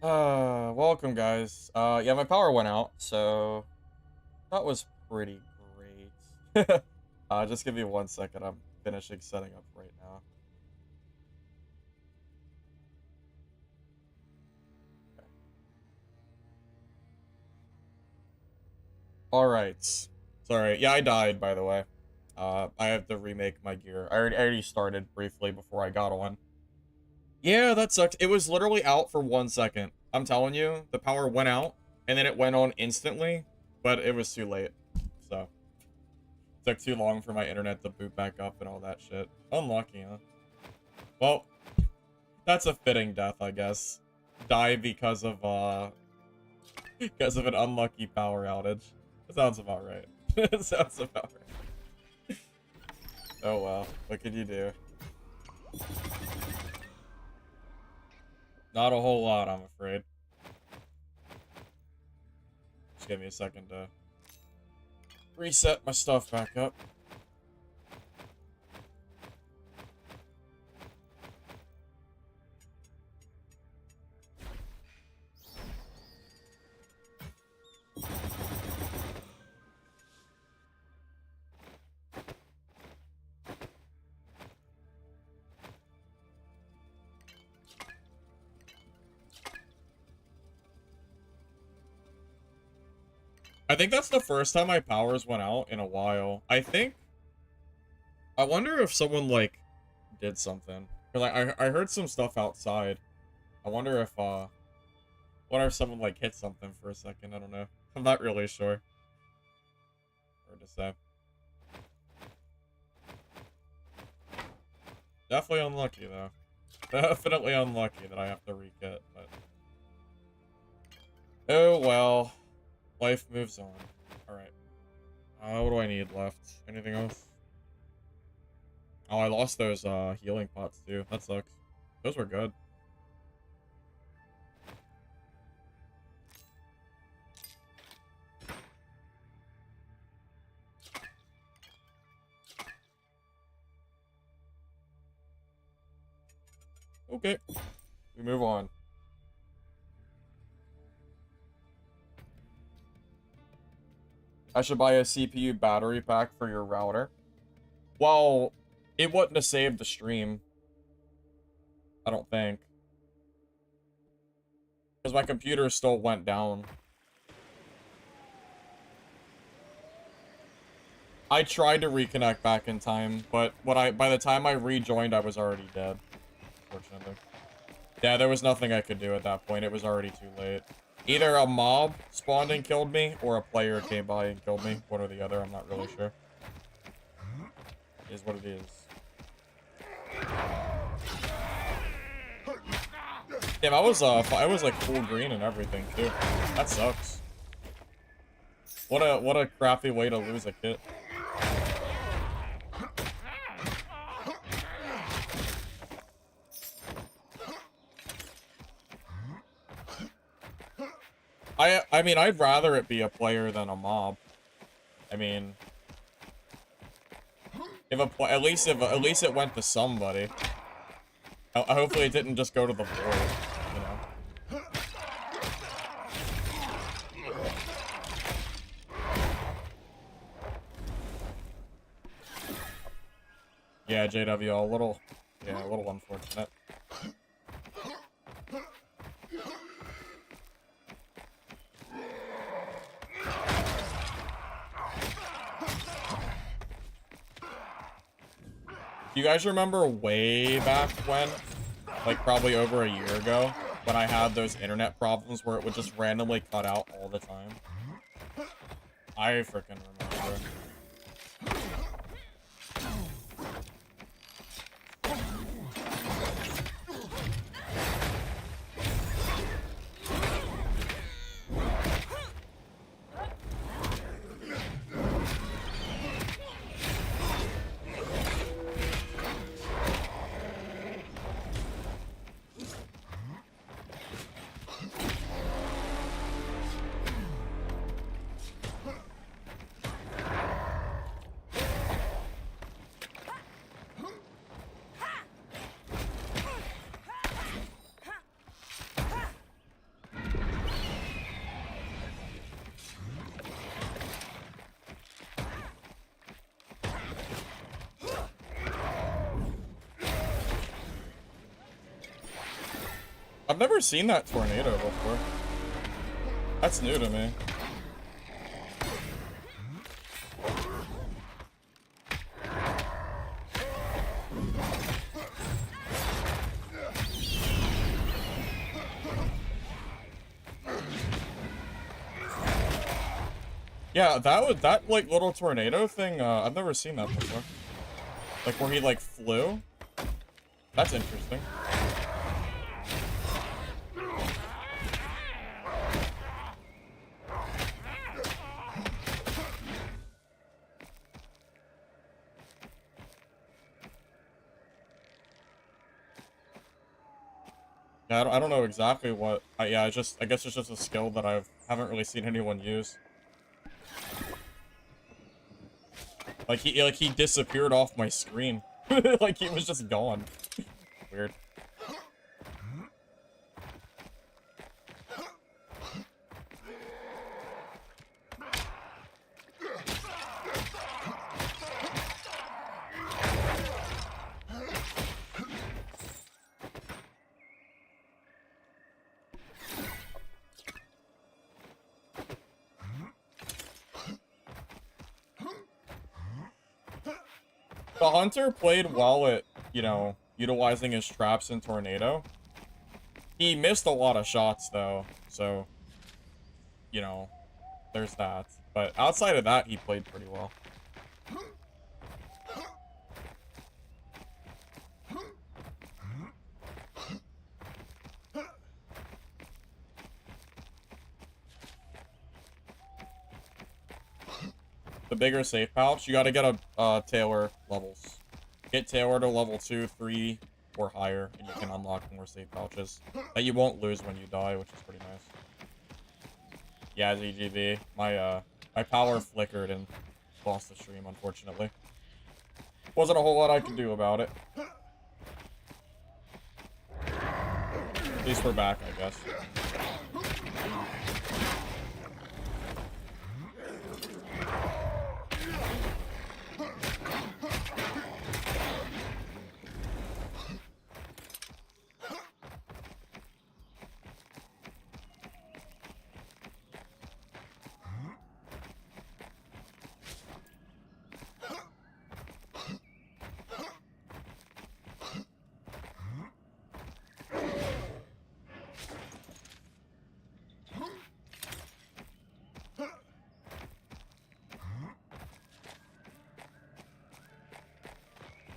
Welcome guys. Yeah, my power went out, so that was pretty great. Just give me 1 second. I'm finishing setting up right now. Okay. All right. Sorry. Yeah, I died, by the way. I have to remake my gear. I already started briefly before I got on. Yeah, that sucked. It was literally out for 1 second. I'm telling you, the power went out, and then it went on instantly, but it was too late. So. Took too long for my internet to boot back up and all that shit. Unlucky, huh? Well, that's a fitting death, I guess. Die because of because of an unlucky power outage. That sounds about right. It sounds about right. Oh well, what could you do? Not a whole lot, I'm afraid. Just give me a second to reset my stuff back up. I think that's the first time my powers went out in a while. I wonder if someone, like, did something. Because I heard some stuff outside. I wonder if, what if someone, like, hit something for a second? I don't know. I'm not really sure. Hard to say. Definitely unlucky, though. Definitely unlucky that I have to rekit, but... Oh, well. Life moves on. Alright. What do I need left? Anything else? Oh, I lost those, healing pots, too. That sucks. Those were good. Okay. We move on. I should buy a CPU battery pack for your router. Well, it wouldn't have saved the stream. I don't think. Because my computer still went down. I tried to reconnect back in time, but by the time I rejoined, I was already dead. Unfortunately. Yeah, there was nothing I could do at that point. It was already too late. Either a mob spawned and killed me, or a player came by and killed me. One or the other, I'm not really sure. It is what it is. Damn, I was like full green and everything too. That sucks. What a crappy way to lose a kit. I mean, I'd rather it be a player than a mob. I mean, if at least it went to somebody. Hopefully it didn't just go to the board, you know. Yeah, JW, a little unfortunate. Do you guys remember way back when, like probably over a year ago, when I had those internet problems where it would just randomly cut out all the time? I freaking remember. I've never seen that tornado before. That's new to me. Yeah, that like little tornado thing, I've never seen that before. Like where he like flew. That's interesting. Yeah, I don't know exactly what. Yeah, I guess it's just a skill that haven't really seen anyone use. Like he disappeared off my screen. Like he was just gone. Weird. The hunter played well at, you know, utilizing his traps in Tornado. He missed a lot of shots, though, so, you know, there's that. But outside of that, he played pretty well. The bigger safe pouch, you gotta get a Taylor levels. Get Taylor to level 2, 3, or higher, and you can unlock more safe pouches that you won't lose when you die, which is pretty nice. Yeah, ZGB. My power flickered and lost the stream, unfortunately. Wasn't a whole lot I could do about it. At least we're back, I guess.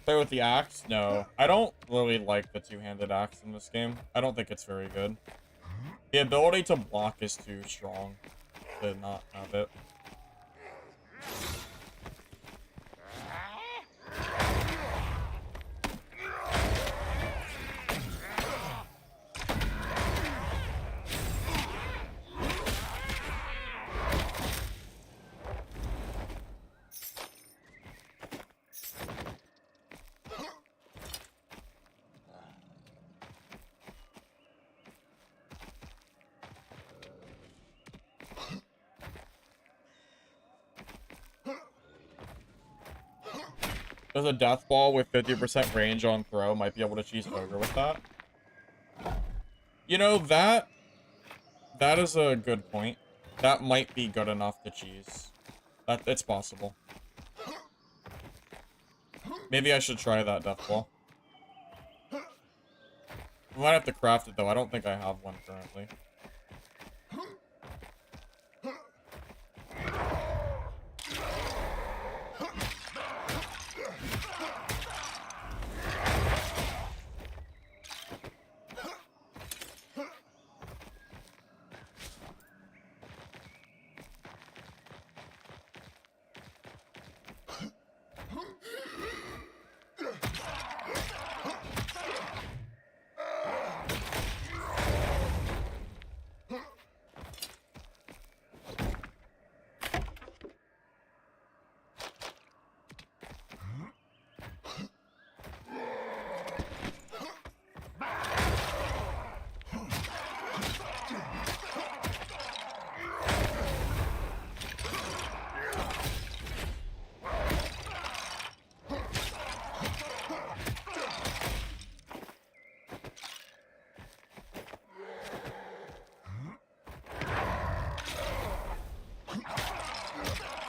Play with the axe? No. I don't really like the two-handed axe in this game. I don't think it's very good. The ability to block is too strong to not have it. There's a death ball with 50% range on throw. Might be able to cheese ogre with that. You know, that is a good point. That might be good enough to cheese. It's possible. Maybe I should try that death ball. I might have to craft it, though. I don't think I have one currently.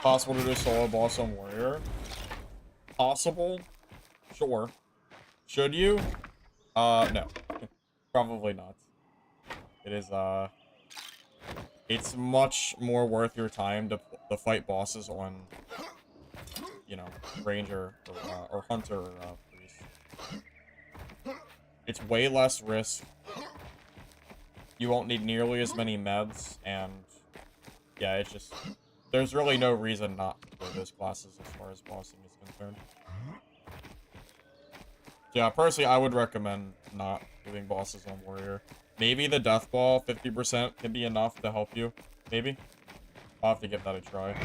Possible to do solo boss on warrior? Possible? Sure. Should you? No. Probably not. It is, it's much more worth your time to fight bosses on, you know, ranger or hunter or priest. It's way less risk. You won't need nearly as many meds, and yeah, it's just, there's really no reason not to play those classes as far as bossing is concerned. Yeah, personally, I would recommend not doing bosses on warrior. Maybe the death ball, 50% can be enough to help you. Maybe. I'll have to give that a try.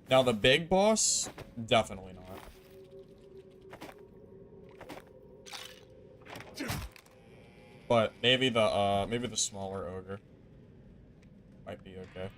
Now, the big boss, definitely not. But maybe the smaller ogre might be okay.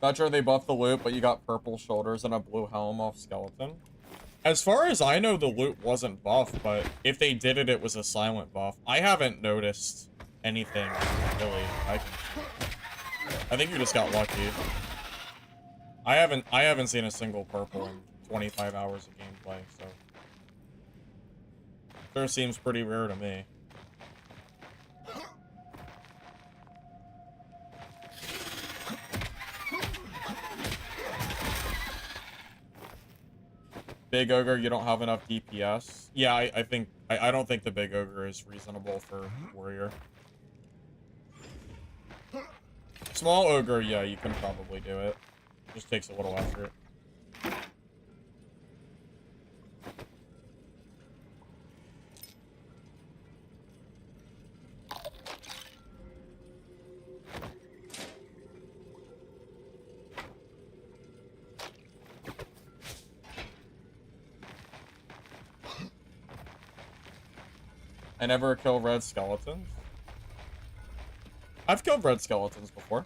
Not sure they buffed the loot, but you got purple shoulders and a blue helm off skeleton. As far as I know, the loot wasn't buffed, but if they did it, it was a silent buff. I haven't noticed anything, really. I think you just got lucky. I haven't seen a single purple in 25 hours of gameplay, so. Sure seems pretty rare to me. Big ogre, you don't have enough DPS. Yeah, I don't think the big ogre is reasonable for warrior. Small ogre, yeah, you can probably do it. Just takes a little effort. I never kill red skeletons. I've killed red skeletons before.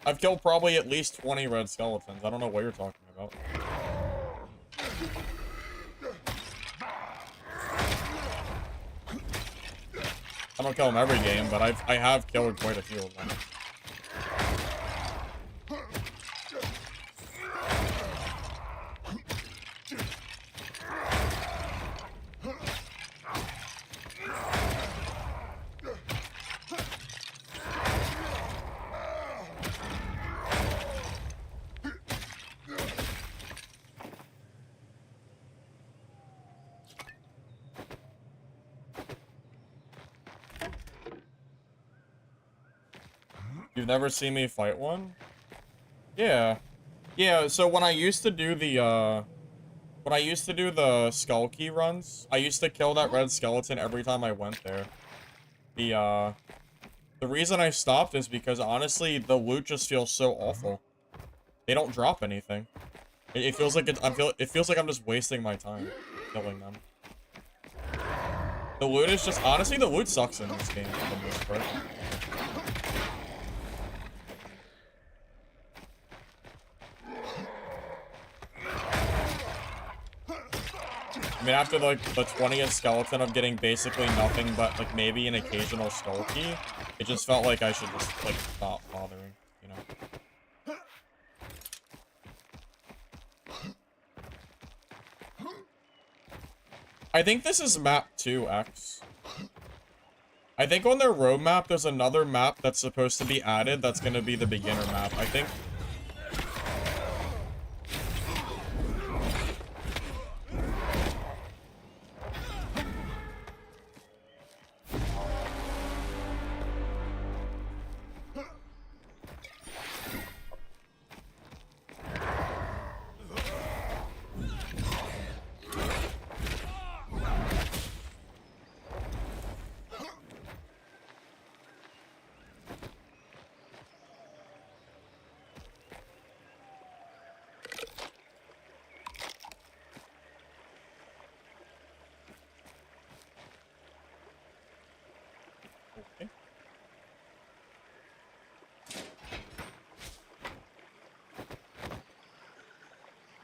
I've killed probably at least 20 red skeletons. I don't know what you're talking about. I don't kill them every game, but I have killed quite a few of them. You've never seen me fight one? Yeah. Yeah, so when I used to do the skull key runs, I used to kill that red skeleton every time I went there. The reason I stopped is because honestly, the loot just feels so awful. They don't drop anything. It feels like it feels like I'm just wasting my time killing them. The loot is just honestly the loot sucks in this game for the most part. I mean, after like the 20th skeleton of getting basically nothing but like maybe an occasional skull key, it just felt like I should just like stop bothering, you know. I think this is map 2X. I think on their roadmap, there's another map that's supposed to be added that's going to be the beginner map. I think... Okay.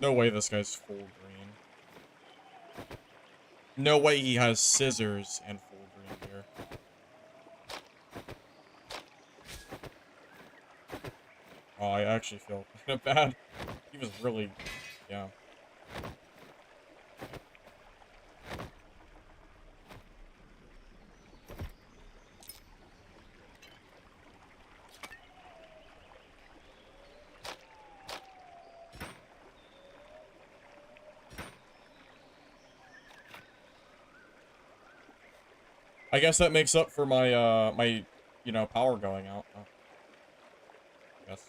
No way this guy's full green. No way he has scissors and full green here. Oh, I actually feel kind of bad. He was really... yeah. I guess that makes up for my, you know, power going out. Oh. Yes.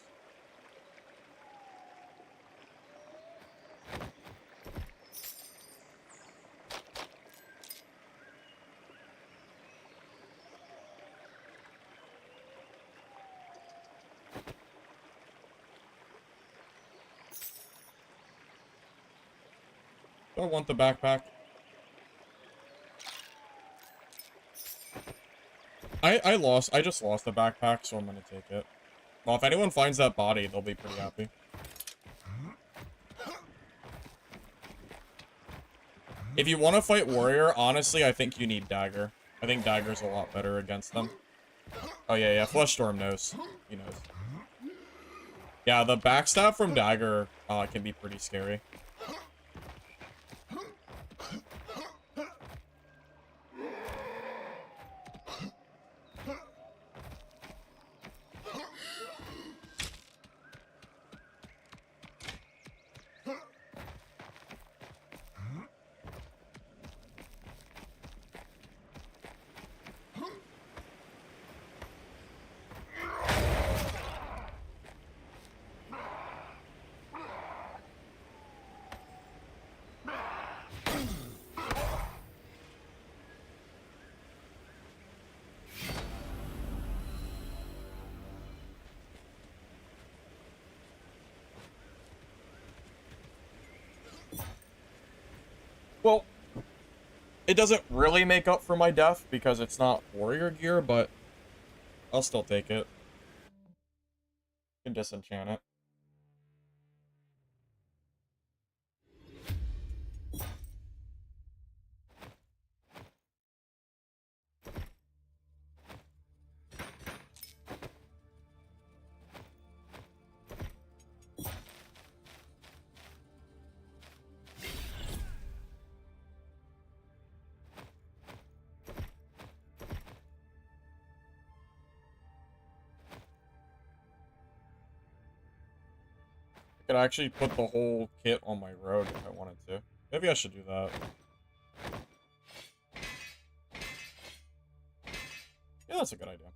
Do I want the backpack? I just lost the backpack, so I'm gonna take it. Well, if anyone finds that body, they'll be pretty happy. If you want to fight warrior, honestly, I think you need dagger. I think dagger's a lot better against them. Oh yeah, yeah, Flushstorm knows. He knows. Yeah, the backstab from dagger can be pretty scary. Well, it doesn't really make up for my death because it's not warrior gear, but I'll still take it. Can disenchant it. I could actually put the whole kit on my road if I wanted to. Maybe I should do that. Yeah, that's a good idea.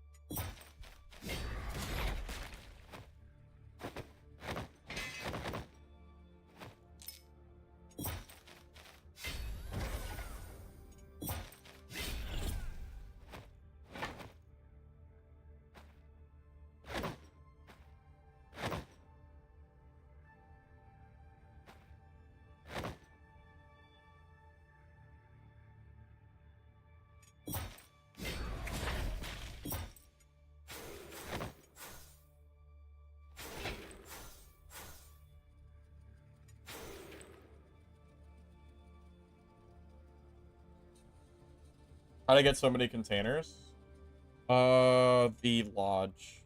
How to get so many containers? The lodge.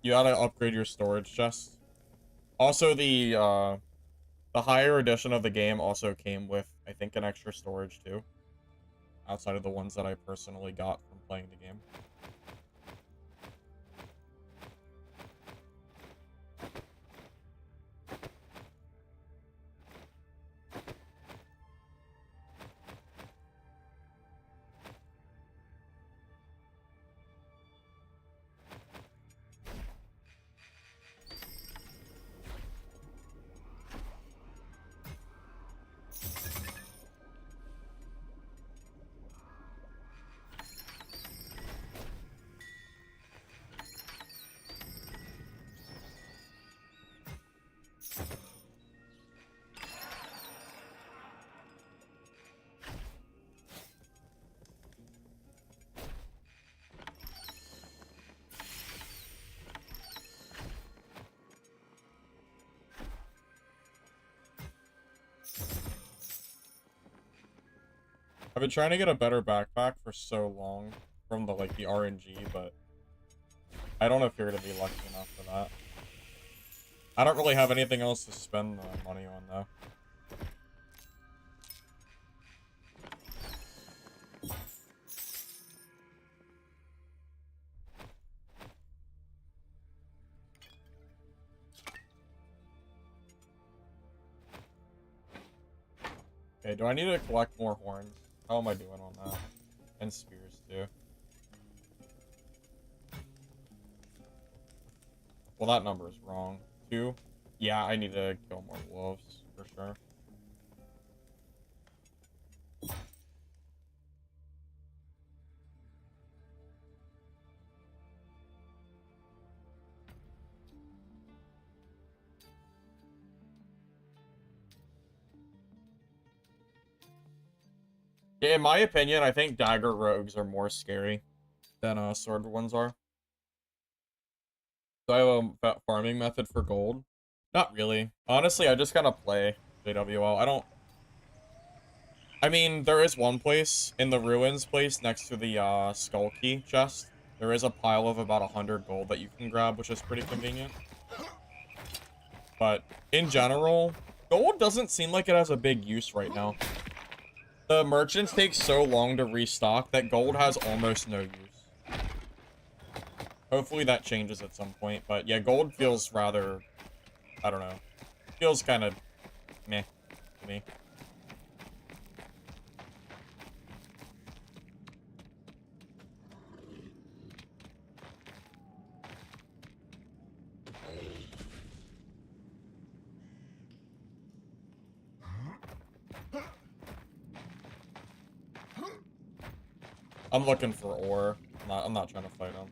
You gotta upgrade your storage chest. Also, the The higher edition of the game also came with, I think, an extra storage too. Outside of the ones that I personally got from playing the game. I've been trying to get a better backpack for so long from the the RNG, but I don't appear to be lucky enough for that. I don't really have anything else to spend the money on though. Okay, do I need to collect more horns? How am I doing on that? And spears too. Well, that number is wrong. 2? Yeah, I need to kill more wolves, for sure. Yeah, in my opinion, I think dagger rogues are more scary than sword ones are. Do I have a farming method for gold? Not really. Honestly, I just kind of play JWL. I mean, there is one place in the ruins place next to the skull key chest. There is a pile of about 100 gold that you can grab, which is pretty convenient. But in general, gold doesn't seem like it has a big use right now. The merchants take so long to restock that gold has almost no use. Hopefully that changes at some point, but yeah, gold feels rather, I don't know, feels kind of meh to me. I'm looking for ore. I'm not trying to fight him.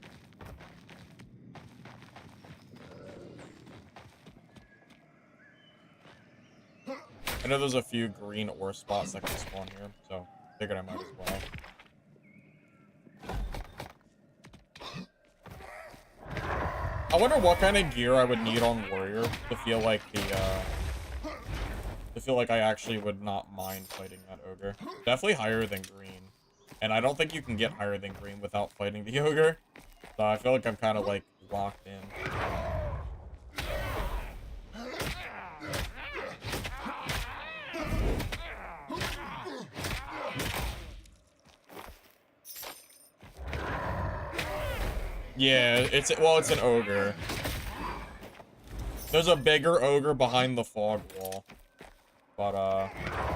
I know there's a few green ore spots that can spawn here, so figured I might as well. I wonder what kind of gear I would need on warrior to feel like I actually would not mind fighting that ogre. Definitely higher than green. And I don't think you can get higher than green without fighting the ogre. So I feel like I'm kind of like locked in. Yeah, it's an ogre. There's a bigger ogre behind the fog wall. But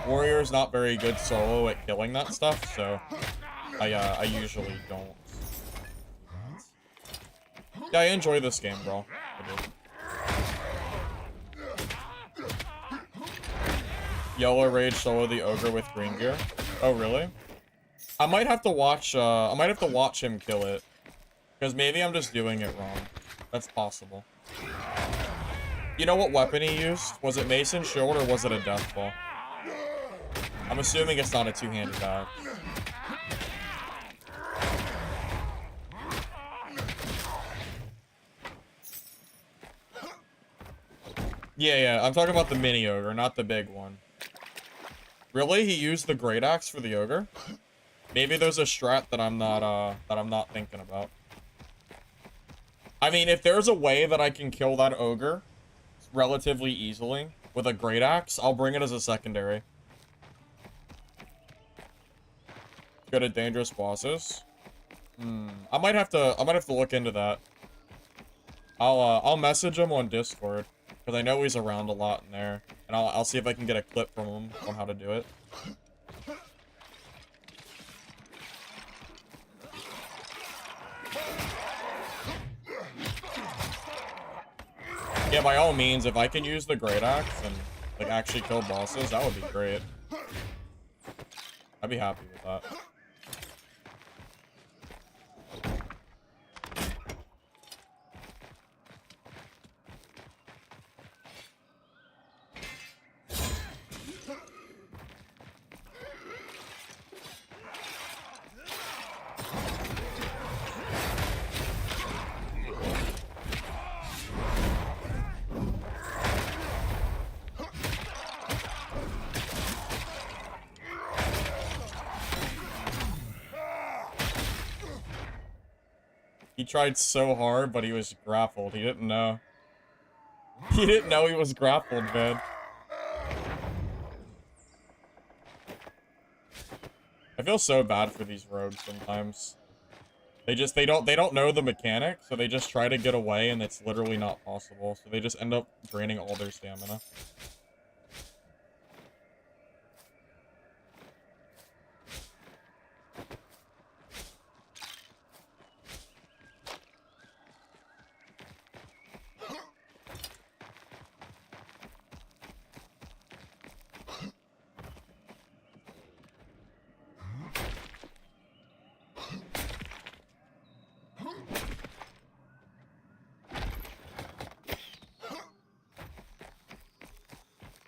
warrior's not very good solo at killing that stuff, so I usually don't. Yeah, I enjoy this game, bro. I do. Yellow Rage solo the ogre with green gear. Oh, really? I might have to watch him kill it. Because maybe I'm just doing it wrong. That's possible. You know what weapon he used? Was it Mason Shield or was it a Death Ball? I'm assuming it's not a two-handed axe. Yeah, I'm talking about the mini ogre, not the big one. Really? He used the great axe for the ogre? Maybe there's a strat that I'm not thinking about. I mean, if there's a way that I can kill that ogre relatively easily with a great axe, I'll bring it as a secondary. Good at dangerous bosses. I might have to look into that. I'll message him on Discord because I know he's around a lot in there, and I'll see if I can get a clip from him on how to do it. Yeah, by all means, if I can use the great axe and like actually kill bosses, that would be great. I'd be happy with that. He tried so hard, but he was grappled. He didn't know. He didn't know he was grappled, man. I feel so bad for these rogues sometimes. They don't know the mechanic, so they just try to get away, and it's literally not possible. So they just end up draining all their stamina.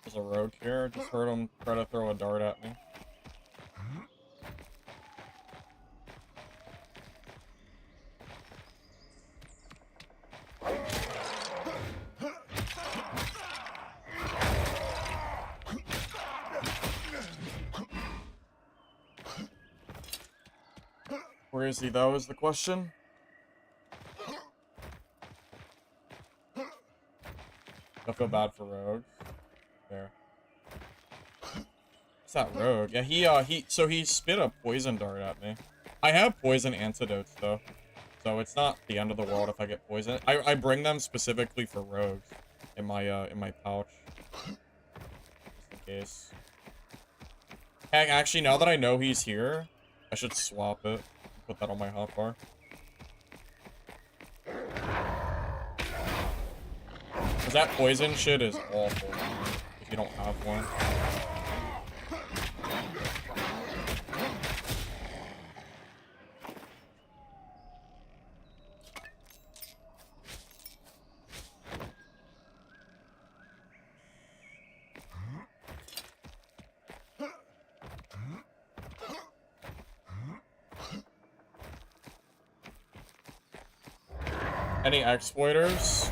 There's a rogue here. Just heard him try to throw a dart at me. Where is he, though, is the question? I feel bad for rogues. There. What's that rogue? Yeah, so he spit a poison dart at me. I have poison antidotes, though. So it's not the end of the world if I get poisoned. I bring them specifically for rogues in my pouch. Just in case. Heck, actually, now that I know he's here, I should swap it. Put that on my hotbar. Because that poison shit is awful if you don't have one. Any exploiters?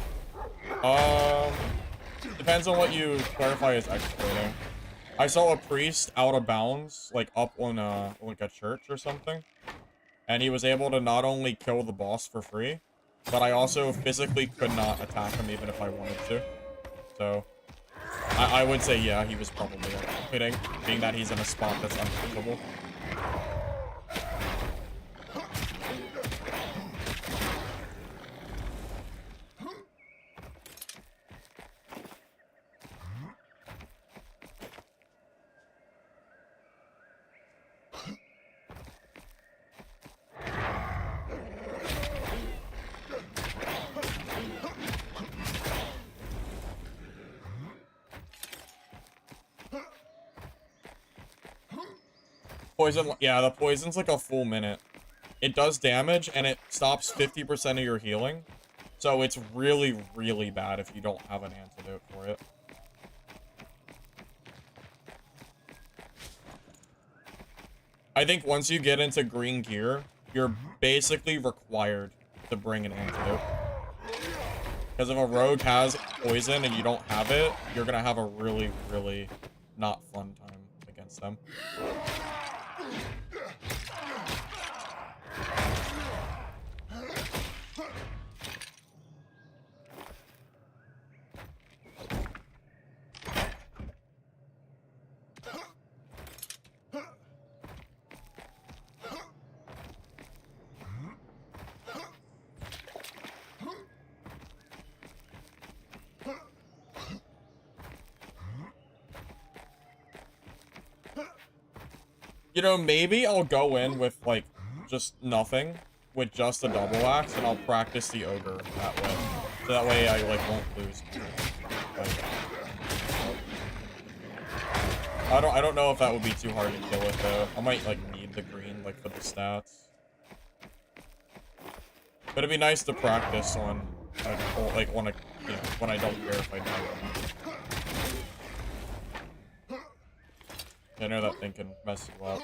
Depends on what you clarify as exploiting. I saw a priest out of bounds, like up on like a church or something, and he was able to not only kill the boss for free, but I also physically could not attack him even if I wanted to. So I would say yeah, he was probably exploiting, being that he's in a spot that's uncomfortable. Poison, yeah, the poison's like a full minute. It does damage, and it stops 50% of your healing. So it's really, really bad if you don't have an antidote for it. I think once you get into green gear, you're basically required to bring an antidote. Because if a rogue has poison and you don't have it, you're gonna have a really, really not fun time against them. You know, maybe I'll go in with, like, just nothing, with just a double axe, and I'll practice the ogre that way. So that way I, like, won't lose. Like, I don't know if that would be too hard to kill it, though. I might, like, need the green, like, for the stats. But it'd be nice to practice on, like, when I, you know, when I don't care if I die or not. I know that thing can mess you up.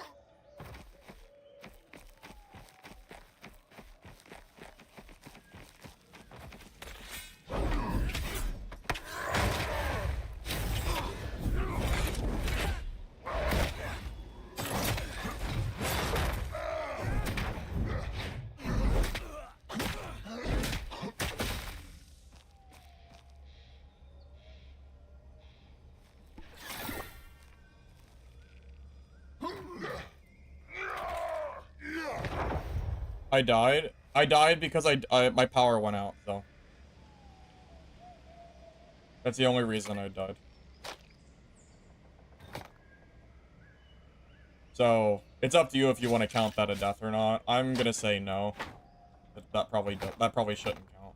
I died. I died because my power went out, so. That's the only reason I died. So, it's up to you if you want to count that a death or not. I'm gonna say no. That probably shouldn't count.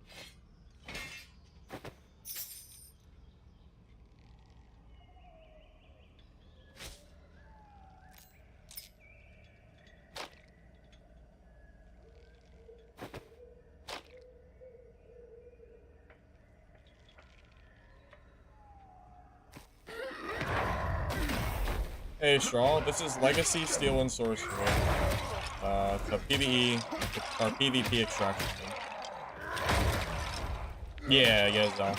Hey, Straw, this is Legacy, Steel, and Sorcery. It's a PvE, or PvP extraction. Yeah, so.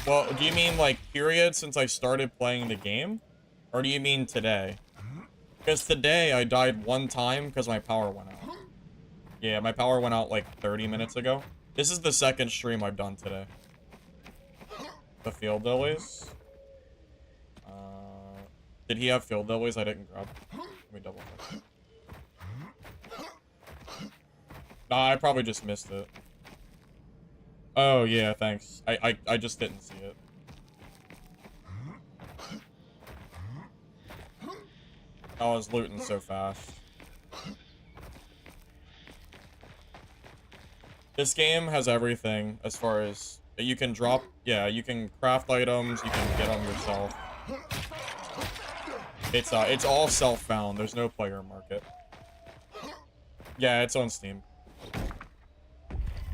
Well, do you mean, like, period since I started playing the game? Or do you mean today? Because today I died one time because my power went out. Yeah, my power went out, like, 30 minutes ago. This is the second stream I've done today. The field lilies. Did he have field lilies I didn't grab? Let me double check. Nah, I probably just missed it. Oh, yeah, thanks. I just didn't see it. I was looting so fast. This game has everything as far as you can drop. Yeah, you can craft items, you can get them yourself. It's all self-found. There's no player market. Yeah, it's on Steam.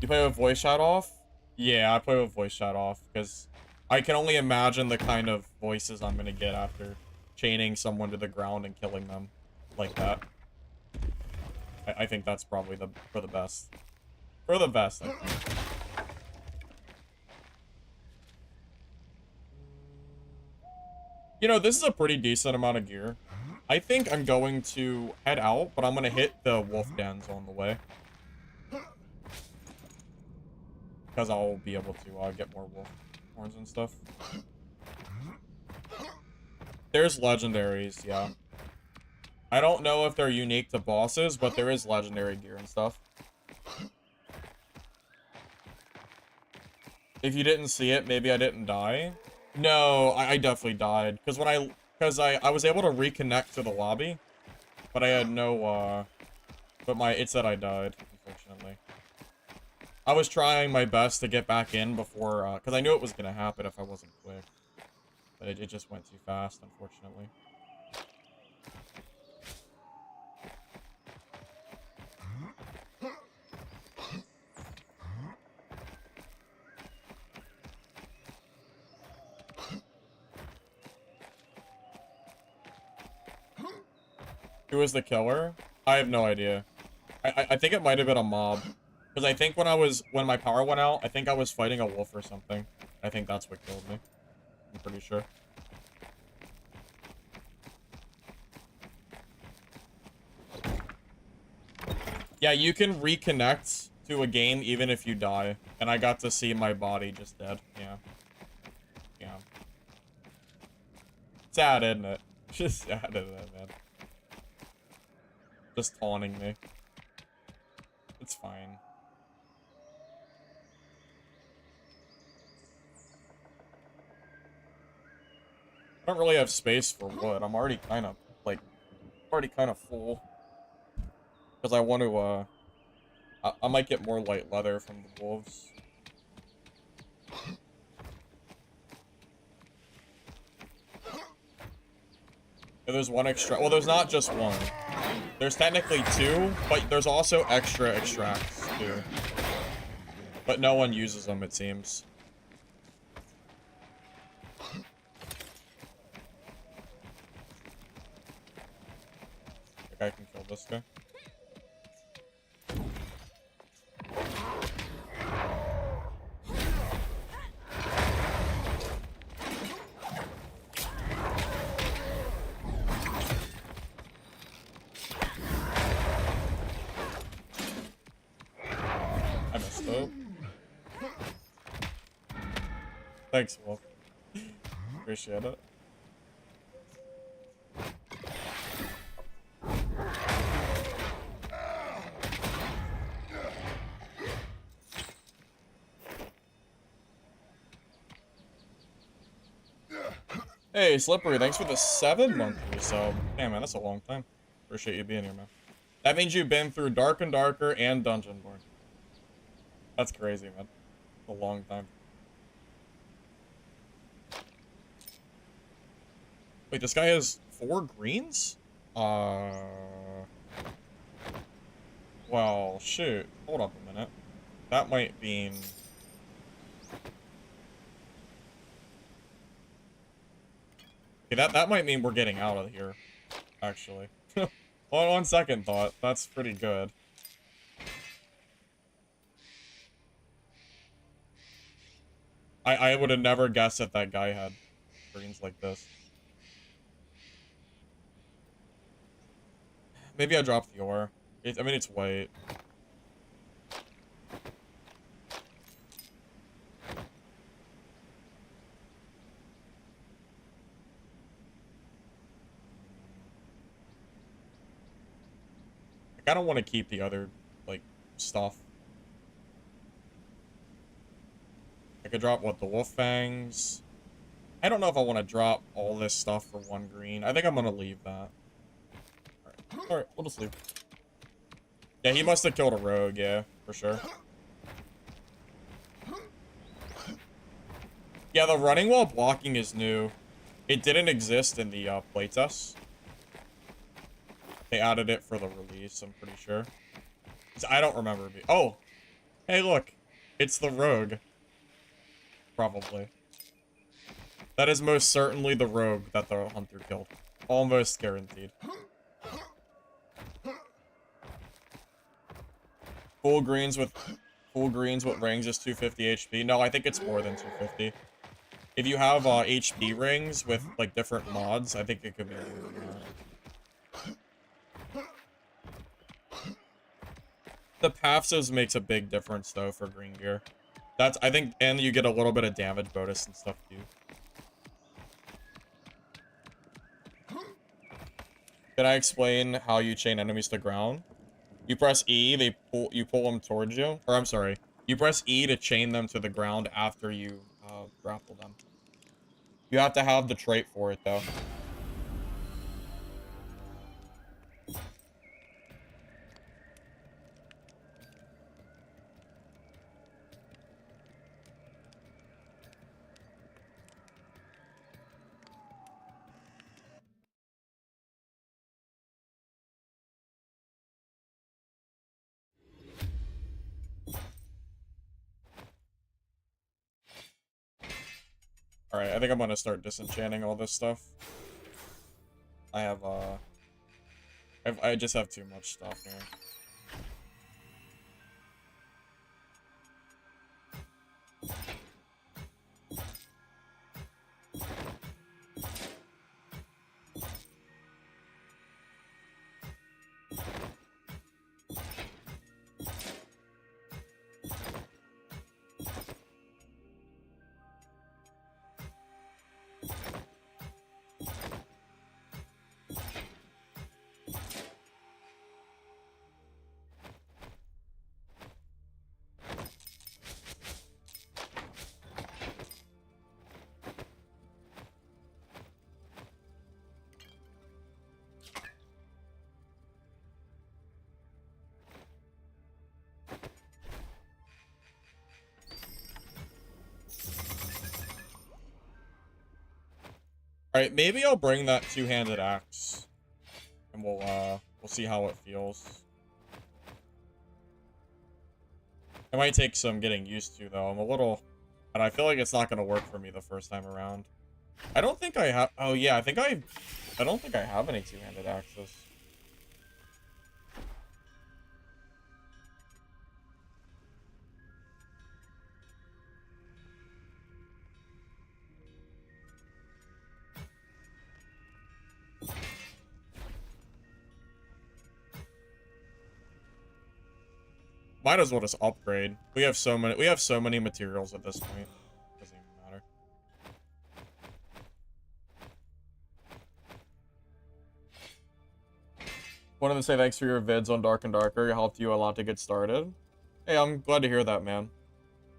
You play with voice chat off? Yeah, I play with voice chat off because I can only imagine the kind of voices I'm gonna get after chaining someone to the ground and killing them like that. I think that's probably for the best. For the best, I think. You know, this is a pretty decent amount of gear. I think I'm going to head out, but I'm going to hit the wolf dens on the way. Because I'll be able to get more wolf horns and stuff. There's legendaries, yeah. I don't know if they're unique to bosses, but there is legendary gear and stuff. If you didn't see it, maybe I didn't die. No, I definitely died. Because I was able to reconnect to the lobby. But I had no, it said I died, unfortunately. I was trying my best to get back in before, because I knew it was going to happen if I wasn't quick. But it just went too fast, unfortunately. Who was the killer? I have no idea. I think it might have been a mob. Because I think when my power went out, I think I was fighting a wolf or something. I think that's what killed me. I'm pretty sure. Yeah, you can reconnect to a game even if you die. And I got to see my body just dead. Yeah. Yeah. Sad, isn't it? Just sad, isn't it, man? Just taunting me. It's fine. I don't really have space for wood. I'm already kind of, like, already kind of full. Because I want to, I might get more light leather from the wolves. There's one extra. Well, there's not just one. There's technically two, but there's also extra extracts too. But no one uses them, it seems. I think I can kill this guy. I messed up. Thanks, Wolf. Appreciate it. Hey, Slippery, thanks for the 7-month resub. Damn, man, that's a long time. Appreciate you being here, man. That means you've been through Dark and Darker and Dungeonborn. That's crazy, man. A long time. Wait, this guy has 4 greens? Well, shoot. Hold up a minute. That might mean... Okay, that might mean we're getting out of here, actually. On second thought, that's pretty good. I would have never guessed that that guy had greens like this. Maybe I dropped the ore. I mean, it's white. I kind of want to keep the other, like, stuff. I could drop, what, the wolf fangs? I don't know if I want to drop all this stuff for 1 green. I think I'm going to leave that. Alright, we'll just leave. Yeah, he must have killed a rogue, yeah, for sure. Yeah, the running while blocking is new. It didn't exist in the playtest. They added it for the release, I'm pretty sure. I don't remember. Oh! Hey, look. It's the rogue. Probably. That is most certainly the rogue that the hunter killed. Almost guaranteed. Full greens with rings is 250 HP. No, I think it's more than 250. If you have HP rings with like different mods, I think it could be more than that. The paths makes a big difference though for green gear. That's I think, and you get a little bit of damage bonus and stuff too. Can I explain how you chain enemies to ground? You press E, you pull them towards you. Or I'm sorry. You press E to chain them to the ground after you grapple them. You have to have the trait for it though. Alright, I think I'm gonna start disenchanting all this stuff. I just have too much stuff here. Alright, maybe I'll bring that two-handed axe. And we'll see how it feels. It might take some getting used to, though. I'm a little... And I feel like it's not gonna work for me the first time around. I don't think I have... Oh, yeah, I don't think I have any two-handed axes. Might as well just upgrade. We have so many materials at this point. Doesn't even matter. Wanted to say thanks for your vids on Dark and Darker. It helped you a lot to get started. Hey, I'm glad to hear that, man.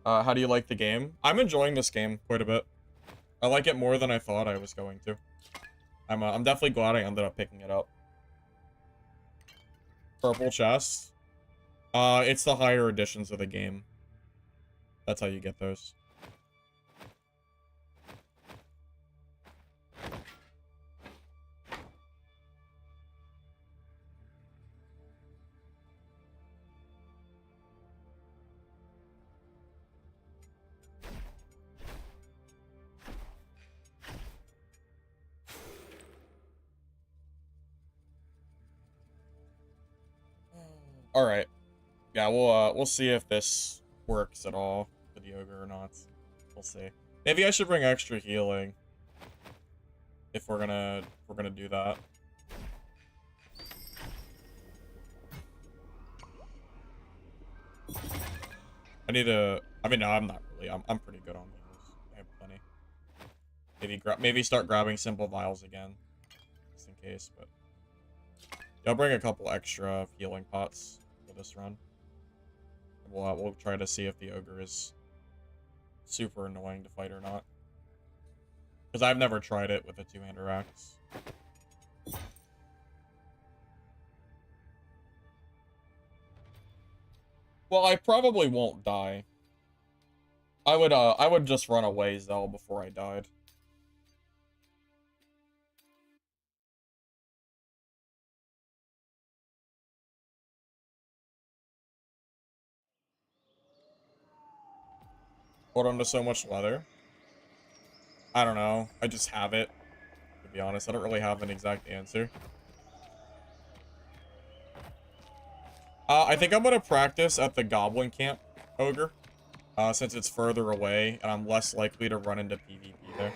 How do you like the game? I'm enjoying this game quite a bit. I like it more than I thought I was going to. I'm definitely glad I ended up picking it up. Purple chest. It's the higher editions of the game. That's how you get those. All right. Yeah, we'll see if this works at all for the ogre or not. We'll see. Maybe I should bring extra healing if we're gonna do that. I need to. I mean, no, I'm not really. I'm pretty good on heals. I have plenty. Maybe start grabbing simple vials again, just in case. But yeah, I'll bring a couple extra healing pots for this run. We'll try to see if the ogre is super annoying to fight or not. Because I've never tried it with a two-hander axe. Well, I probably won't die. I would just run away, Zell, before I died. Hold on to so much leather. I don't know. I just have it. To be honest, I don't really have an exact answer. I think I'm gonna practice at the Goblin Camp Ogre. Since it's further away, and I'm less likely to run into PvP there.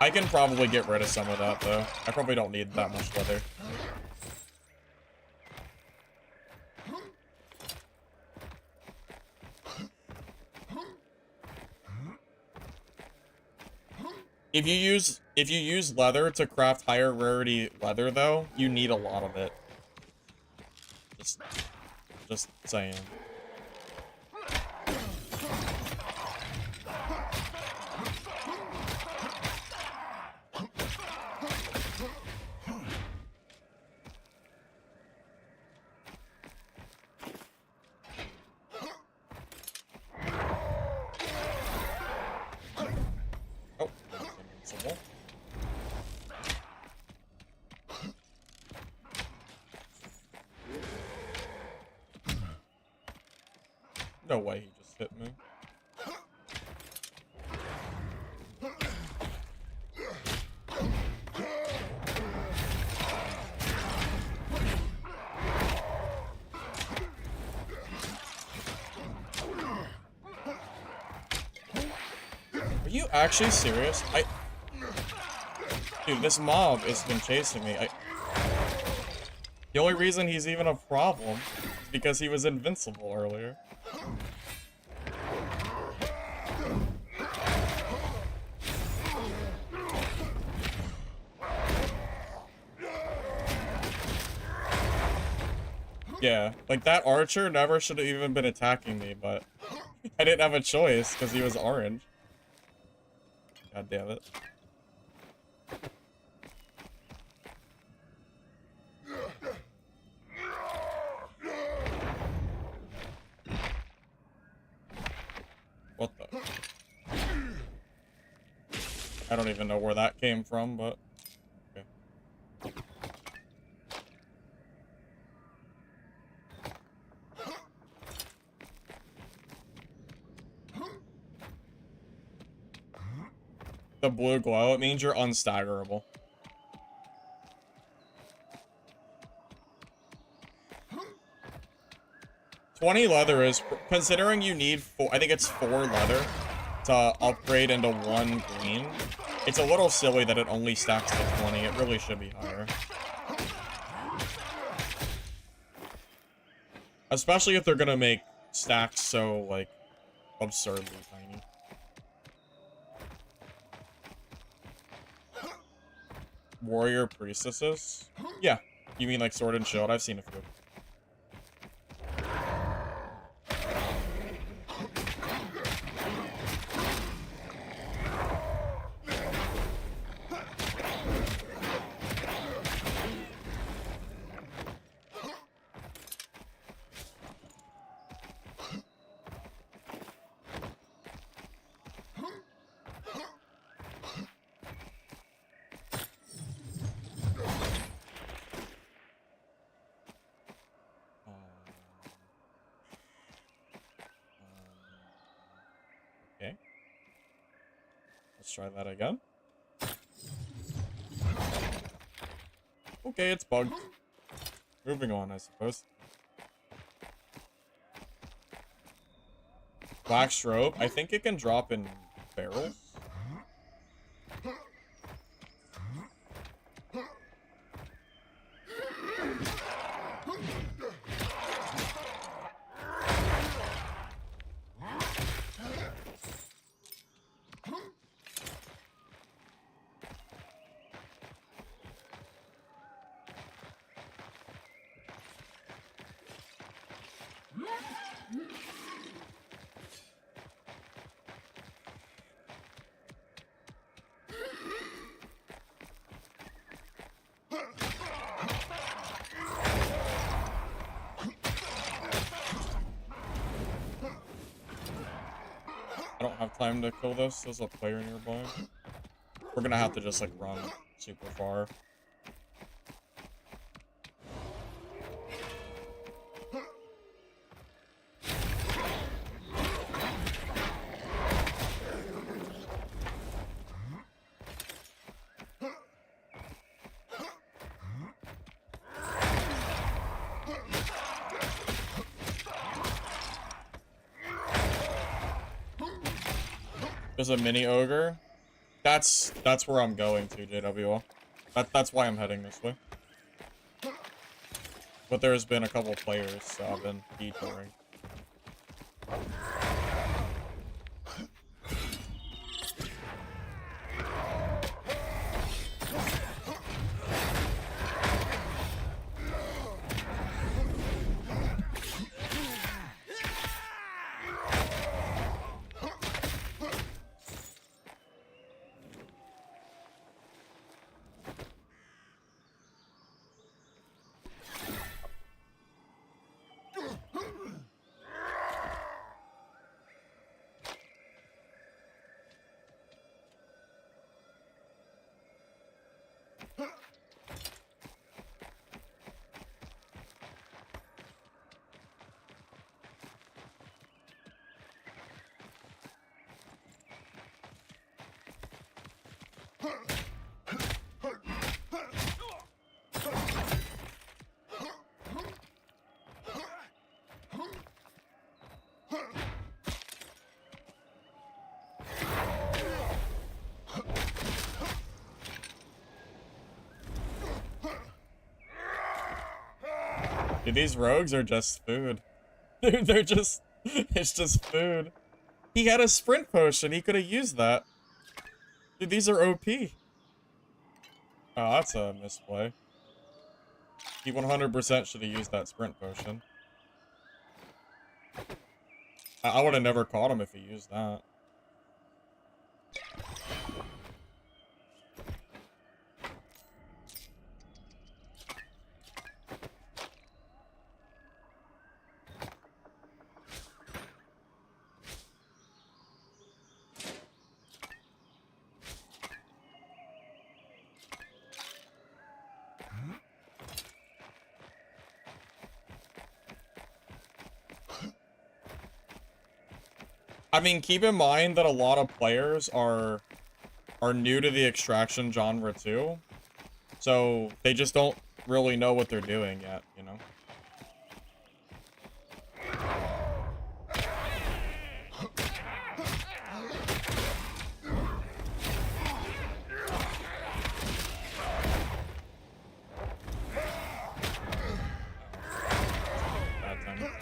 I can probably get rid of some of that, though. I probably don't need that much leather. If you use leather to craft higher rarity leather, though, you need a lot of it. Just saying. Oh, invincible. No way he just hit me. Are you actually serious? Dude, this mob has been chasing me. The only reason he's even a problem is because he was invincible earlier. Yeah, like that archer never should have even been attacking me, but I didn't have a choice because he was orange. God damn it. What the? I don't even know where that came from, but okay. The blue glow, it means you're unstaggerable. $20 leather is, considering you need I think it's 4 leather to upgrade into 1 green. It's a little silly that it only stacks to 20. It really should be higher. Especially if they're gonna make stacks so, like, absurdly tiny. Warrior priestesses? Yeah. You mean like sword and shield? I've seen a few. Okay. Let's try that again. Okay, it's bugged. Moving on, I suppose. Black strobe. I think it can drop in barrels. I don't have time to kill this. There's a player nearby. We're gonna have to just, like, run super far. There's a mini ogre. That's where I'm going to, JWL. That's why I'm heading this way. But there's been a couple players, so I've been detouring. Dude, these rogues are just food. They're just, it's just food. He had a sprint potion. He could have used that. Dude, these are OP. Oh, that's a misplay. He 100% should have used that sprint potion. I would have never caught him if he used that. I mean, keep in mind that a lot of players are new to the extraction genre too. So they just don't really know what they're doing yet, you know? Bad time.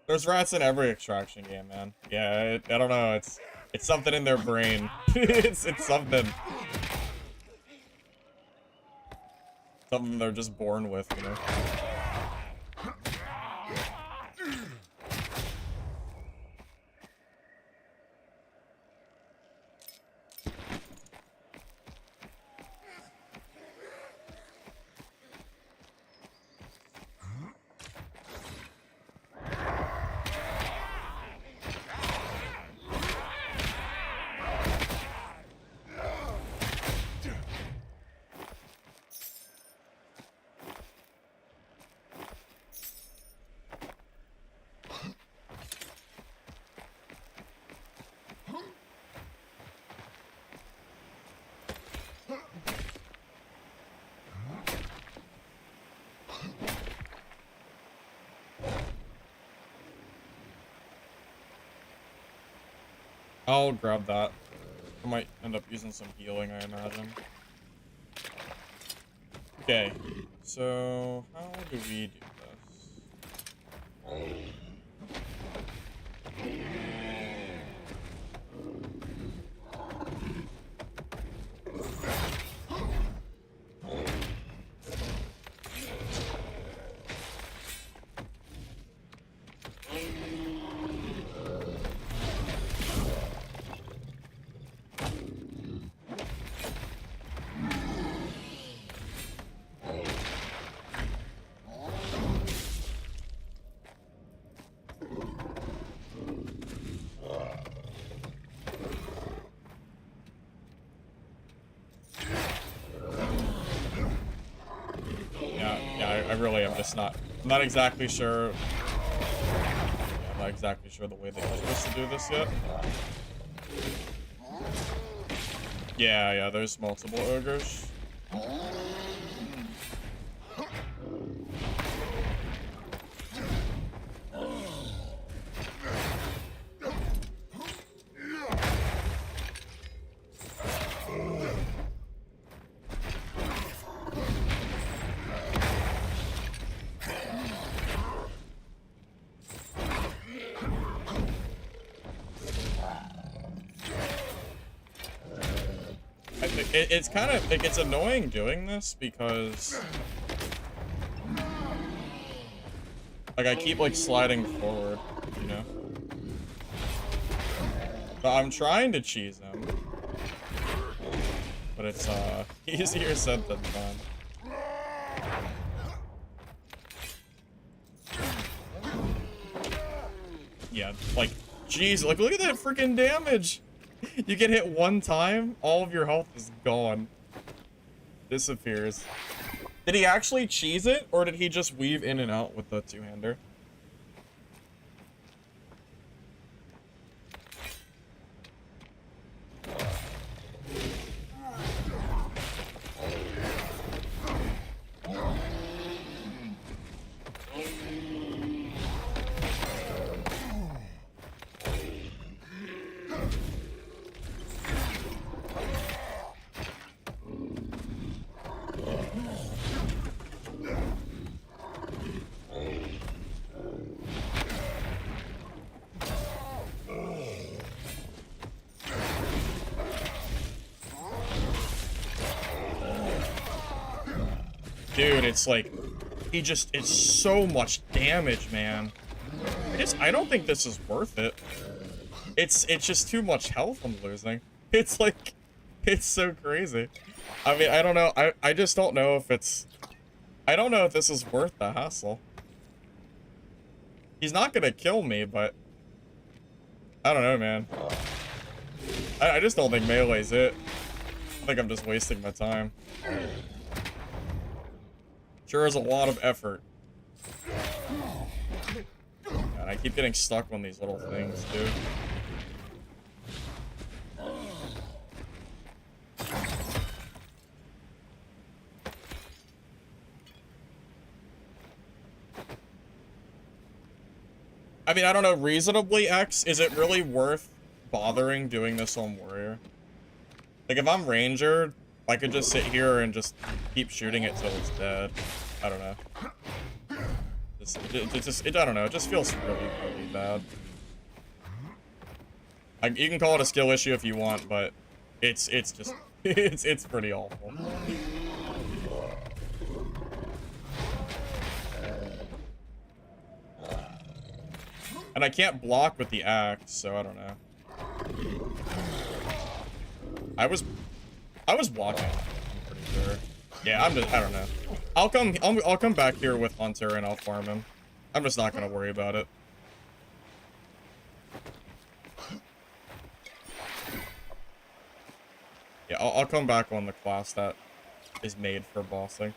There's rats in every extraction game, man. Yeah, I don't know. It's something in their brain. it's something. Something they're just born with, you know. I'll grab that. I might end up using some healing, I imagine. Okay, so how do we do this? I really am just not. I'm not exactly sure. Yeah, I'm not exactly sure the way that you're supposed to do this yet. Yeah, there's multiple ogres. It's kind of like, it's annoying doing this because like I keep like sliding forward, you know? But I'm trying to cheese him. But it's easier said than done. Yeah, like, jeez, like look at that freaking damage! You get hit one time, all of your health is gone. Disappears. Did he actually cheese it, or did he just weave in and out with the two-hander? Dude, it's like, it's so much damage, man. I don't think this is worth it. It's just too much health I'm losing. It's like, it's so crazy. I mean, I don't know. I just don't know if it's, I don't know if this is worth the hassle. He's not gonna kill me, but I don't know, man. I just don't think melee's it. I think I'm just wasting my time. Sure is a lot of effort. And I keep getting stuck on these little things, too. I mean, I don't know, reasonably, X, is it really worth bothering doing this on Warrior? Like, if I'm Ranger, I could just sit here and just keep shooting it till it's dead. I don't know. I don't know, it just feels really, really bad. You can call it a skill issue if you want, but it's just, it's pretty awful. And I can't block with the axe, so I don't know. I was blocking, I'm pretty sure. Yeah, I don't know. I'll come back here with Hunter and I'll farm him. I'm just not gonna worry about it. Yeah, I'll come back on the class that is made for bossing.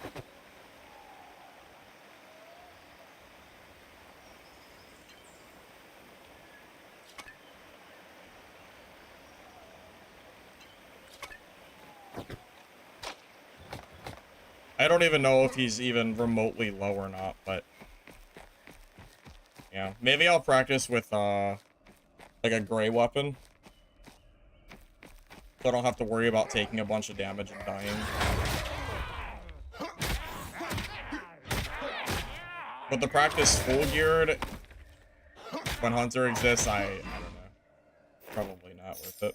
I don't even know if he's even remotely low or not, but yeah, maybe I'll practice with like a gray weapon, so I don't have to worry about taking a bunch of damage and dying. But the practice full geared when Hunter exists, I don't know, probably not worth it.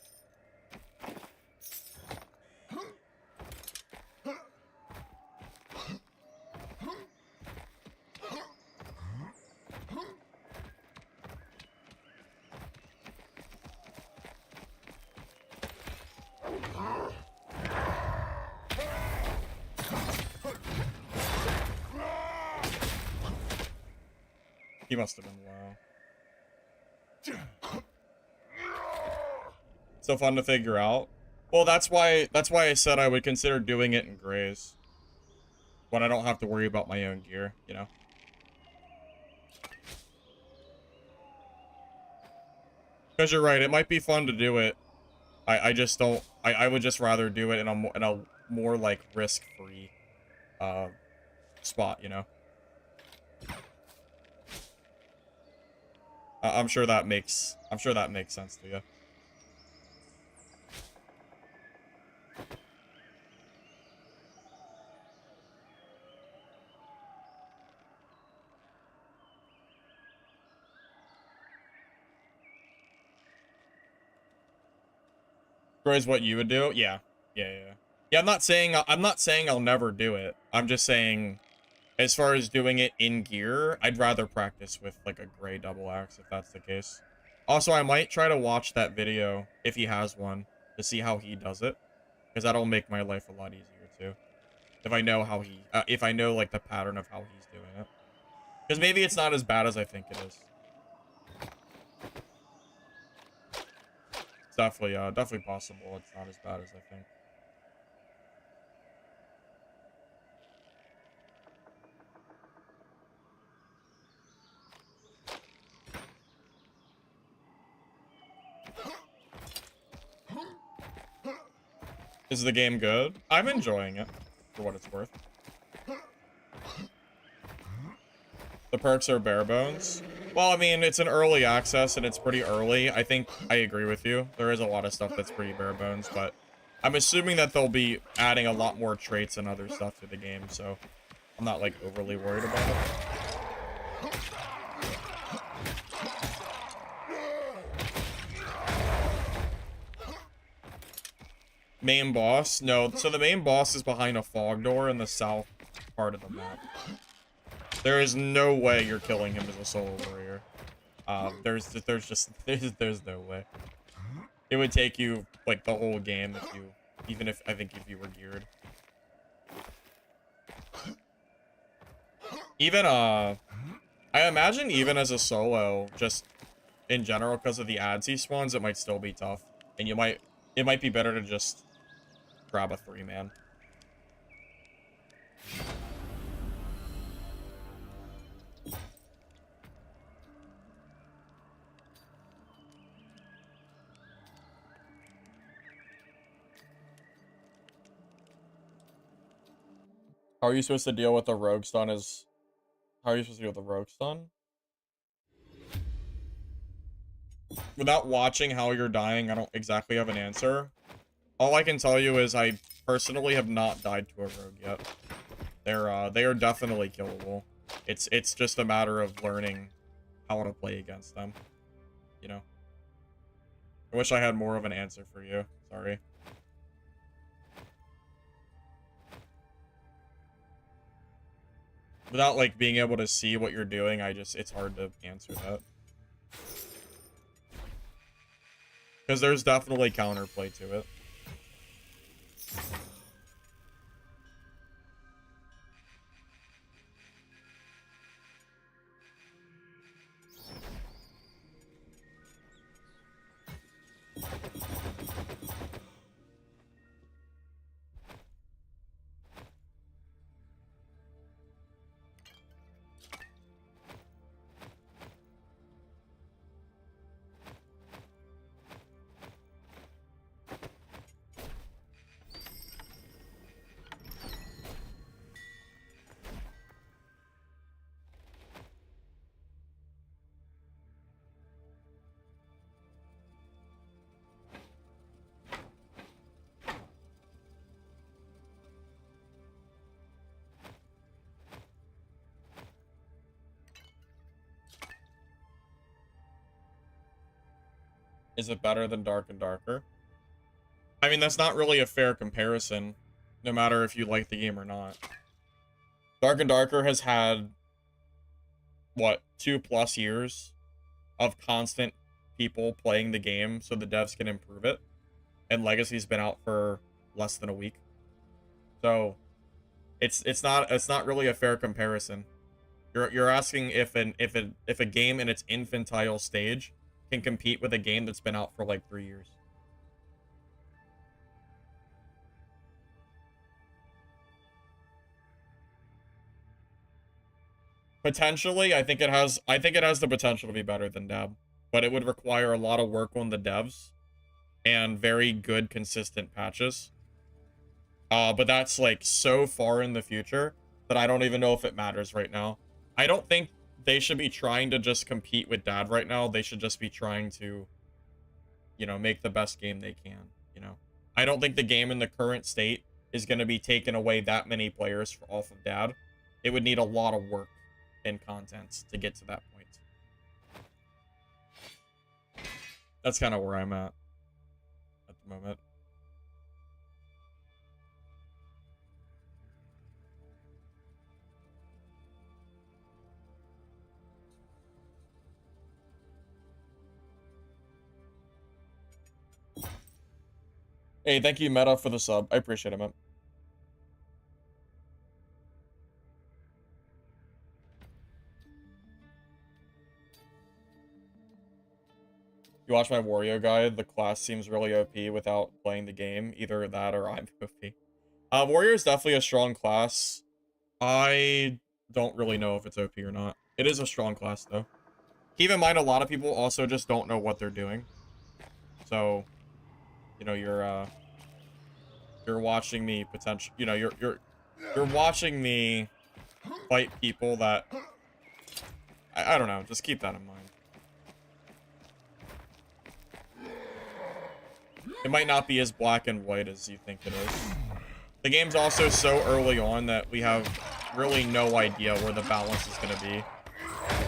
He must have been low. So fun to figure out. Well, that's why I said I would consider doing it in grays. When I don't have to worry about my own gear, you know. Because you're right, it might be fun to do it. I just don't. I would just rather do it in a more like risk-free spot, you know. I'm sure that makes sense to you. Is what you would do? Yeah. Yeah. I'm not saying I'll never do it. I'm just saying, as far as doing it in gear, I'd rather practice with like a gray double axe if that's the case. Also, I might try to watch that video if he has one to see how he does it, because that'll make my life a lot easier too. If I know how if I know like the pattern of how he's doing it, because maybe it's not as bad as I think it is. It's definitely possible it's not as bad as I think. Is the game good? I'm enjoying it, for what it's worth. The perks are bare bones. Well, I mean, it's an early access, and it's pretty early. I think I agree with you. There is a lot of stuff that's pretty bare bones, but I'm assuming that they'll be adding a lot more traits and other stuff to the game, so I'm not, like, overly worried about it. Main boss? No, so the main boss is behind a fog door in the south part of the map. There is no way you're killing him as a solo warrior. There's no way. It would take you like the whole game if you, even if I think if you were geared. Even I imagine even as a solo, just in general, because of the ads he spawns, it might still be tough, and it might be better to just grab a 3-man. How are you supposed to deal with the rogue stun? How are you supposed to deal with the rogue stun? Without watching how you're dying, I don't exactly have an answer. All I can tell you is I personally have not died to a rogue yet. They are definitely killable. It's just a matter of learning how to play against them. You know. I wish I had more of an answer for you. Sorry. Without like being able to see what you're doing, it's hard to answer that. Because there's definitely counterplay to it. Is it better than Dark and Darker? I mean, that's not really a fair comparison, no matter if you like the game or not. Dark and Darker has had, what, 2+ years of constant people playing the game so the devs can improve it. And Legacy's been out for less than a week. So it's not really a fair comparison. You're asking if a game in its infantile stage can compete with a game that's been out for like 3 years. Potentially, I think it has the potential to be better than Dab, but it would require a lot of work on the devs and very good consistent patches. But that's like so far in the future that I don't even know if it matters right now. I don't think they should be trying to just compete with Dad right now. They should just be trying to, you know, make the best game they can, you know. I don't think the game in the current state is going to be taking away that many players off of Dad. It would need a lot of work and content to get to that point. That's kind of where I'm at the moment. Hey, thank you, Meta, for the sub. I appreciate it, man. You watch my Wario guide, the class seems really OP without playing the game. Either that or I'm OP. Warrior is definitely a strong class. I don't really know if it's OP or not. It is a strong class, though. Keep in mind, a lot of people also just don't know what they're doing. So, you know, you're watching me potentially, you know, you're watching me fight people that, I don't know, just keep that in mind. It might not be as black and white as you think it is. The game's also so early on that we have really no idea where the balance is going to be.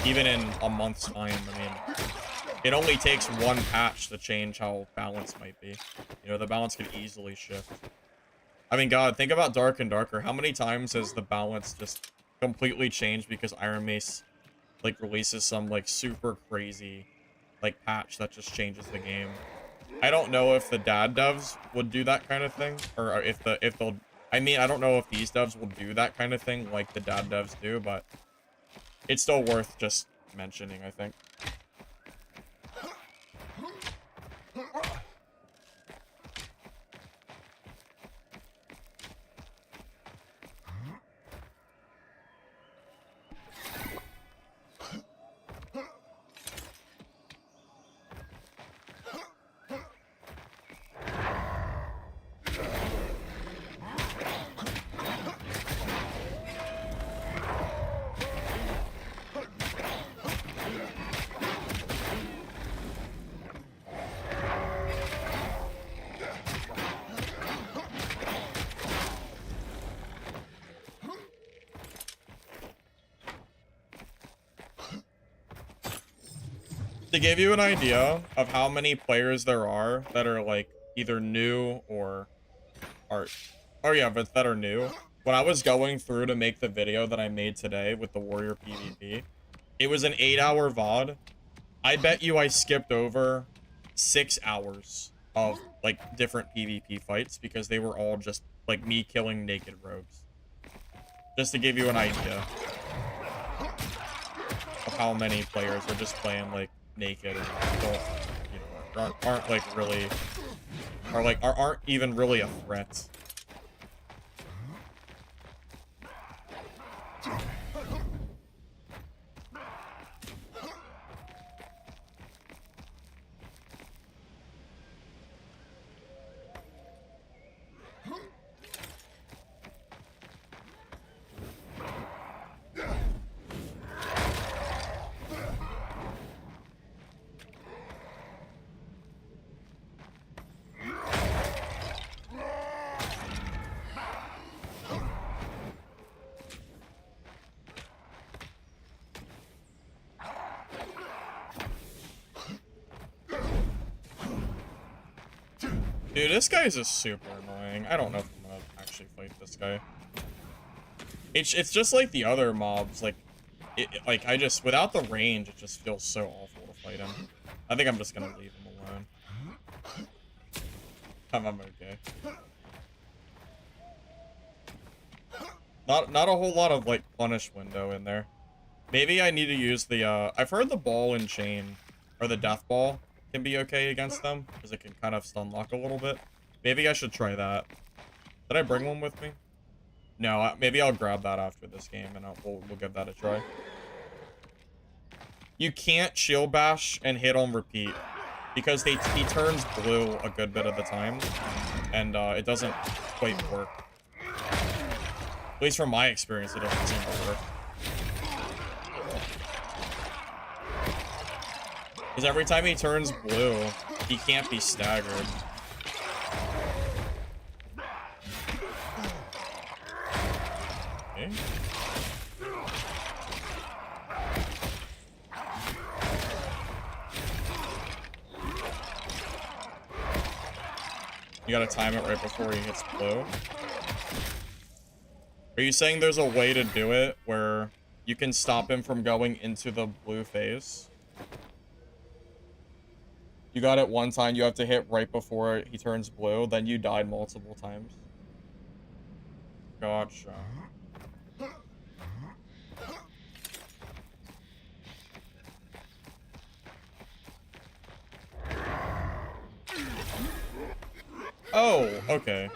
Even in a month's time, I mean, it only takes one patch to change how balance might be. You know, the balance could easily shift. I mean, God, think about Dark and Darker. How many times has the balance just completely changed because Iron Mace like releases some like super crazy like patch that just changes the game. I don't know if the dad devs would do that kind of thing, or if they'll. I mean, I don't know if these devs will do that kind of thing like the dad devs do, but it's still worth just mentioning, I think. To give you an idea of how many players there are that are like either new or are, oh yeah, but that are new. When I was going through to make the video that I made today with the Warrior PvP, it was an 8-hour VOD. I bet you I skipped over 6 hours of like different PvP fights because they were all just like me killing naked rogues. Just to give you an idea of how many players are just playing like naked and don't, you know, aren't like really, aren't even really a threat. Dude, this guy is just super annoying. I don't know if I'm gonna actually fight this guy. It's just like the other mobs. Like, like I just, without the range, it just feels so awful to fight him. I think I'm just gonna leave him alone. I'm okay. Not a whole lot of like punish window in there. Maybe I need to use the I've heard the ball and chain or the death ball can be okay against them because it can kind of stun lock a little bit. Maybe I should try that. Did I bring one with me? No, maybe I'll grab that after this game and we'll give that a try. You can't shield bash and hit on repeat because he turns blue a good bit of the time and it doesn't quite work. At least from my experience, it doesn't seem to work. Because every time he turns blue, he can't be staggered. Okay. You gotta time it right before he hits blue. Are you saying there's a way to do it where you can stop him from going into the blue phase? You got it one time, you have to hit right before he turns blue, then you died multiple times. Gotcha. Oh, okay.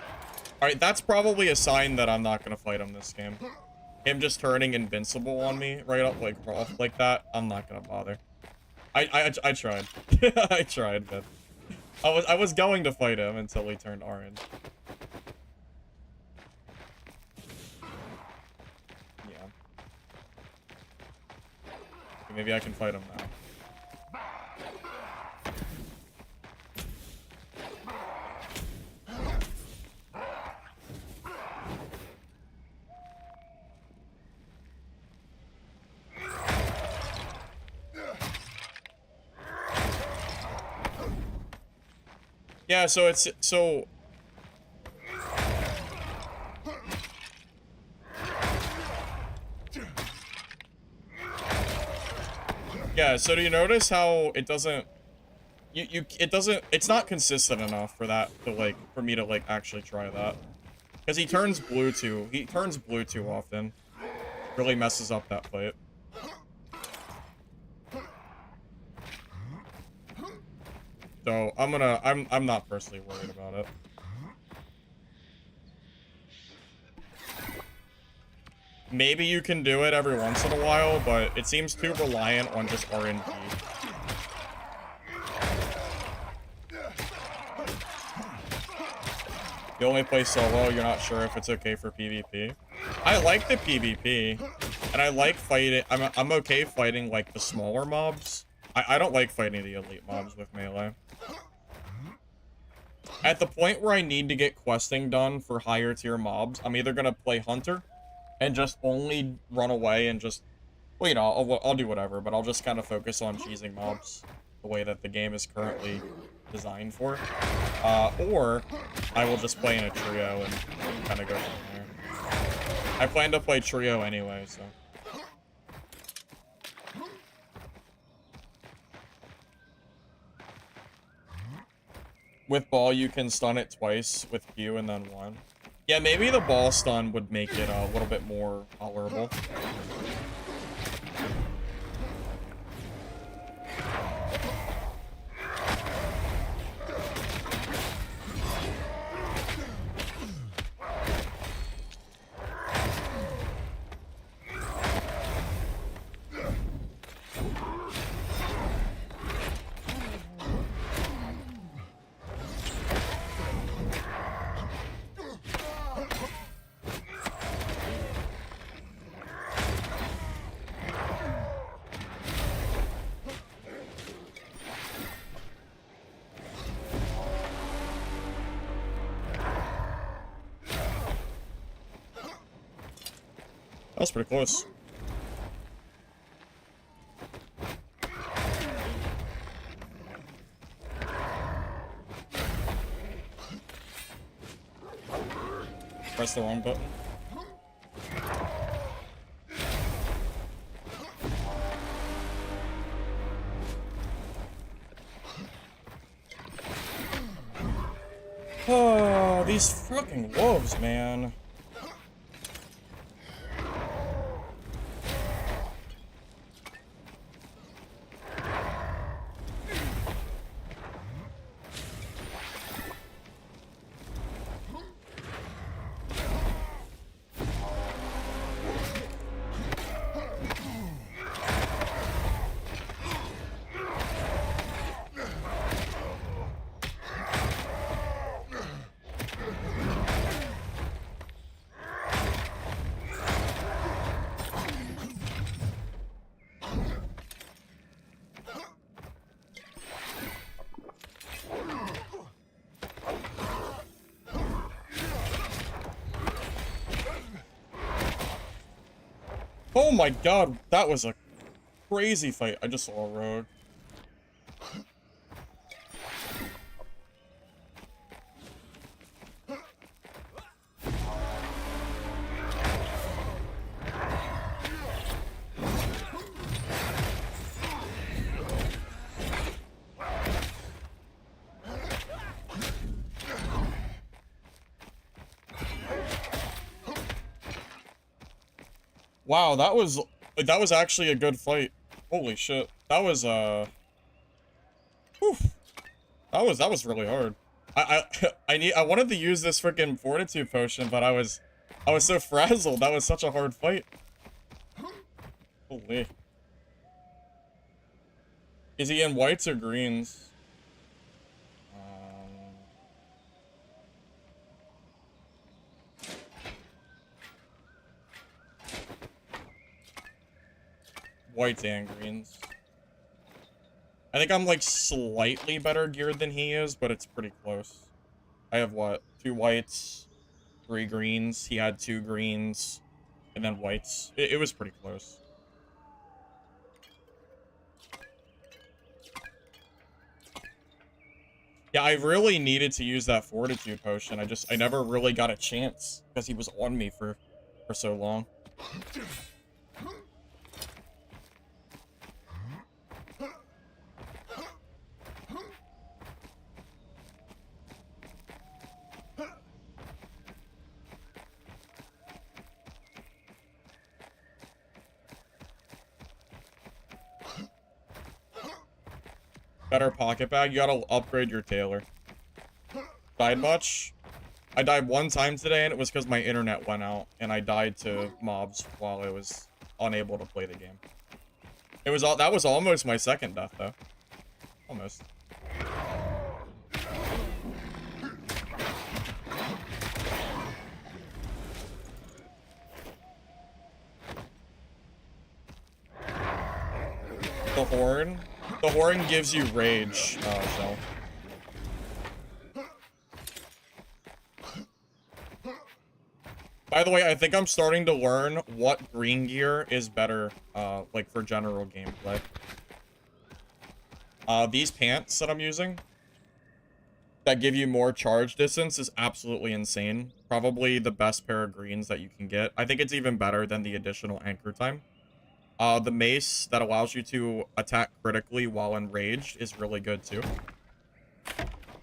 Alright, that's probably a sign that I'm not gonna fight him this game. Him just turning invincible on me right up like off like that, I'm not gonna bother. I tried. I tried, but I was going to fight him until he turned orange. Yeah. Okay, maybe I can fight him now. Yeah, so it's so Yeah, so do you notice how it doesn't... It's not consistent enough for that to, like, for me to, like, actually try that. Because he turns blue too often. Really messes up that fight. So, I'm not personally worried about it. Maybe you can do it every once in a while, but it seems too reliant on just RNG. You only play solo, you're not sure if it's okay for PvP. I like the PvP, and I like fighting. I'm okay fighting, like, the smaller mobs. I don't like fighting the elite mobs with melee. At the point where I need to get questing done for higher tier mobs, I'm either gonna play Hunter and just only run away and just, well, you know, I'll do whatever, but I'll just kind of focus on cheesing mobs the way that the game is currently designed for. Or I will just play in a trio and kind of go from there. I plan to play trio anyway, so. With ball, you can stun it twice with Q and then one. Yeah, maybe the ball stun would make it a little bit more tolerable. That was pretty close. Press the wrong button. Oh, these fucking wolves, man. Oh my god, that was a crazy fight. I just saw a rogue. Wow, that was actually a good fight. Holy shit. That was whew. That was really hard. I wanted to use this freaking fortitude potion, but I was so frazzled. That was such a hard fight. Holy. Is he in whites or greens? Whites and greens. I think I'm, like, slightly better geared than he is, but it's pretty close. I have, what, 2 whites, 3 greens. He had 2 greens, and then whites. It was pretty close. Yeah, I really needed to use that fortitude potion. I never really got a chance, because he was on me for so long. Better pocket bag. You gotta upgrade your tailor. Died much? I died one time today, and it was because my internet went out, and I died to mobs while I was unable to play the game. That was almost my second death, though. Almost. The horn? The horn gives you rage, so. By the way, I think I'm starting to learn what green gear is better, like, for general gameplay. These pants that I'm using that give you more charge distance is absolutely insane. Probably the best pair of greens that you can get. I think it's even better than the additional anchor time. The mace that allows you to attack critically while enraged is really good, too.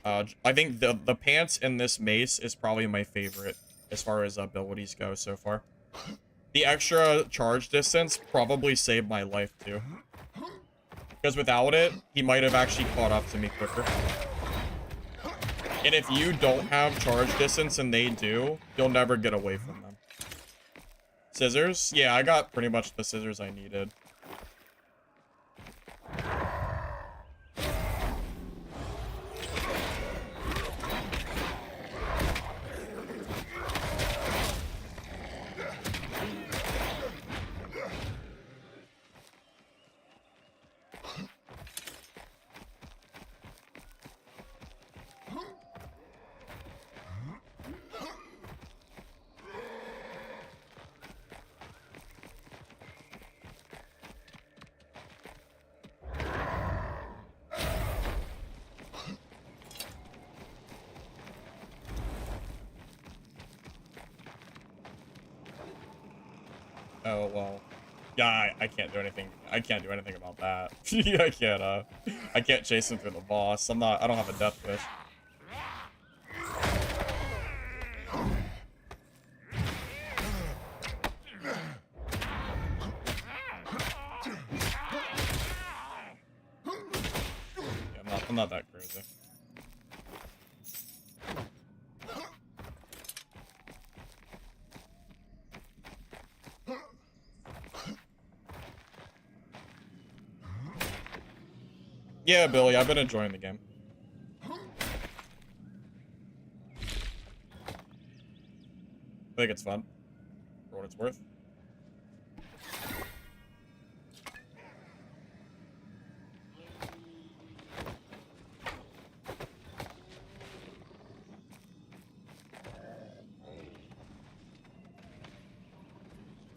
I think the pants in this mace is probably my favorite as far as abilities go so far. The extra charge distance probably saved my life, too. Because without it, he might have actually caught up to me quicker. And if you don't have charge distance and they do, you'll never get away from them. Scissors? Yeah, I got pretty much the scissors I needed. Oh, well. Yeah, I can't do anything. I can't do anything about that. I can't chase him through the boss. I don't have a death wish. Yeah, I'm not that crazy. Yeah, Billy, I've been enjoying the game. I think it's fun, for what it's worth.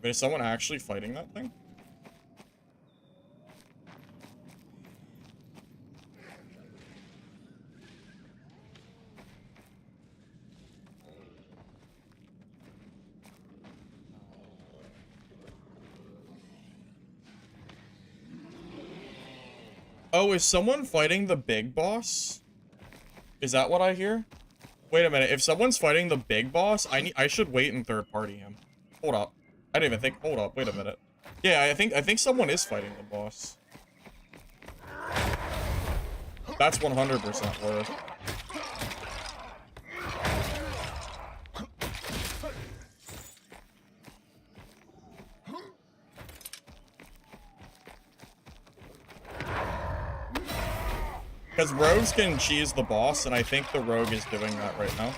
But is someone actually fighting that thing? Oh, is someone fighting the big boss? Is that what I hear? Wait a minute. If someone's fighting the big boss, I should wait and third party him. Hold up. I didn't even think. Hold up. Wait a minute. Yeah, I think someone is fighting the boss. That's 100% worth. Because rogues can cheese the boss, and I think the rogue is doing that right now.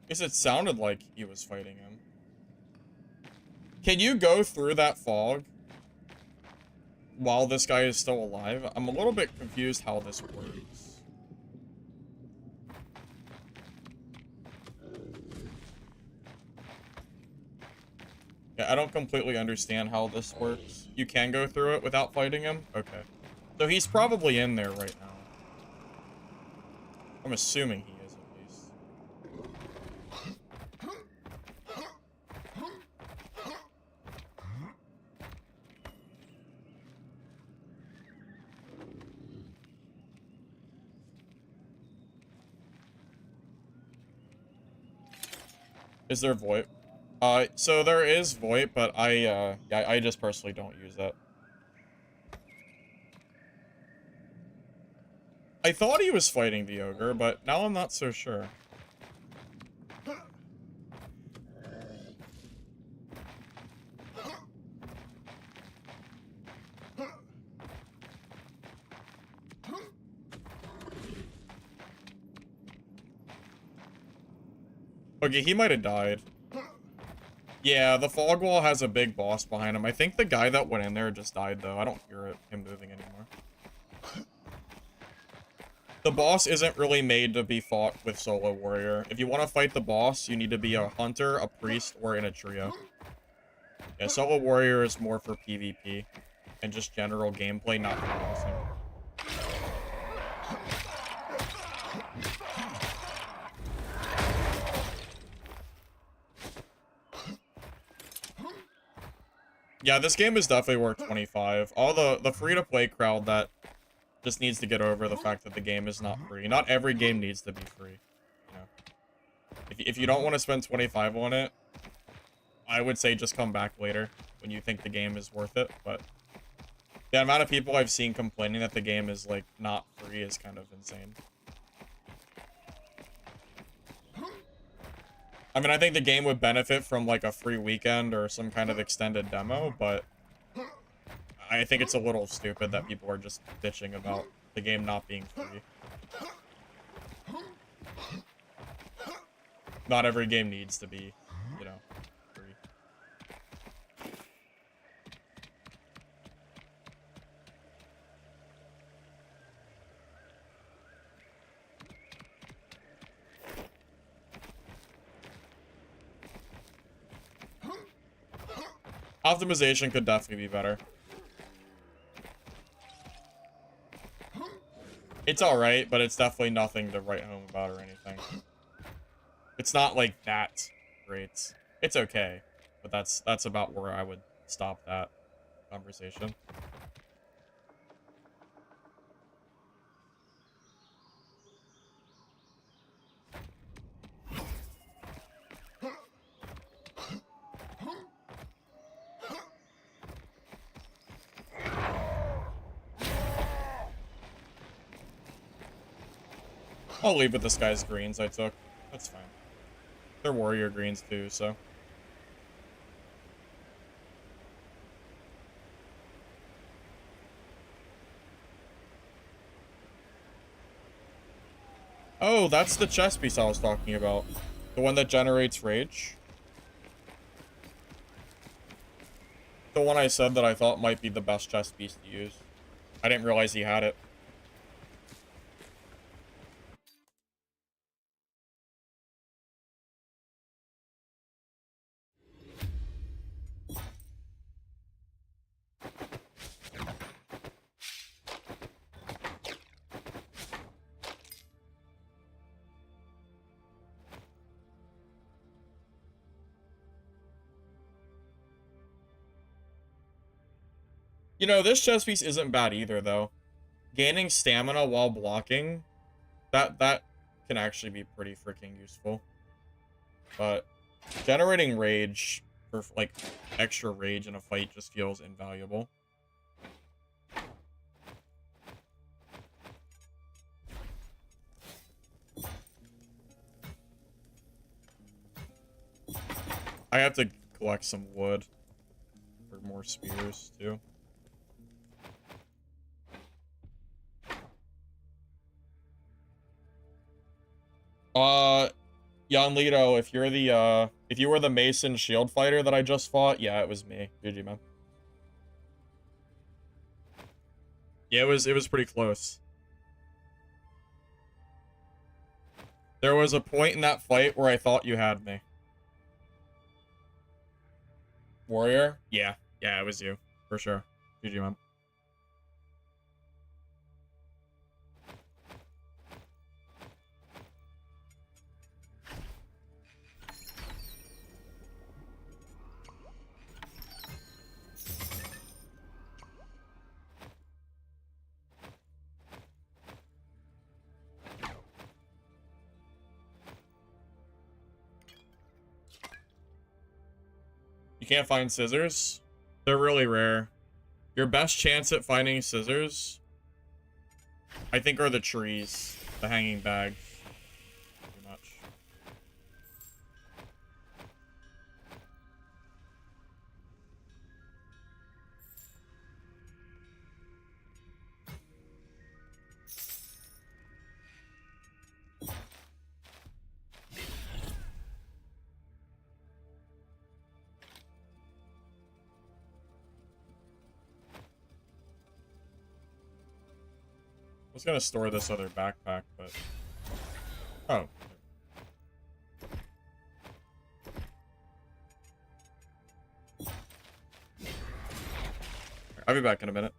Guess it sounded like he was fighting him. Can you go through that fog while this guy is still alive? I'm a little bit confused how this works. Yeah, I don't completely understand how this works. You can go through it without fighting him? Okay. So he's probably in there right now. I'm assuming he is, at least. Is there VoIP? So there is VoIP, but yeah, I just personally don't use it. I thought he was fighting the ogre, but now I'm not so sure. Okay, he might have died. Yeah, the fog wall has a big boss behind him. I think the guy that went in there just died, though. I don't hear him moving anymore. The boss isn't really made to be fought with solo warrior. If you want to fight the boss, you need to be a hunter, a priest, or in a trio. Yeah, solo warrior is more for PvP and just general gameplay, not for bossing. Yeah, this game is definitely worth 25. All the free-to-play crowd that just needs to get over the fact that the game is not free. Not every game needs to be free. You know, if you don't want to spend 25 on it, I would say just come back later when you think the game is worth it. But the amount of people I've seen complaining that the game is like not free is kind of insane. I mean, I think the game would benefit from like a free weekend or some kind of extended demo, but I think it's a little stupid that people are just bitching about the game not being free. Not every game needs to be, you know, free. Optimization could definitely be better. It's alright, but it's definitely nothing to write home about or anything. It's not like that great. It's okay, but that's about where I would stop that conversation. I'll leave with this guy's greens I took. That's fine. They're warrior greens too, so. Oh, that's the chess piece I was talking about. The one that generates rage. The one I said that I thought might be the best chess piece to use. I didn't realize he had it. You know, this chess piece isn't bad either, though. Gaining stamina while blocking, that can actually be pretty freaking useful. But generating rage for, like, extra rage in a fight just feels invaluable. I have to collect some wood for more spears, too. Yanlito, if you're the, if you were the Mason shield fighter that I just fought, yeah, it was me. GG, man. Yeah, it was pretty close. There was a point in that fight where I thought you had me. Warrior? Yeah. Yeah, it was you. For sure. GG, man. You can't find scissors? They're really rare. Your best chance at finding scissors, I think, are the trees. The hanging bags. Pretty much. I was gonna store this other backpack, but... Oh. I'll be back in a minute.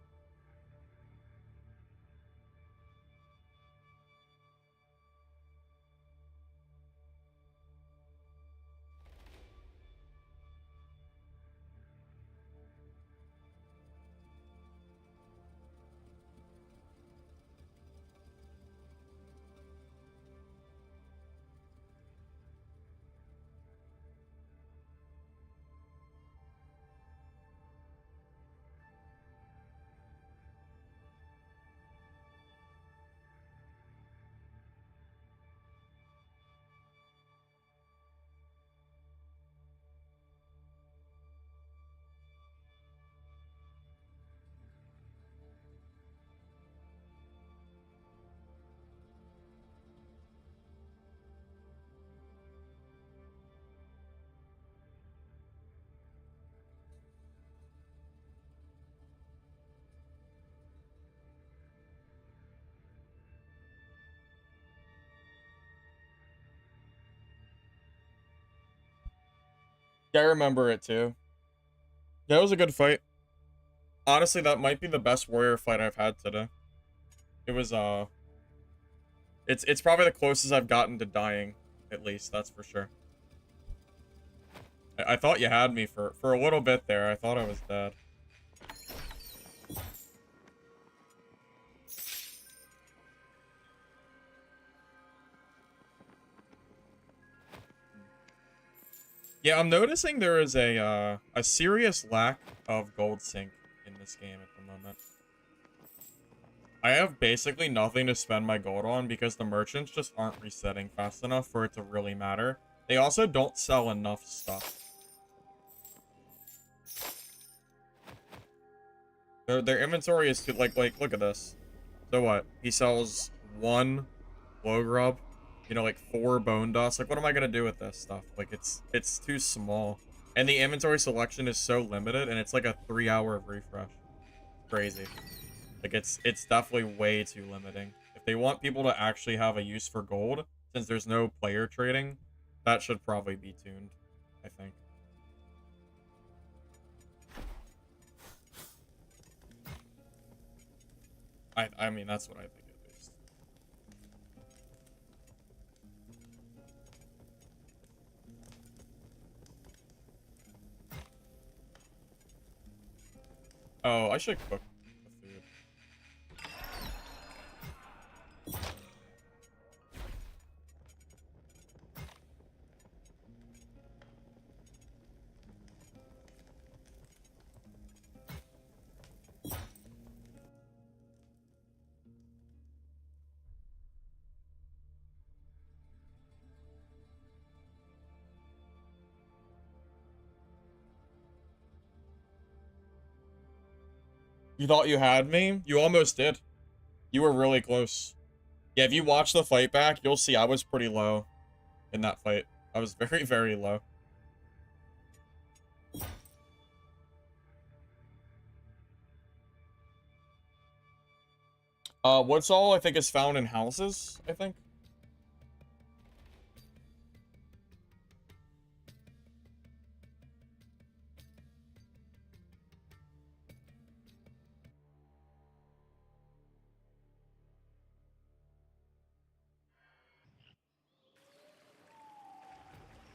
Yeah, I remember it too. Yeah, it was a good fight. Honestly, that might be the best warrior fight I've had today. It was, It's probably the closest I've gotten to dying, at least, that's for sure. I thought you had me for a little bit there. I thought I was dead. Yeah, I'm noticing there is a serious lack of gold sync in this game at the moment. I have basically nothing to spend my gold on because the merchants just aren't resetting fast enough for it to really matter. They also don't sell enough stuff. Their inventory is too, like, look at this. So what? He sells 1 glow grub, you know, like 4 bone dust. Like, what am I gonna do with this stuff? Like, it's too small. And the inventory selection is so limited, and it's like a 3-hour refresh. Crazy. Like, it's definitely way too limiting. If they want people to actually have a use for gold, since there's no player trading, that should probably be tuned, I think. I mean, that's what I think at least. Oh, I should cook the food. You thought you had me? You almost did. You were really close. Yeah, if you watch the fight back, you'll see I was pretty low in that fight. I was very, very low. What's all I think is found in houses, I think.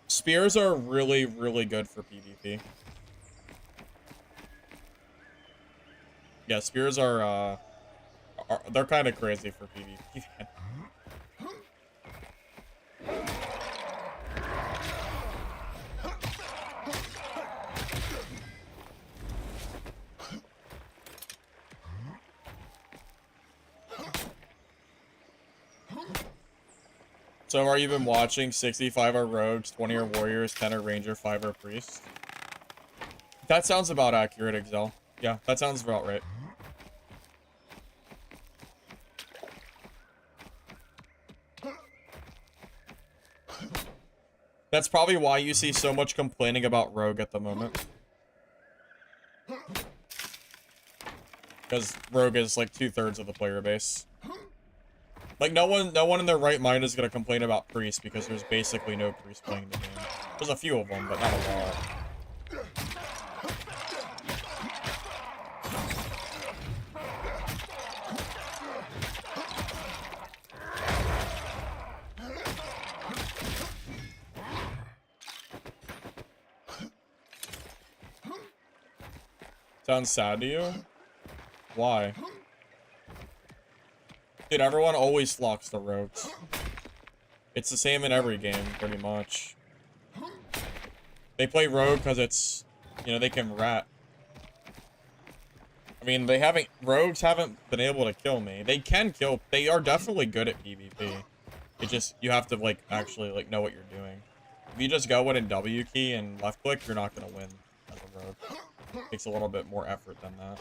Spears are really, really good for PvP. Yeah, spears are they're kind of crazy for PvP. So are you been watching 65 are rogues, 20 are warriors, 10 are ranger, 5 are priests? That sounds about accurate, Excel. Yeah, that sounds about right. That's probably why you see so much complaining about rogue at the moment. Because rogue is like 2/3 of the player base. Like no one in their right mind is gonna complain about priest because there's basically no priest playing the game. There's a few of them, but not a lot. Sounds sad to you? Why? Dude, everyone always flocks to rogues. It's the same in every game, pretty much. They play rogue because it's, you know, they can rat. I mean, rogues haven't been able to kill me. They can kill, they are definitely good at PvP. It just, you have to, like, actually, like, know what you're doing. If you just go in and W key and left click, you're not gonna win as a rogue. It takes a little bit more effort than that.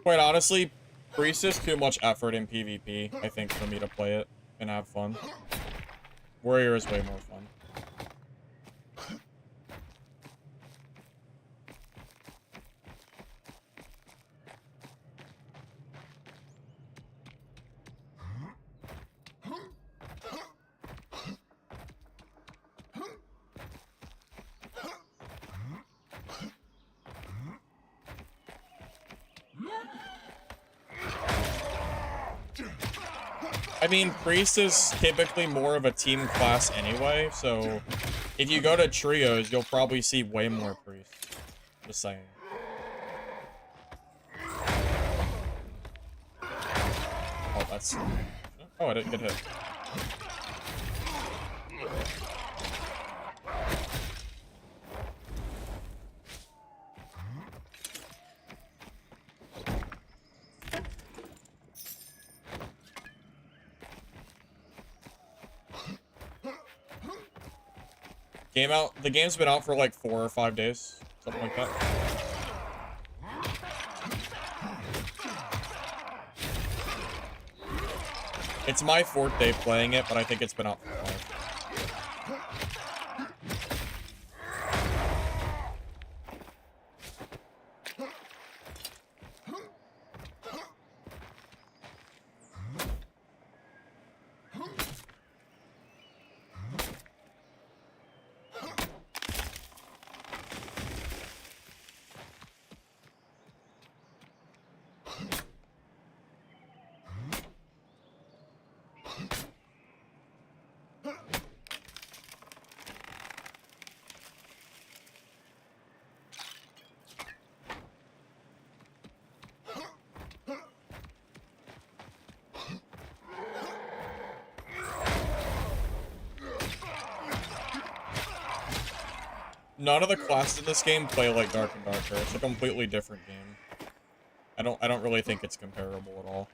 Quite honestly, priest is too much effort in PvP, I think, for me to play it and have fun. Warrior is way more fun. I mean, priest is typically more of a team class anyway, so if you go to trios, you'll probably see way more priests. Just saying. Oh, that's... Oh, I didn't get hit. The game's been out for like 4 or 5 days, something like that. It's my 4th day playing it, but I think it's been out for 5. None of the classes in this game play like Dark and Darker. It's a completely different game. I don't really think it's comparable at all.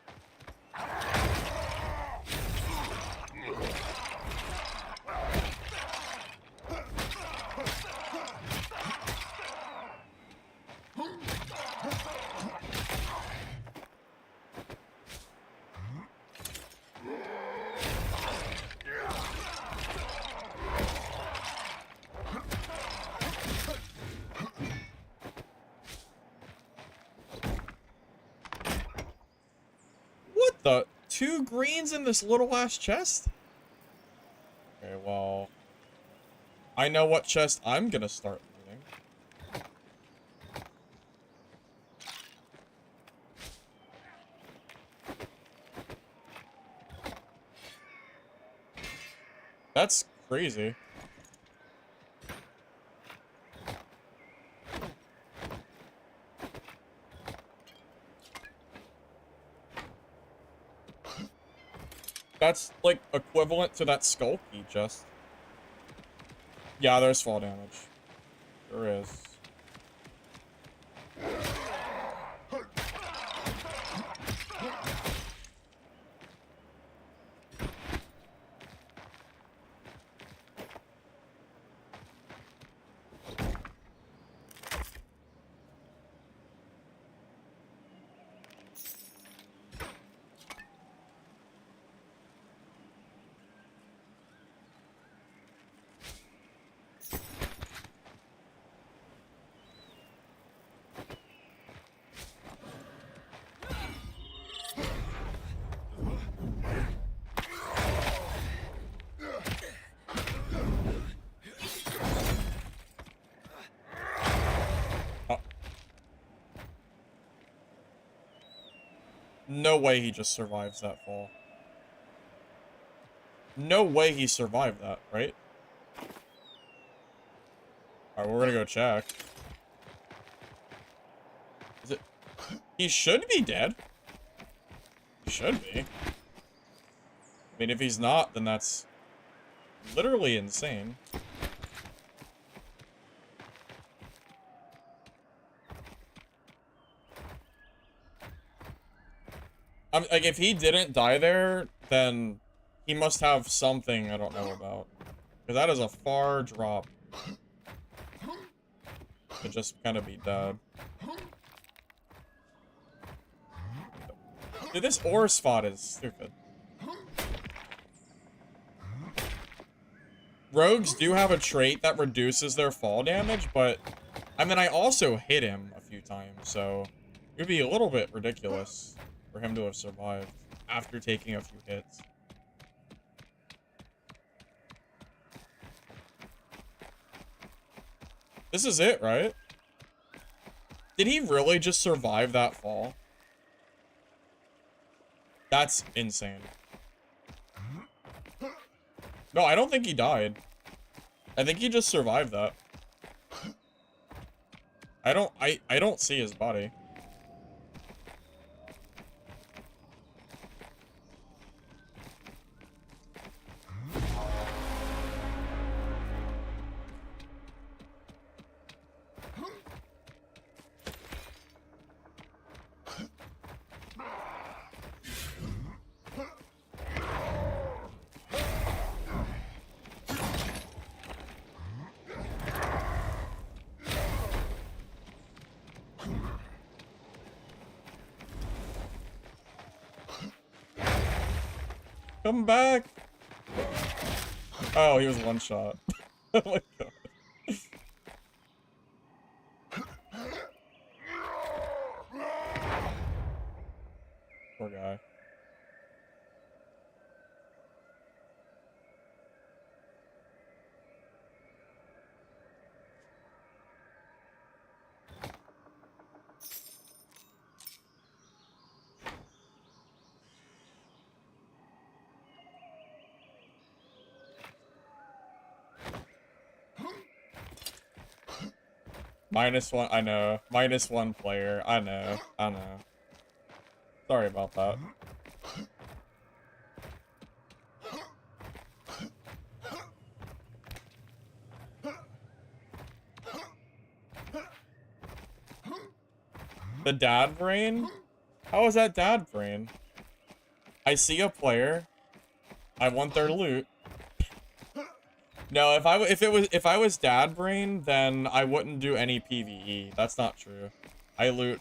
The 2 greens in this little ass chest? Okay, well, I know what chest I'm gonna start looting. That's crazy. That's, like, equivalent to that skull key chest. Yeah, there's fall damage. There is. No way he just survives that fall. No way he survived that, right? Alright, we're gonna go check. Is it? He should be dead. He should be. I mean, if he's not, then that's literally insane. Like, if he didn't die there, then he must have something I don't know about. Because that is a far drop to just kind of be dead. Dude, this ore spot is stupid. Rogues do have a trait that reduces their fall damage, but I mean, I also hit him a few times, so it would be a little bit ridiculous for him to have survived after taking a few hits. This is it, right? Did he really just survive that fall? That's insane. No, I don't think he died. I think he just survived that. I don't see his body. Come back! Oh, he was one shot. Oh my god. Poor guy. -1, I know. -1 player, I know. Sorry about that. The dad brain? How is that dad brain? I see a player. I want their loot. No, if I was dad brain, then I wouldn't do any PvE. That's not true. I loot.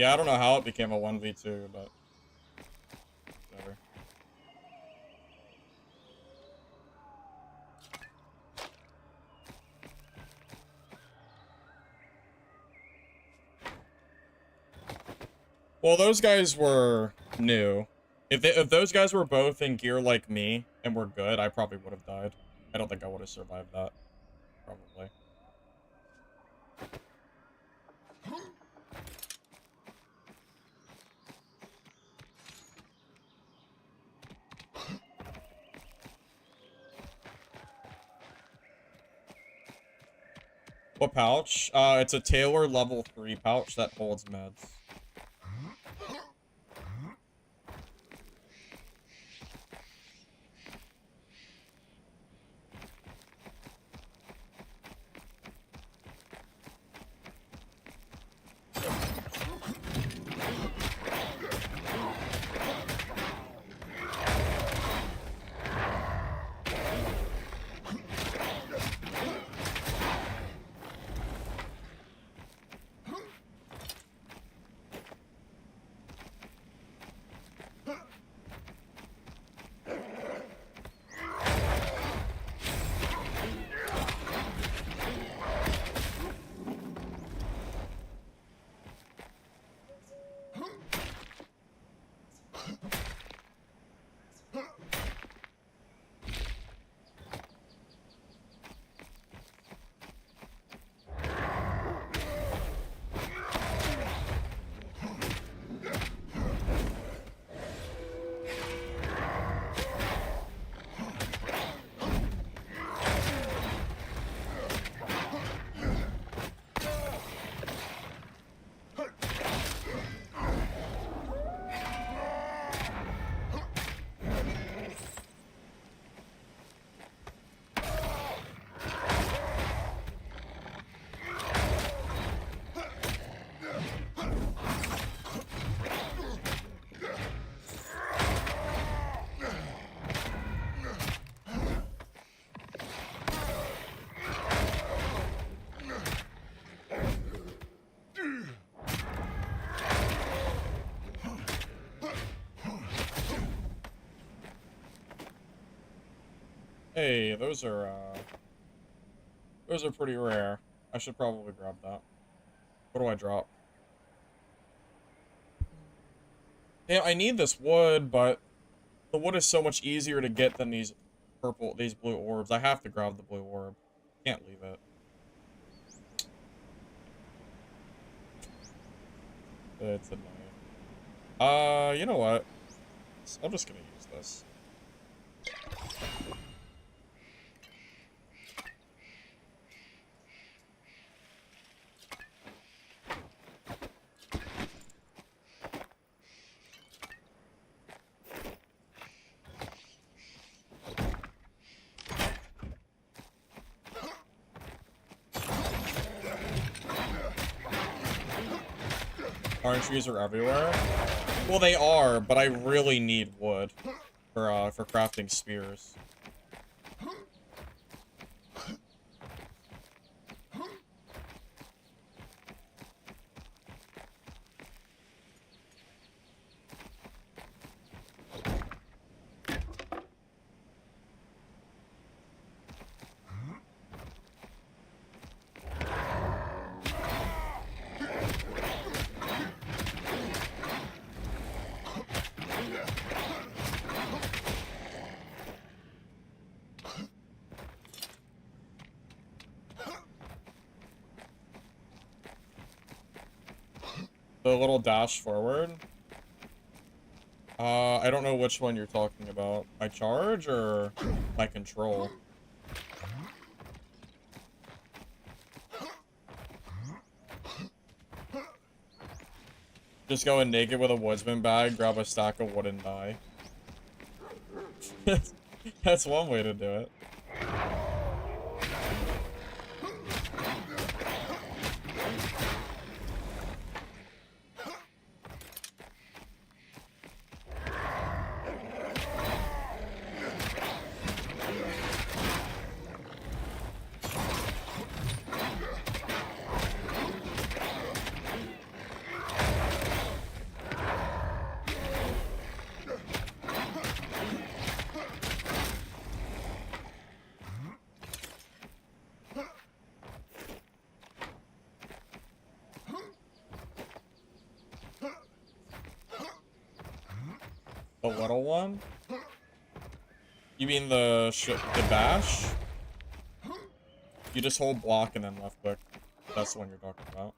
Yeah, I don't know how it became a 1v2, but whatever. Well, those guys were new. If those guys were both in gear like me and were good, I probably would have died. I don't think I would have survived that. Probably. What pouch? It's a Taylor level 3 pouch that holds meds. Hey, those are pretty rare. I should probably grab that. What do I drop? Yeah, I need this wood, but the wood is so much easier to get than these blue orbs. I have to grab the blue orb. Can't leave it. It's annoying. You know what? I'm just gonna use this. Orange trees are everywhere. Well, they are, but I really need wood for crafting spears. The little dash forward. I don't know which one you're talking about. My charge or my control? Just go in naked with a woodsman bag, grab a stack of wood and die. That's one way to do it. The little one? You mean the bash? You just hold block and then left click. That's the one you're talking about.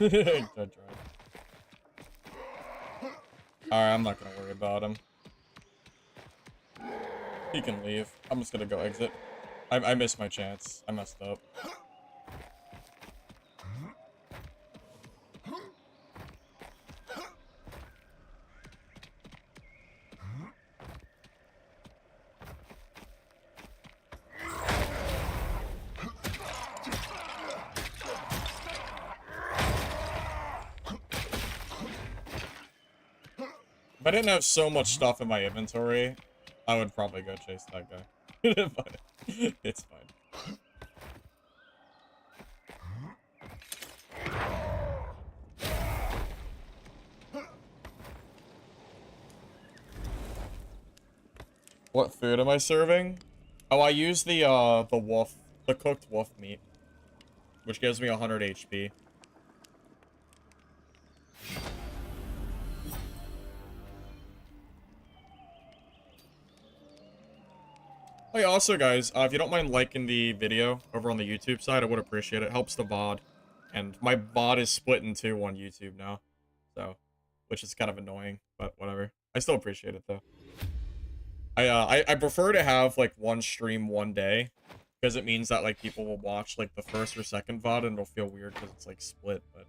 Good try. Alright, I'm not gonna worry about him. He can leave. I'm just gonna go exit. I missed my chance. I messed up. If I didn't have so much stuff in my inventory, I would probably go chase that guy. But it's fine. What food am I serving? Oh, I use the wolf, the cooked wolf meat, which gives me 100 HP. Oh yeah, also guys, if you don't mind liking the video over on the YouTube side, I would appreciate it. It helps the VOD. And my VOD is split in two on YouTube now. So, which is kind of annoying, but whatever. I still appreciate it though. I prefer to have like one stream one day, because it means that like people will watch like the first or second VOD and it'll feel weird because it's like split, but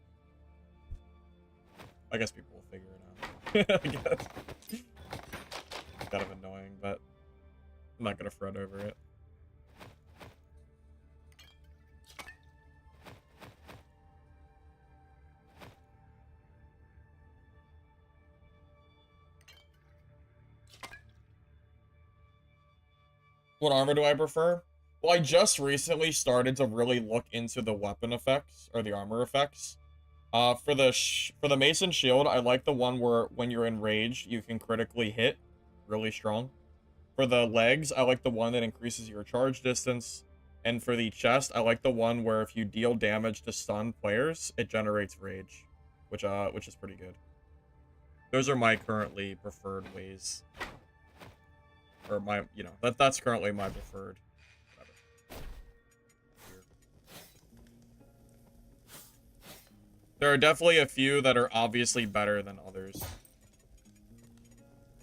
I guess people will figure it out. I guess. Kind of annoying, but I'm not gonna fret over it. What armor do I prefer? Well, I just recently started to really look into the weapon effects, or the armor effects. For the Mason Shield, I like the one where when you're enraged, you can critically hit really strong. For the legs, I like the one that increases your charge distance. And for the chest, I like the one where if you deal damage to stunned players, it generates rage, which is pretty good. Those are my currently preferred ways. Or my, you know, that's currently my preferred. There are definitely a few that are obviously better than others,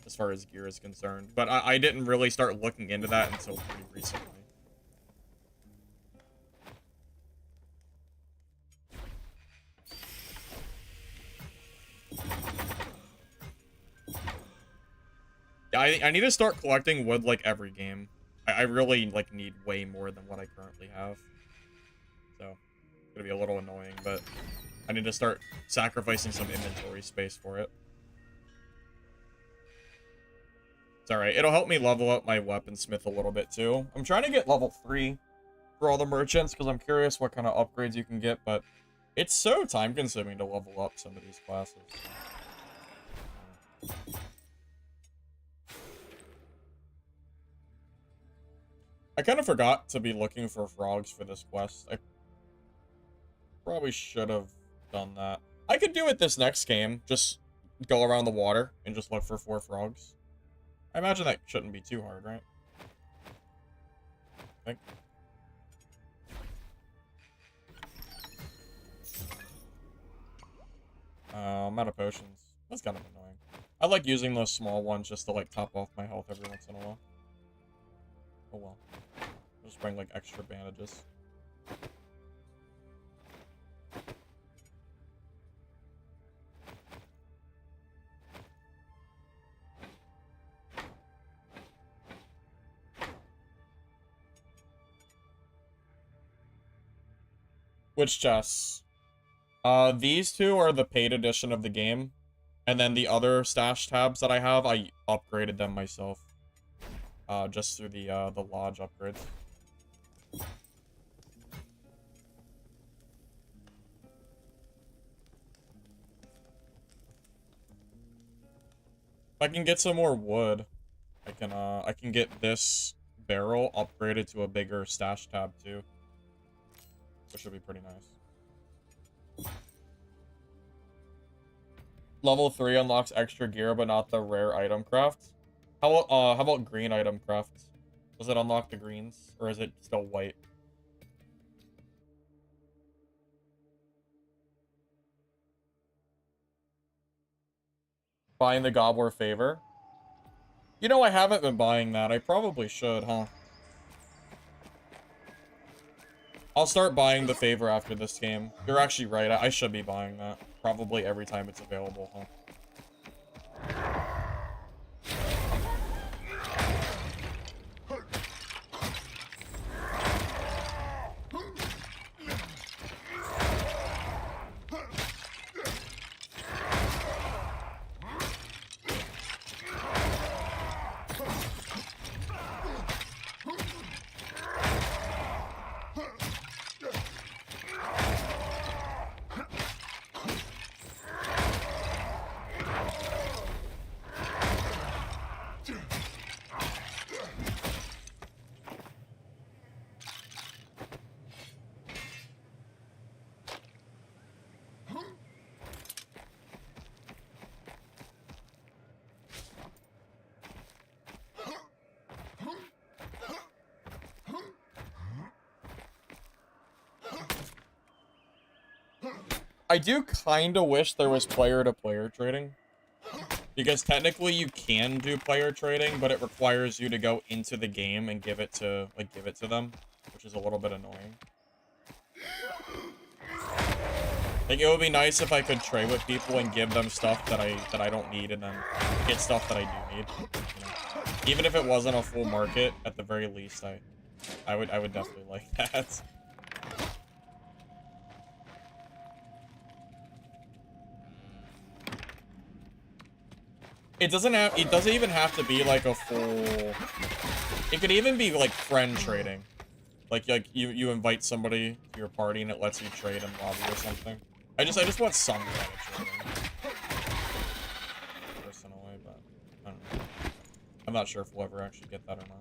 as far as gear is concerned. But I didn't really start looking into that until pretty recently. Yeah, I need to start collecting wood like every game. I really like need way more than what I currently have. So, it's gonna be a little annoying, but I need to start sacrificing some inventory space for it. It's alright. It'll help me level up my weaponsmith a little bit too. I'm trying to get level 3 for all the merchants because I'm curious what kind of upgrades you can get, but it's so time consuming to level up some of these classes. I kind of forgot to be looking for frogs for this quest. I probably should have done that. I could do it this next game. Just go around the water and just look for 4 frogs. I imagine that shouldn't be too hard, right? I think. out of potions. That's kind of annoying. I like using those small ones just to, like, top off my health every once in a while. Oh well. I'll just bring, like, extra bandages. Which chests? These two are the paid edition of the game. And then the other stash tabs that I have, I upgraded them myself. Just through the lodge upgrades. If I can get some more wood, I can get this barrel upgraded to a bigger stash tab too. Which would be pretty nice. Level 3 unlocks extra gear, but not the rare item craft. How about green item craft? Does it unlock the greens, or is it still white? Buying the Gobbler Favor. You know, I haven't been buying that. I probably should, huh? I'll start buying the Favor after this game. You're actually right. I should be buying that. Probably every time it's available, huh? I do kind of wish there was player-to-player trading. Because technically you can do player trading, but it requires you to go into the game and give it to them, which is a little bit annoying. Like, it would be nice if I could trade with people and give them stuff that I don't need, and then get stuff that I do need. You know? Even if it wasn't a full market, at the very least, I would definitely like that. It doesn't even have to be like a full. It could even be like friend trading. Like you invite somebody to your party and it lets you trade in lobby or something. I just want some kind of trading. Personally, but I don't know. I'm not sure if we'll ever actually get that or not.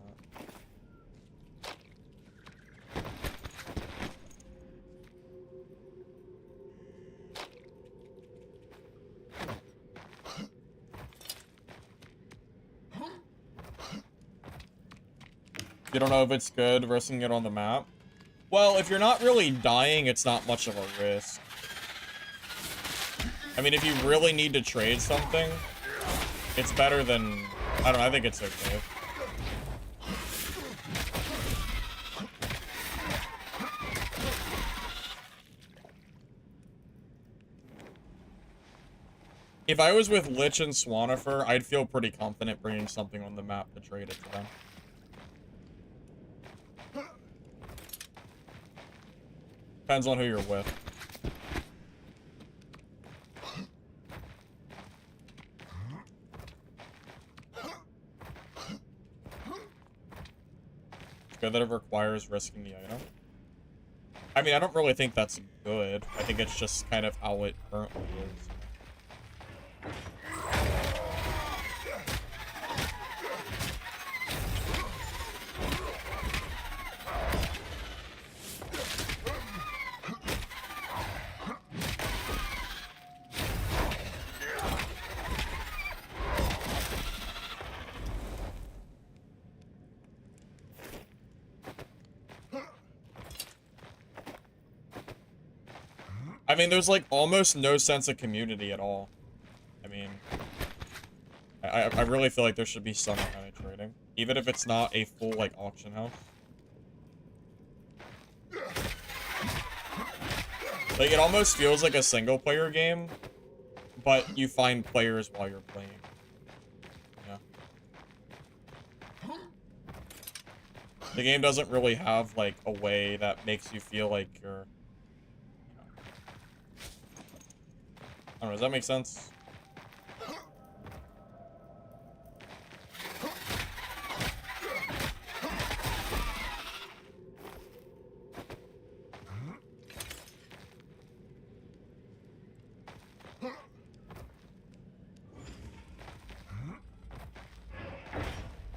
You don't know if it's good risking it on the map? Well, if you're not really dying, it's not much of a risk. I mean, if you really need to trade something, it's better than... I don't know, I think it's okay. If I was with Lich and Swanifer, I'd feel pretty confident bringing something on the map to trade it to them. Depends on who you're with. It's good that it requires risking the item. I mean, I don't really think that's good. I think it's just kind of how it currently is. I mean, there's like almost no sense of community at all. mean, I really feel like there should be some kind of trading, even if it's not a full like auction house. Like, it almost feels like a single player game, but you find players while you're playing. Yeah. The game doesn't really have like a way that makes you feel like you're, I don't know, does that make sense?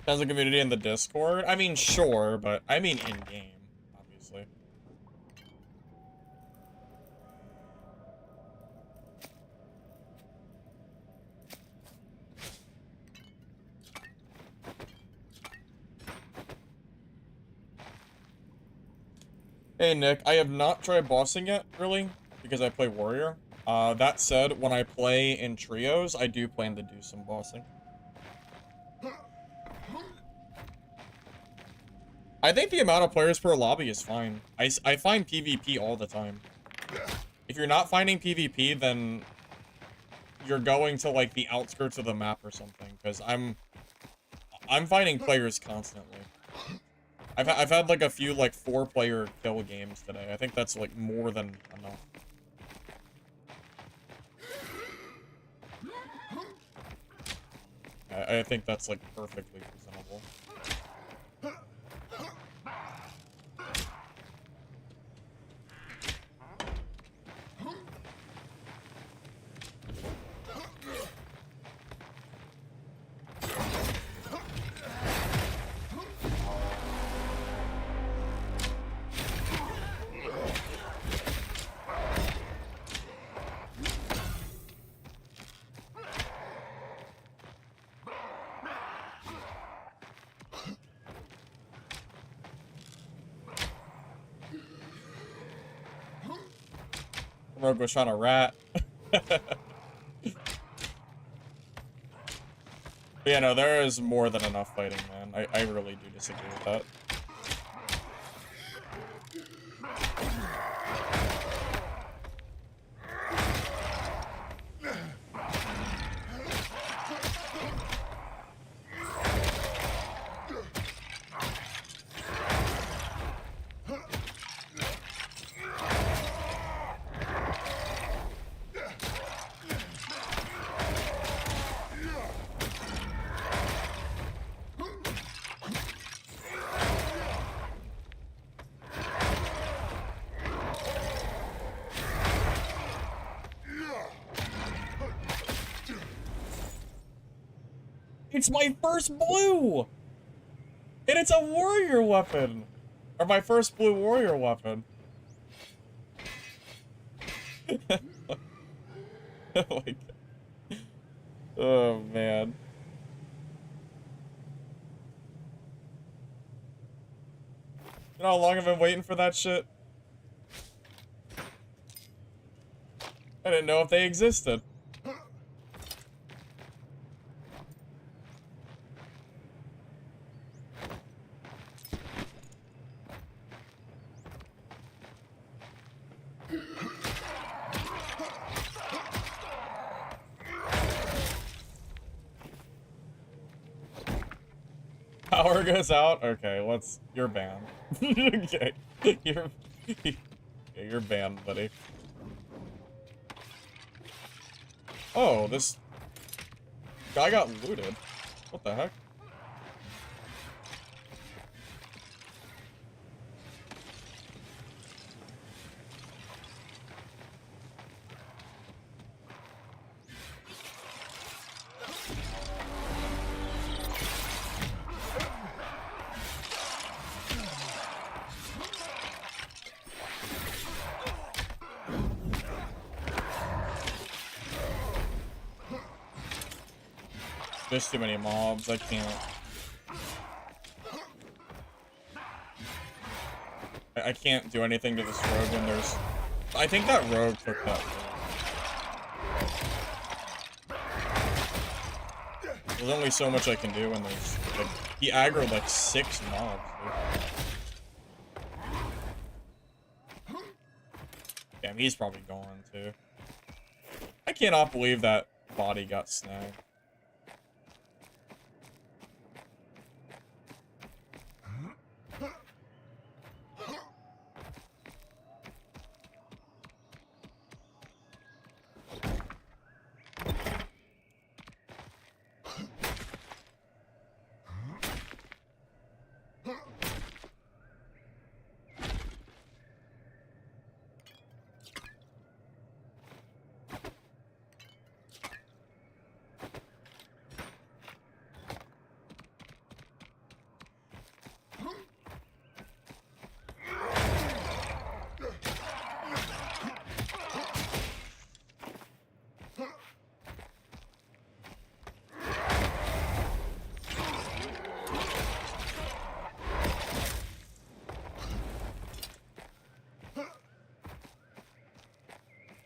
As a community in the Discord? I mean, sure, but I mean in-game, obviously. Hey, Nick, I have not tried bossing yet, really, because I play Warrior. That said, when I play in trios, I do plan to do some bossing. I think the amount of players per lobby is fine. I find PvP all the time. If you're not finding PvP, then you're going to, like, the outskirts of the map or something, because I'm finding players constantly. I've had, like, a few, like, 4-player kill games today. I think that's, like, more than enough. I think that's, like, perfectly reasonable. Rogue was trying to rat. Yeah, no, there is more than enough fighting, man. I really do disagree with that. It's my first blue! And it's a warrior weapon! Or my first blue warrior weapon. Oh my god. Oh man. You know how long I've been waiting for that shit? I didn't know if they existed. Power goes out? Okay, you're banned. Okay. You're banned, buddy. Oh, this guy got looted. What the heck? There's too many mobs, I can't. I can't do anything to this rogue when there's... I think that rogue took that rogue. There's only so much I can do when there's, like, he aggroed like 6 mobs, dude. Damn, he's probably gone, too. I cannot believe that body got snagged.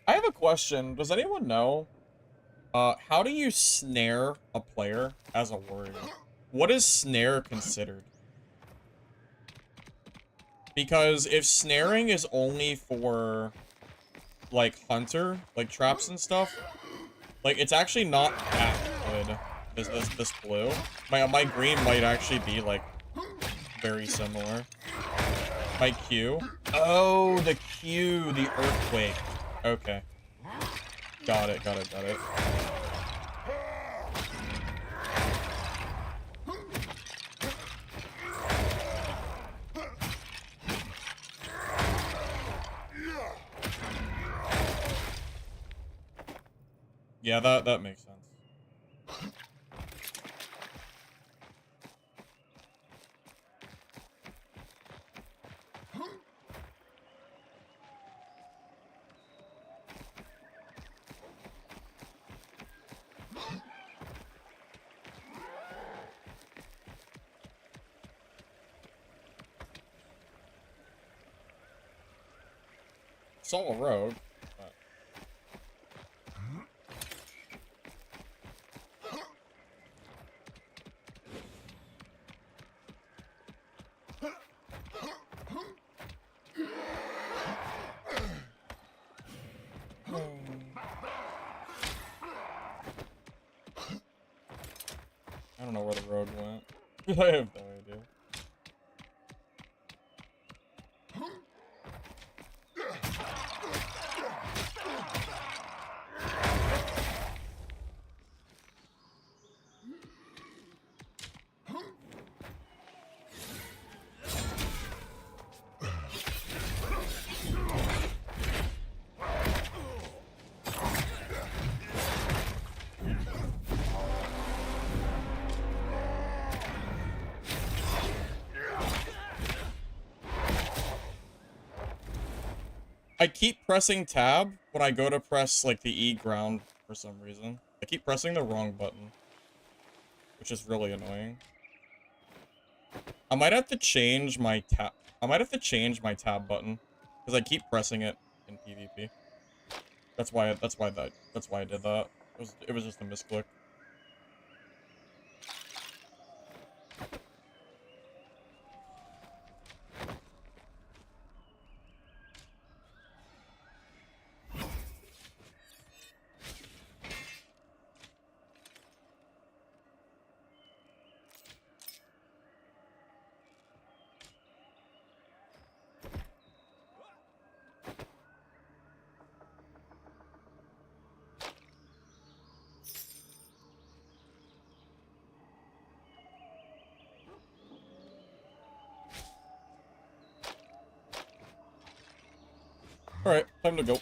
I have a question. Does anyone know? How do you snare a player as a warrior? What is snare considered? Because if snaring is only for, like, hunter, like traps and stuff, like, it's actually not that good, this blue. My green might actually be, like, very similar. My Q? Oh, the Q, the earthquake. Okay. Got it, got it, got it. Yeah, that makes sense. Saw a rogue. But... I don't know where the rogue went. I have no idea. I keep pressing tab when I go to press, like, the E ground for some reason. I keep pressing the wrong button, which is really annoying. I might have to change my tab. I might have to change my tab button because I keep pressing it in PvP. That's why I did that. It was just a misclick. Alright, time to go.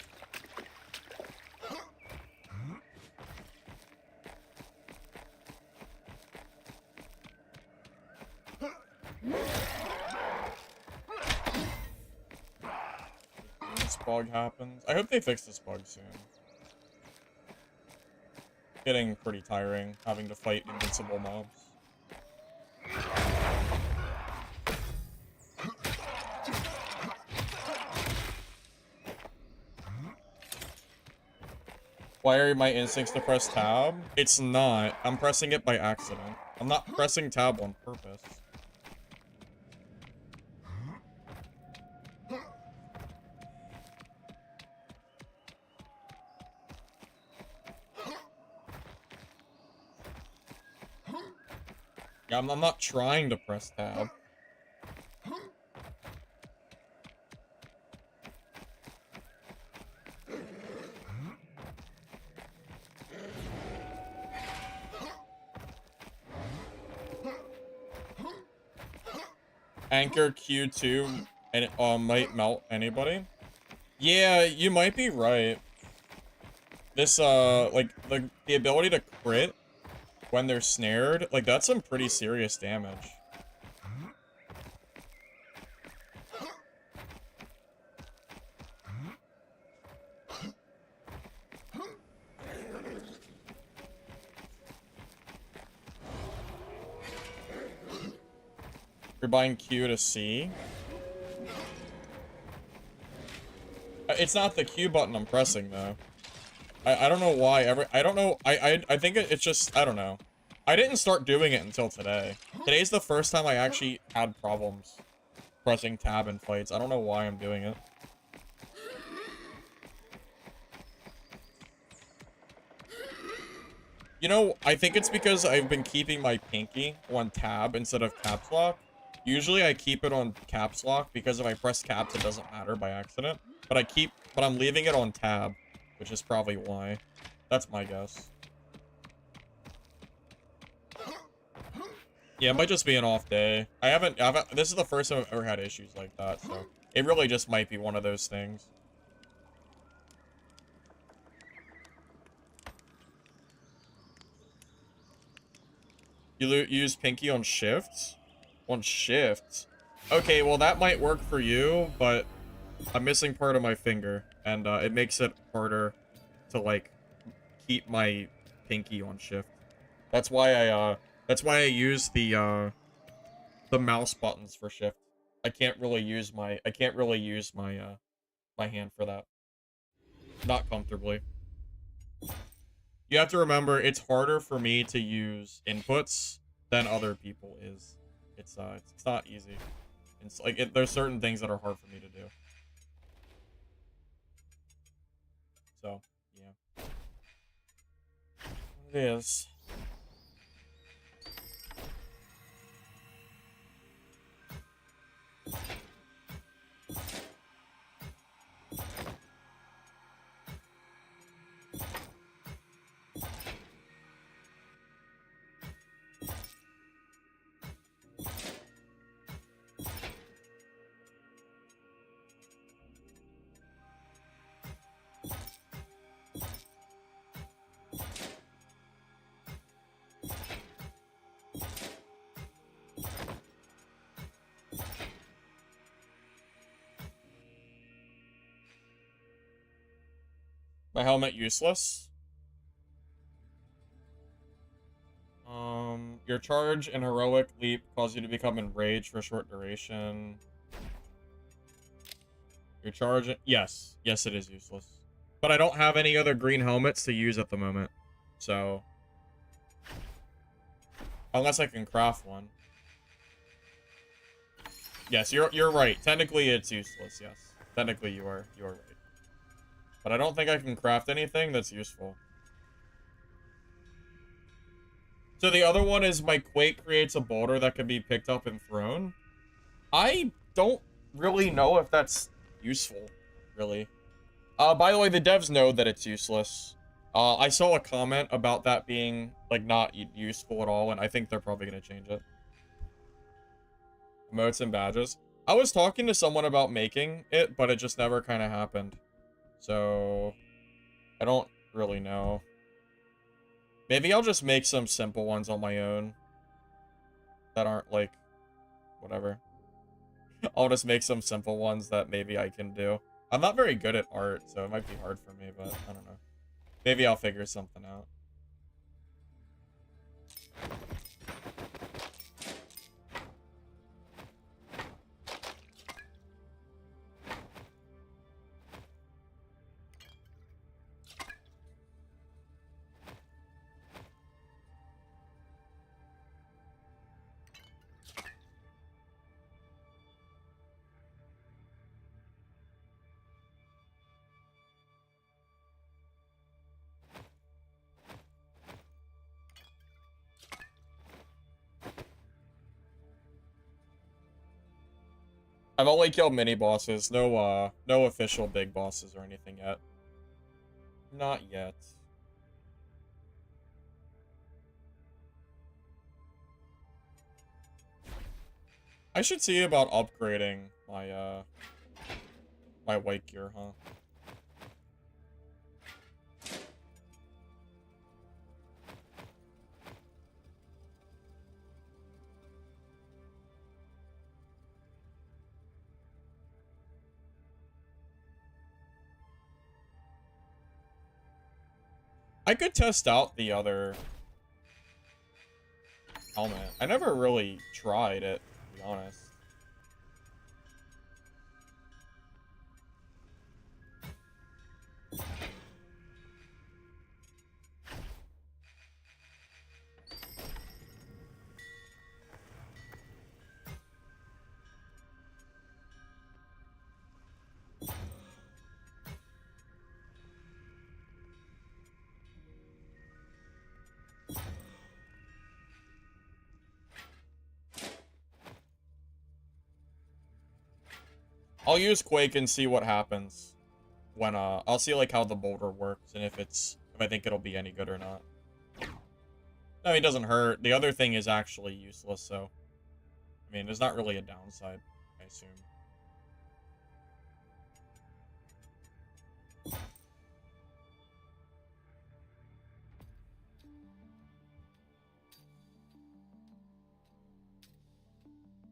This bug happens. I hope they fix this bug soon. Getting pretty tiring, having to fight invincible mobs. Why are my instincts to press tab? It's not. I'm pressing it by accident. I'm not pressing tab on purpose. Yeah, I'm not trying to press tab. Anchor Q2 and it might melt anybody. Yeah, you might be right. This like the ability to crit when they're snared, like that's some pretty serious damage. You're buying Q to C. It's not the Q button I'm pressing though. I don't know why I don't know. I think it's just, I don't know. I didn't start doing it until today. Today's the first time I actually had problems pressing tab in fights. I don't know why I'm doing it. You know, I think it's because I've been keeping my pinky on tab instead of caps lock. Usually I keep it on caps lock because if I press caps, it doesn't matter by accident. But I'm leaving it on tab, which is probably why. That's my guess. Yeah, it might just be an off day. This is the first time I've ever had issues like that, so it really just might be one of those things. You use pinky on shift? On shift? Okay, well that might work for you, but I'm missing part of my finger, and it makes it harder to, like, keep my pinky on shift. That's why I use the mouse buttons for shift. I can't really use my my hand for that. Not comfortably. You have to remember, it's harder for me to use inputs than other people is. It's not easy. It's like, there's certain things that are hard for me to do. So, yeah. It is. My helmet useless. Your charge and heroic leap cause you to become enraged for a short duration. Your charge, yes, it is useless. But I don't have any other green helmets to use at the moment, so unless I can craft one. Yes, you're right. Technically, it's useless. Yes, technically you are right. But I don't think I can craft anything that's useful. So the other one is my Quake creates a boulder that can be picked up and thrown. I don't really know if that's useful, really. By the way, the devs know that it's useless. I saw a comment about that being, like, not useful at all, and I think they're probably going to change it. Emotes and badges. I was talking to someone about making it, but it just never kind of happened. So, I don't really know. Maybe I'll just make some simple ones on my own that aren't, like, whatever. I'll just make some simple ones that maybe I can do. I'm not very good at art, so it might be hard for me, but I don't know. Maybe I'll figure something out. I've only killed mini bosses, no official big bosses or anything yet. Not yet. I should see about upgrading my, my white gear, huh? I could test out the other helmet. I never really tried it, to be honest. I'll use Quake and see what happens when, I'll see, like, how the boulder works and if I think it'll be any good or not. I mean, it doesn't hurt. The other thing is actually useless, so, I mean, there's not really a downside, I assume.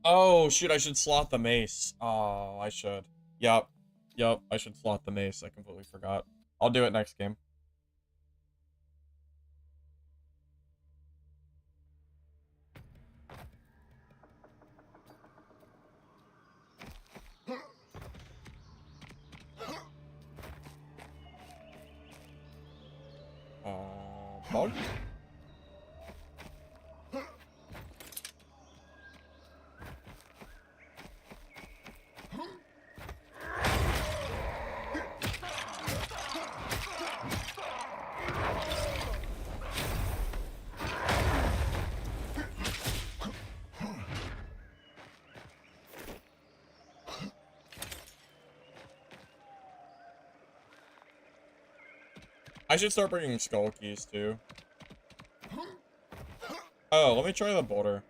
Oh, shoot, I should slot the mace. Oh, I should. Yep. Yep, I should slot the mace. I completely forgot. I'll do it next game. Bug? I should start bringing skull keys, too. Oh, let me try the boulder.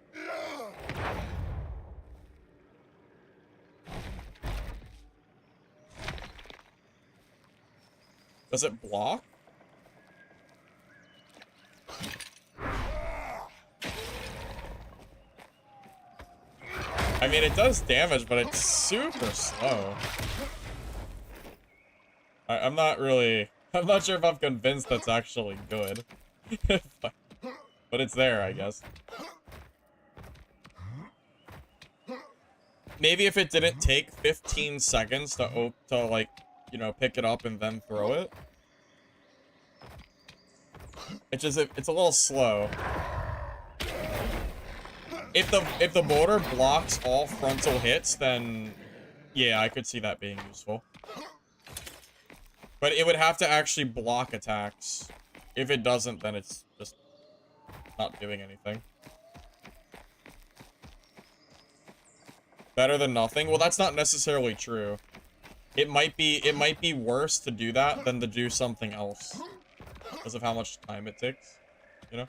Does it block? I mean, it does damage, but it's super slow. I'm not sure if I'm convinced that's actually good. But it's there, I guess. Maybe if it didn't take 15 seconds to like, you know, pick it up and then throw it. It's just, it's a little slow. If the boulder blocks all frontal hits, then yeah, I could see that being useful. But it would have to actually block attacks. If it doesn't, then it's just not doing anything. Better than nothing? Well, that's not necessarily true. It might be worse to do that than to do something else. Because of how much time it takes, you know?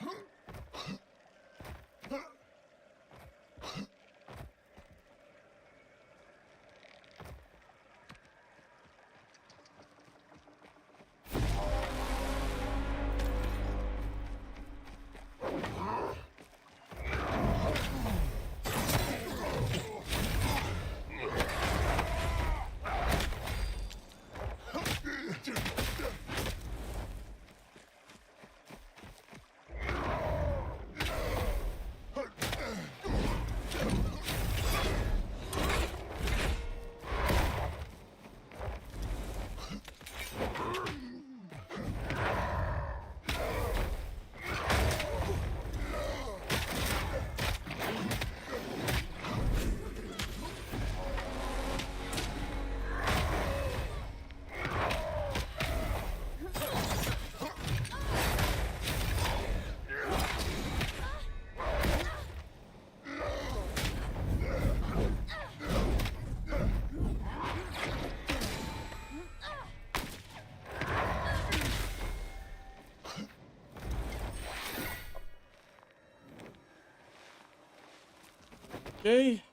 Okay.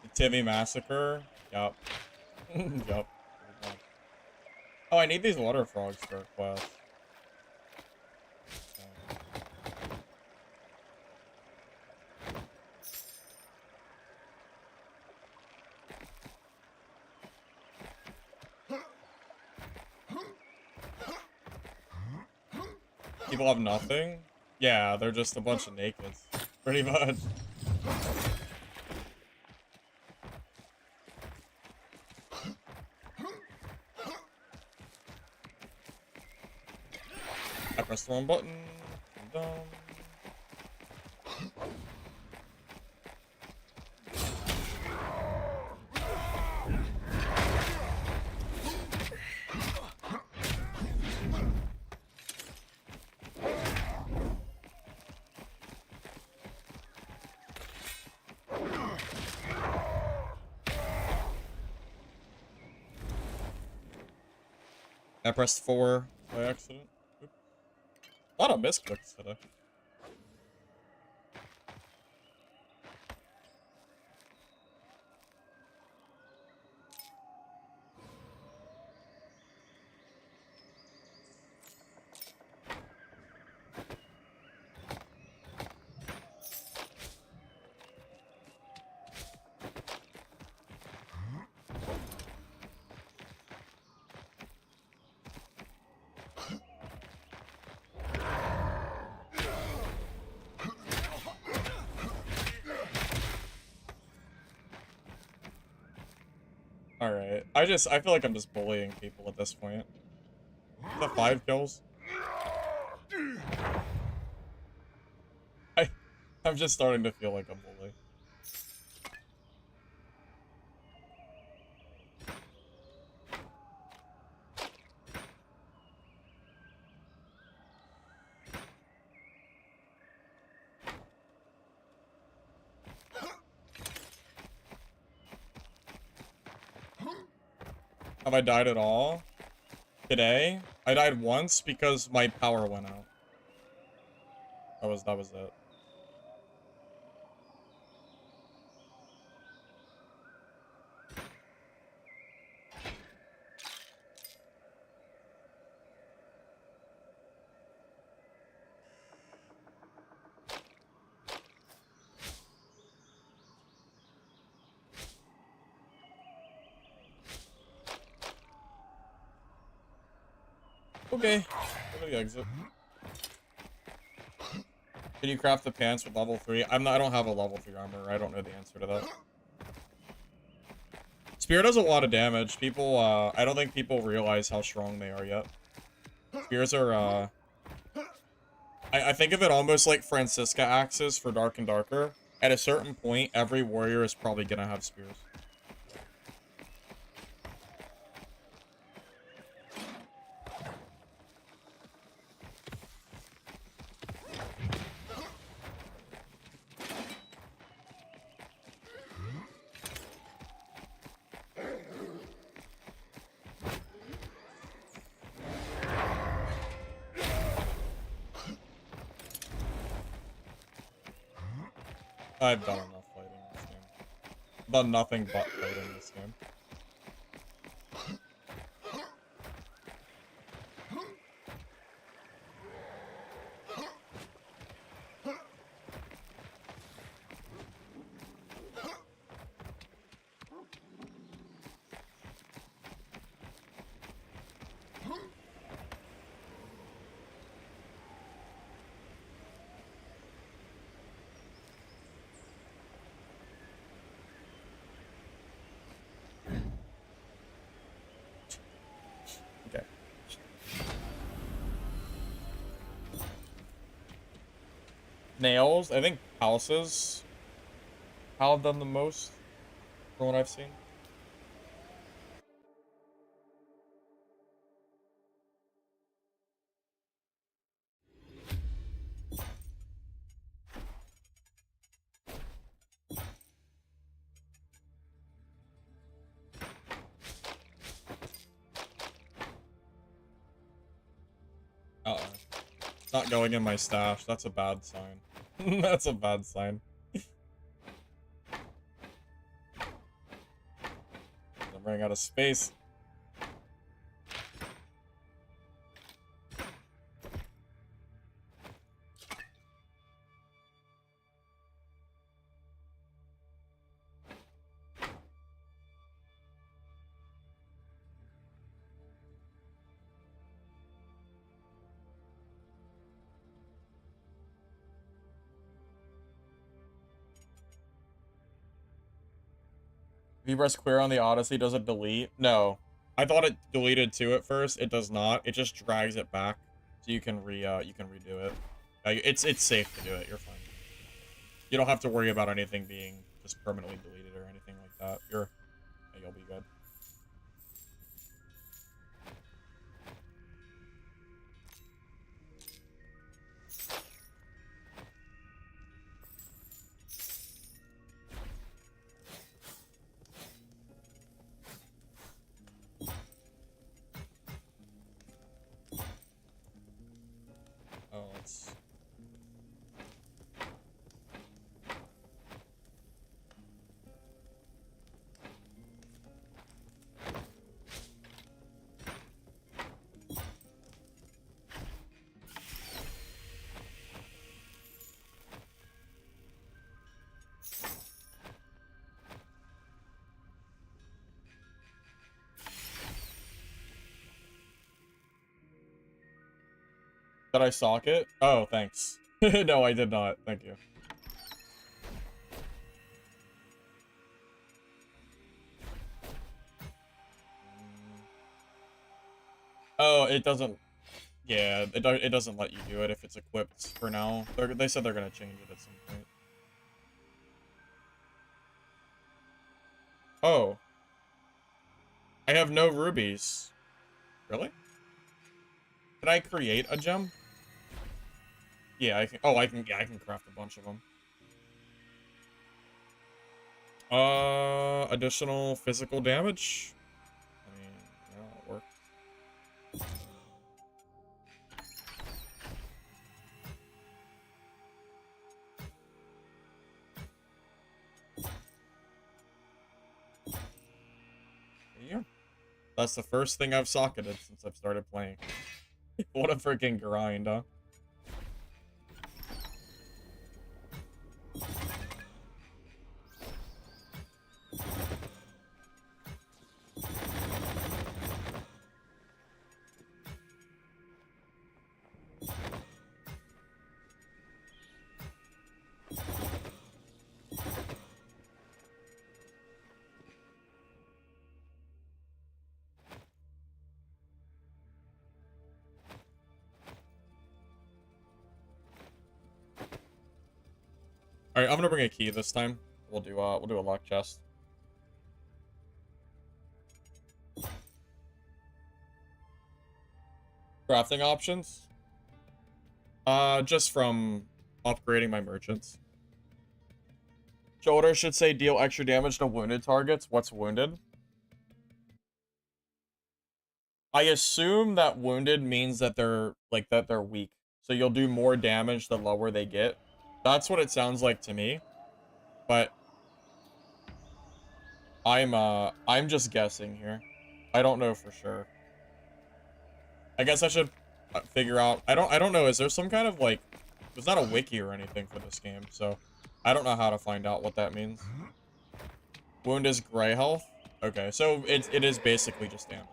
The Timmy Massacre. Yup. Yup. Oh, I need these water frogs for a quest. People have nothing? Yeah, they're just a bunch of nakeds. Pretty much. I pressed the wrong button. I'm dumb. I pressed 4 by accident. Oops. A lot of misclicks today. Alright. I feel like I'm just bullying people at this point. Is that 5 kills? I'm just starting to feel like a bully. Have I died at all? Today? I died once because my power went out. That was it. Okay. Go to the exit. Can you craft the pants with level 3? I don't have a level 3 armor. I don't know the answer to that. Spear does a lot of damage. People, I don't think people realize how strong they are yet. Spears are, I think of it almost like Francisca axes for Dark and Darker. At a certain point, every warrior is probably gonna have spears. I've done enough fighting in this game. I've done nothing but fighting in this game. Okay. Nails, I think houses have done the most from what I've seen. Not going in my stash. That's a bad sign. That's a bad sign. I'm running out of space. If you press queer on the Odyssey, does it delete? No. I thought it deleted too at first. It does not. It just drags it back. So you can redo it. It's safe to do it. You're fine. You don't have to worry about anything being just permanently deleted or anything like that. You'll be good. Oh, let's... Did I sock it? Oh, thanks. No, I did not. Thank you. Oh, it doesn't... Yeah, it doesn't let you do it if it's equipped for now. They said they're gonna change it at some point. Oh. I have no rubies. Really? Can I create a gem? Yeah, I can. Oh, yeah, I can craft a bunch of them. Additional physical damage? I mean, yeah, it'll work. Yeah. That's the first thing I've socketed since I've started playing. What a freaking grind, huh? Alright, I'm gonna bring a key this time. We'll do a lock chest. Crafting options? Just from upgrading my merchants. Shoulder should say deal extra damage to wounded targets. What's wounded? I assume that wounded means that they're weak. So you'll do more damage the lower they get. That's what it sounds like to me. But I'm just guessing here. I don't know for sure. I guess I should figure out. I don't know. Is there some kind of like there's not a wiki or anything for this game, so I don't know how to find out what that means. Wound is gray health. Okay, so it is basically just damage.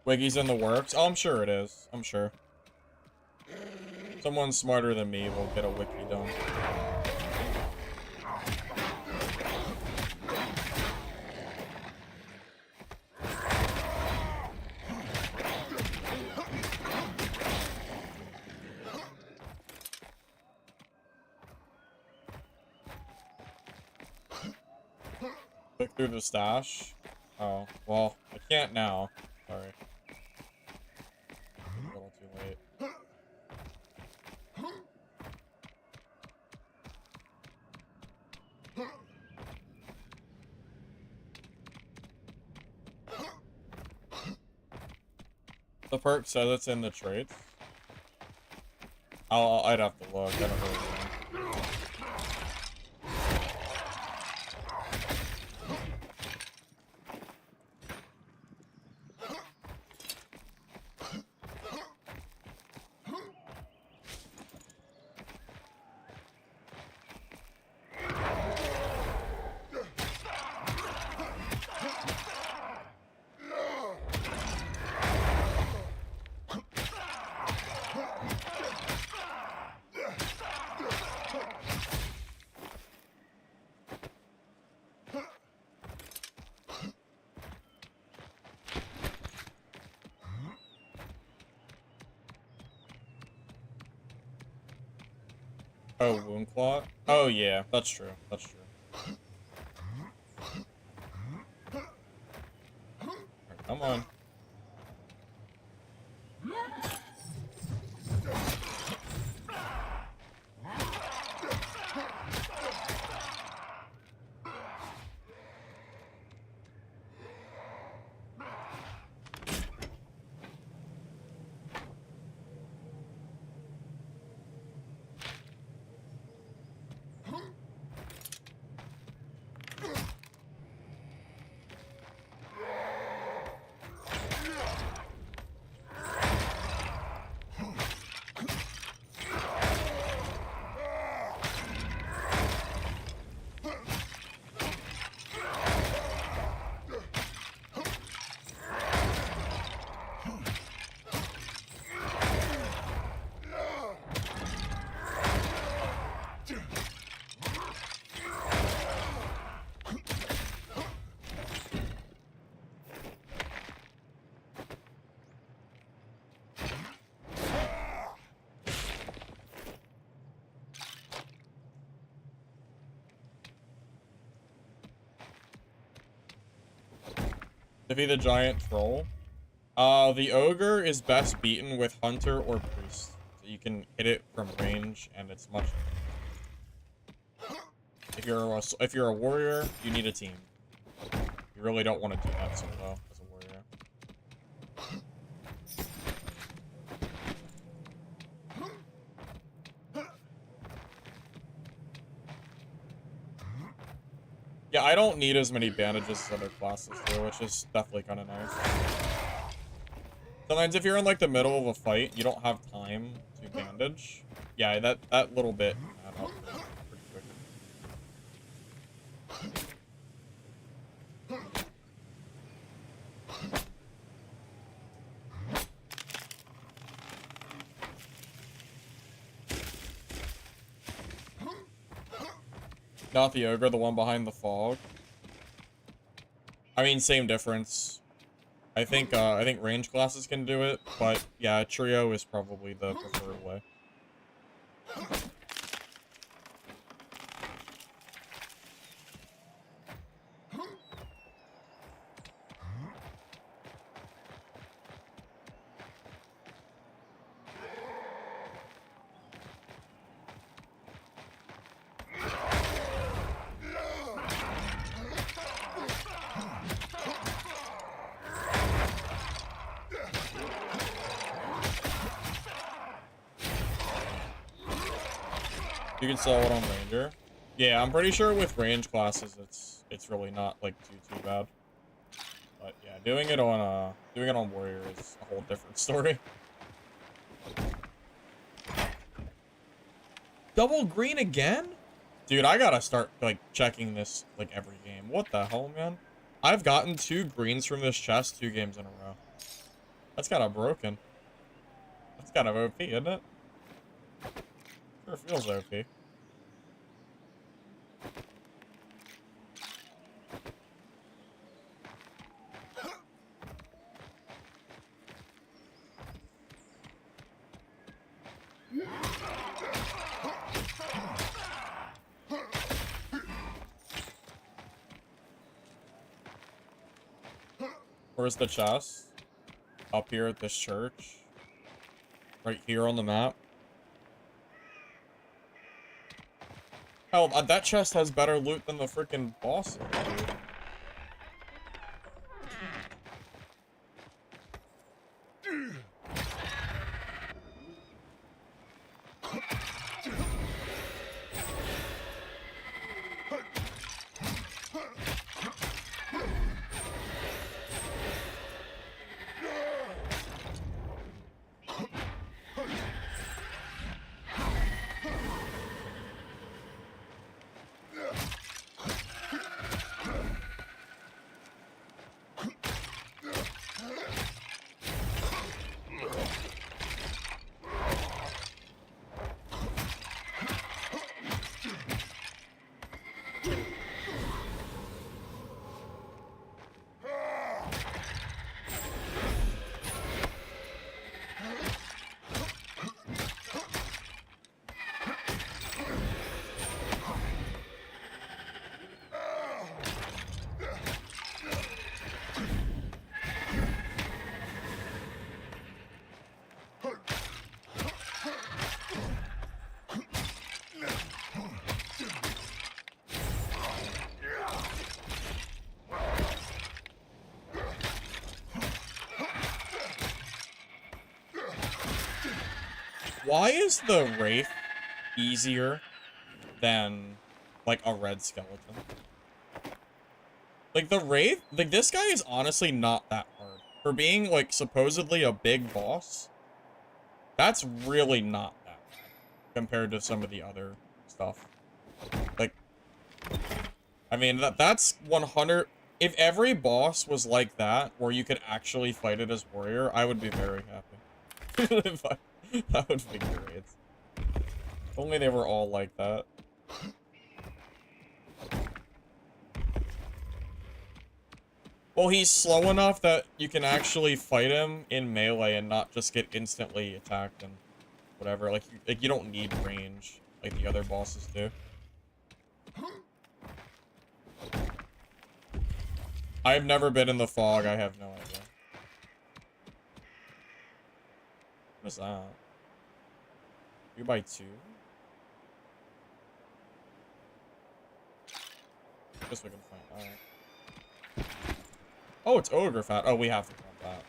Wiki's in the works. Oh, I'm sure it is. I'm sure. Someone smarter than me will get a wiki done. Click through the stash. Oh, well, I can't now. Sorry. A little too late. The perk says it's in the traits. I'd have to look. I don't really know. Oh, wound clot? Oh yeah, that's true. That's true. Right, come on. Defeat the giant troll. The ogre is best beaten with hunter or priest. So you can hit it from range, and it's much. If you're a warrior, you need a team. You really don't want to do that solo as a warrior. Yeah, I don't need as many bandages as other classes do, which is definitely kind of nice. Sometimes if you're in like the middle of a fight, you don't have time to bandage. Yeah, that little bit can add up pretty quick. Not the ogre, the one behind the fog. I mean, same difference. I think range classes can do it, but yeah, trio is probably the preferred way. You can sell it on ranger. Yeah, I'm pretty sure with range classes it's really not like too bad. But yeah, doing it on warrior is a whole different story. Double green again? Dude, I gotta start like checking this like every game. What the hell, man? I've gotten 2 greens from this chest 2 games in a row. That's kind of broken. That's kind of OP, isn't it? Sure feels OP. Where's the chest? Up here at this church. Right here on the map. Hell, that chest has better loot than the freaking bosses, dude. Why is the Wraith easier than, like, a red skeleton? Like, the Wraith, like, this guy is honestly not that hard. For being, like, supposedly a big boss, that's really not that bad compared to some of the other stuff. Like, I mean, that's 100... If every boss was like that, where you could actually fight it as warrior, I would be very happy. That would be great. If only they were all like that. Well, he's slow enough that you can actually fight him in melee and not just get instantly attacked and whatever. Like you don't need range like the other bosses do. I've never been in the fog. I have no idea. What's that? 2x2? Guess we can find out. Oh, it's ogre fat. Oh, we have to count that.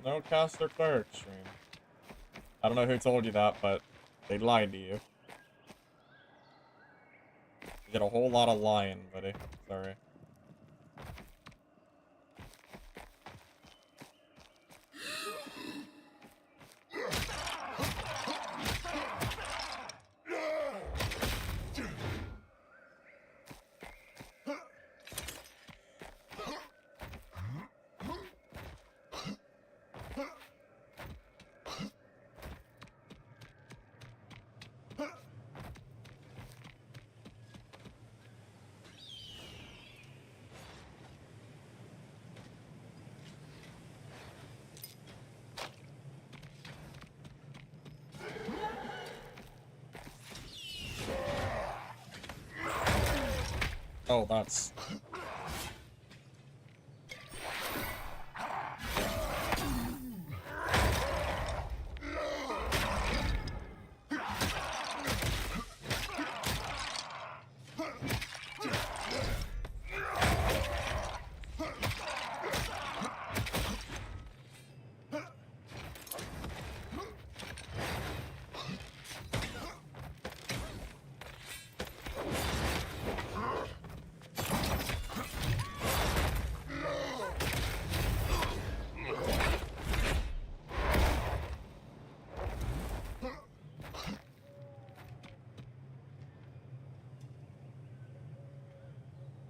No caster cleric stream. I don't know who told you that, but they lied to you. You did a whole lot of lying, buddy. Sorry. Oh, that's...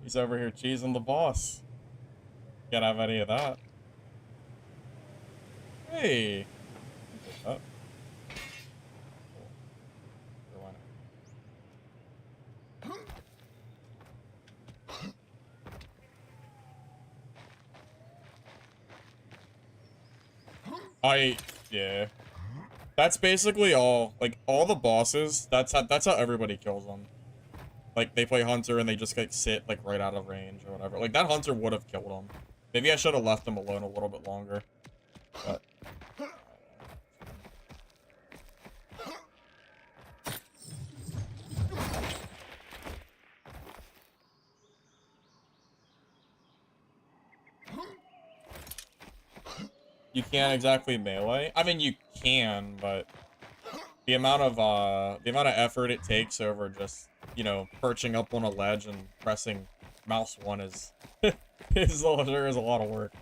He's over here cheesing the boss. Can't have any of that. Hey! Oh. Yeah. That's basically all. Like, all the bosses, that's how everybody kills them. Like, they play Hunter and they just, like, sit, like, right out of range or whatever. Like, that Hunter would have killed him. Maybe I should have left him alone a little bit longer. But... You can't exactly melee. I mean, you can, but the amount of effort it takes over just, you know, perching up on a ledge and pressing mouse 1 is there is a lot of work.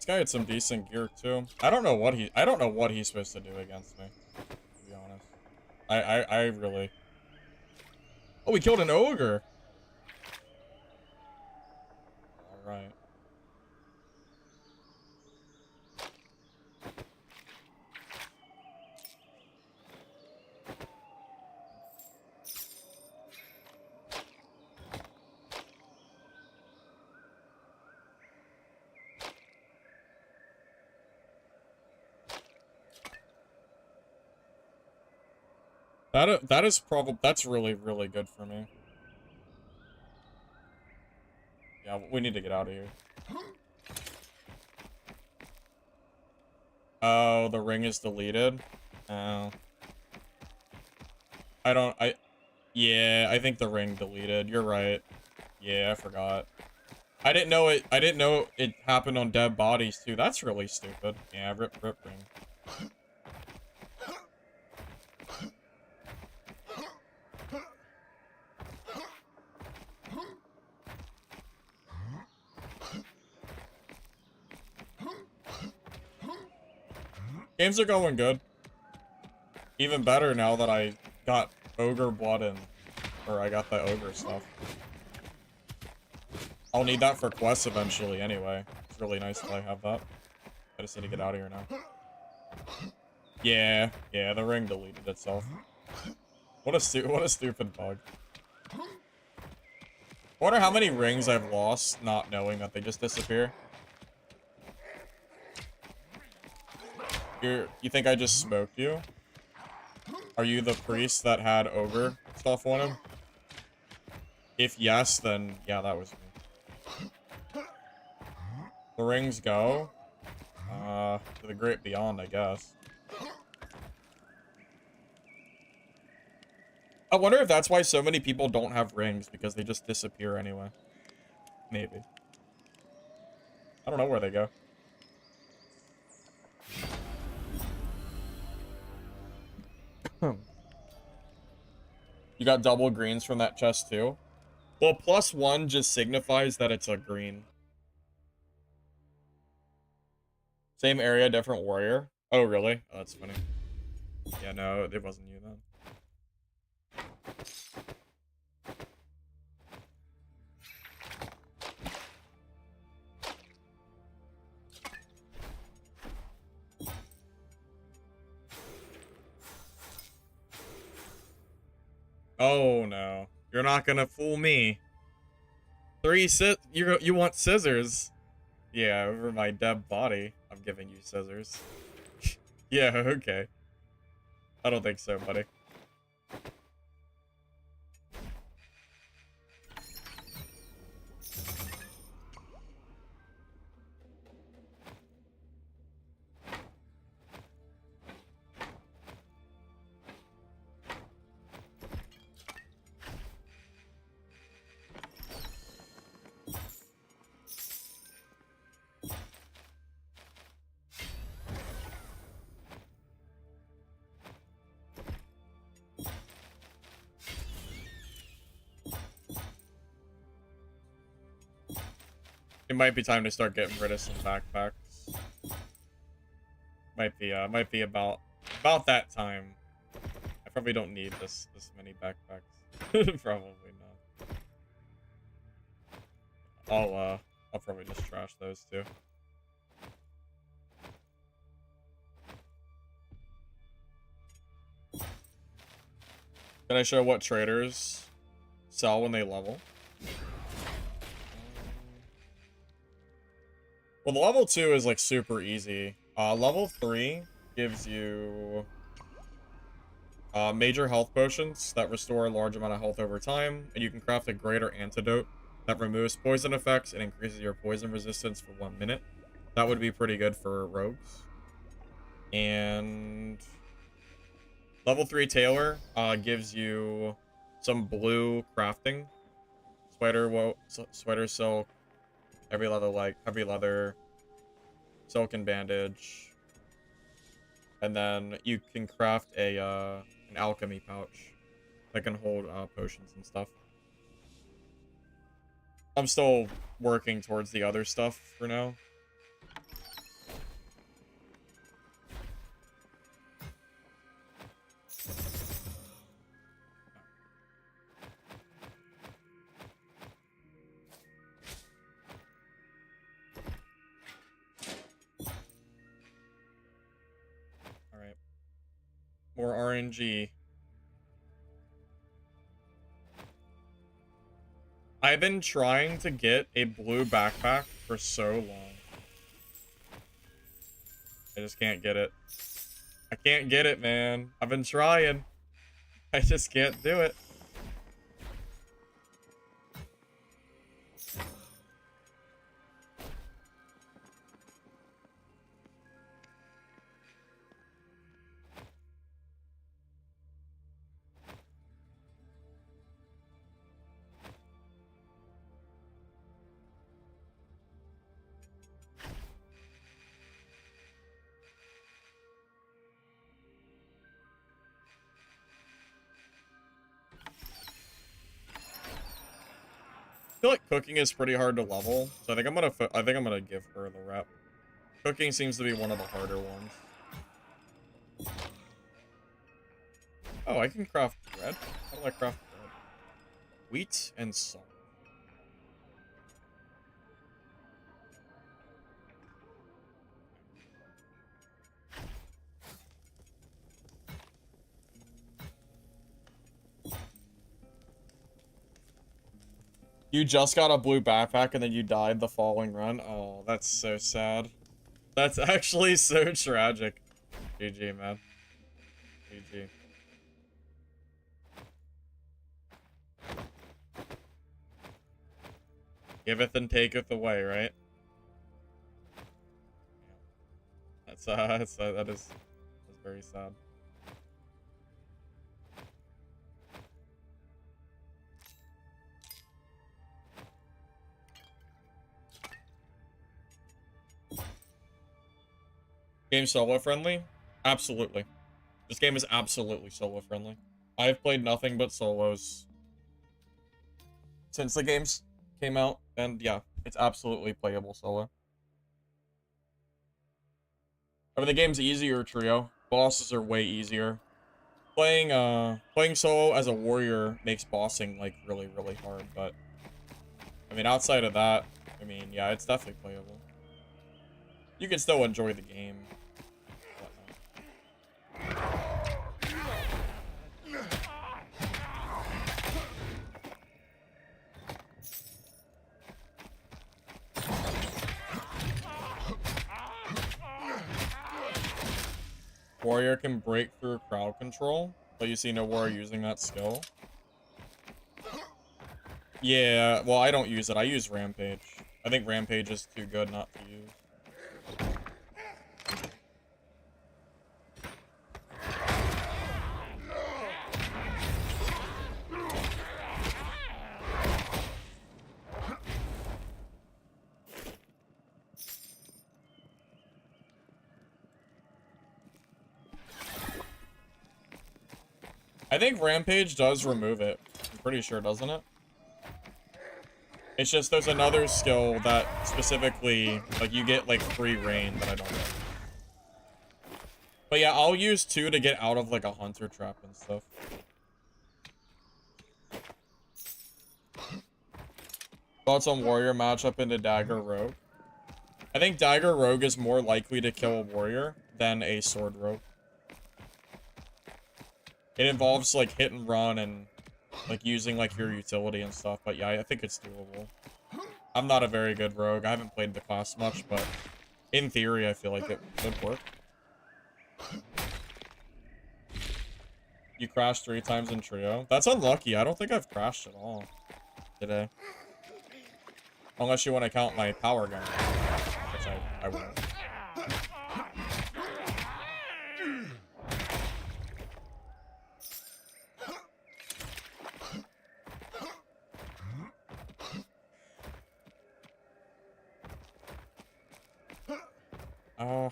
guy had some decent gear too. I don't know what he's supposed to do against me, to be honest. I really. Oh, we killed an ogre. All right. That's really, really good for me. Yeah, we need to get out of here. Oh, the ring is deleted. Oh. Yeah, I think the ring deleted. You're right. Yeah, I forgot. I didn't know it happened on dead bodies too. That's really stupid. Yeah, rip ring. Games are going good. Even better now that I got ogre blood and or I got the ogre stuff. I'll need that for quests eventually anyway. It's really nice that I have that. I just need to get out of here now. Yeah, the ring deleted itself. What a stupid bug. I wonder how many rings I've lost not knowing that they just disappear. You think I just smoked you? Are you the priest that had ogre stuff on him? If yes, then yeah, that was me. The rings go to the great beyond, I guess. I wonder if that's why so many people don't have rings, because they just disappear anyway. Maybe. I don't know where they go. You got double greens from that chest too? Well, +1 just signifies that it's a green. Same area, different warrior. Oh, really? Oh, that's funny. Yeah, no, it wasn't you then. Oh, no. You're not gonna fool me. You want scissors? Yeah, over my dead body, I'm giving you scissors. Yeah, okay. I don't think so, buddy. It might be time to start getting rid of some backpacks. Might be about that time. I probably don't need this many backpacks. Probably not. I'll probably just trash those too. Can I show what traders sell when they level? Well, the level 2 is like super easy. Level 3 gives you major health potions that restore a large amount of health over time, and you can craft a greater antidote that removes poison effects and increases your poison resistance for 1 minute. That would be pretty good for rogues. And level 3 Tailor gives you some blue crafting. Sweater silk, heavy leather, silken bandage. And then you can craft an alchemy pouch that can hold potions and stuff. I'm still working towards the other stuff for now. More RNG. I've been trying to get a blue backpack for so long. I just can't get it. I can't get it, man. I've been trying. I just can't do it. I feel like cooking is pretty hard to level, so I think I'm gonna give her the rep. Cooking seems to be one of the harder ones. Oh, I can craft bread? How do I craft bread? Wheat and salt. You just got a blue backpack and then you died the following run? Oh, that's so sad. That's actually so tragic. GG, man. GG. Giveth and taketh away, right? That's very sad. Game solo friendly? Absolutely. This game is absolutely solo friendly. I have played nothing but solos since the games came out, and yeah, it's absolutely playable solo. I mean, the game's easier trio. Bosses are way easier. Playing solo as a warrior makes bossing like really hard, but I mean, outside of that, I mean, yeah, it's definitely playable. You can still enjoy the game. Warrior can break through crowd control, but you see no warrior using that skill. Yeah, well, I don't use it. I use Rampage. I think Rampage is too good not to use. I think Rampage does remove it. I'm pretty sure, doesn't it? It's just there's another skill that specifically, like, you get, like, free reign that I don't know. But yeah, I'll use 2 to get out of, like, a hunter trap and stuff. Thoughts on warrior matchup into dagger rogue? I think dagger rogue is more likely to kill a warrior than a sword rogue. It involves, like, hit and run and, like, using, like, your utility and stuff. But, yeah, I think it's doable. I'm not a very good rogue. I haven't played the class much, but in theory, I feel like it would work. You crashed 3 times in trio? That's unlucky. I don't think I've crashed at all today. Unless you want to count my power gun, which I won't.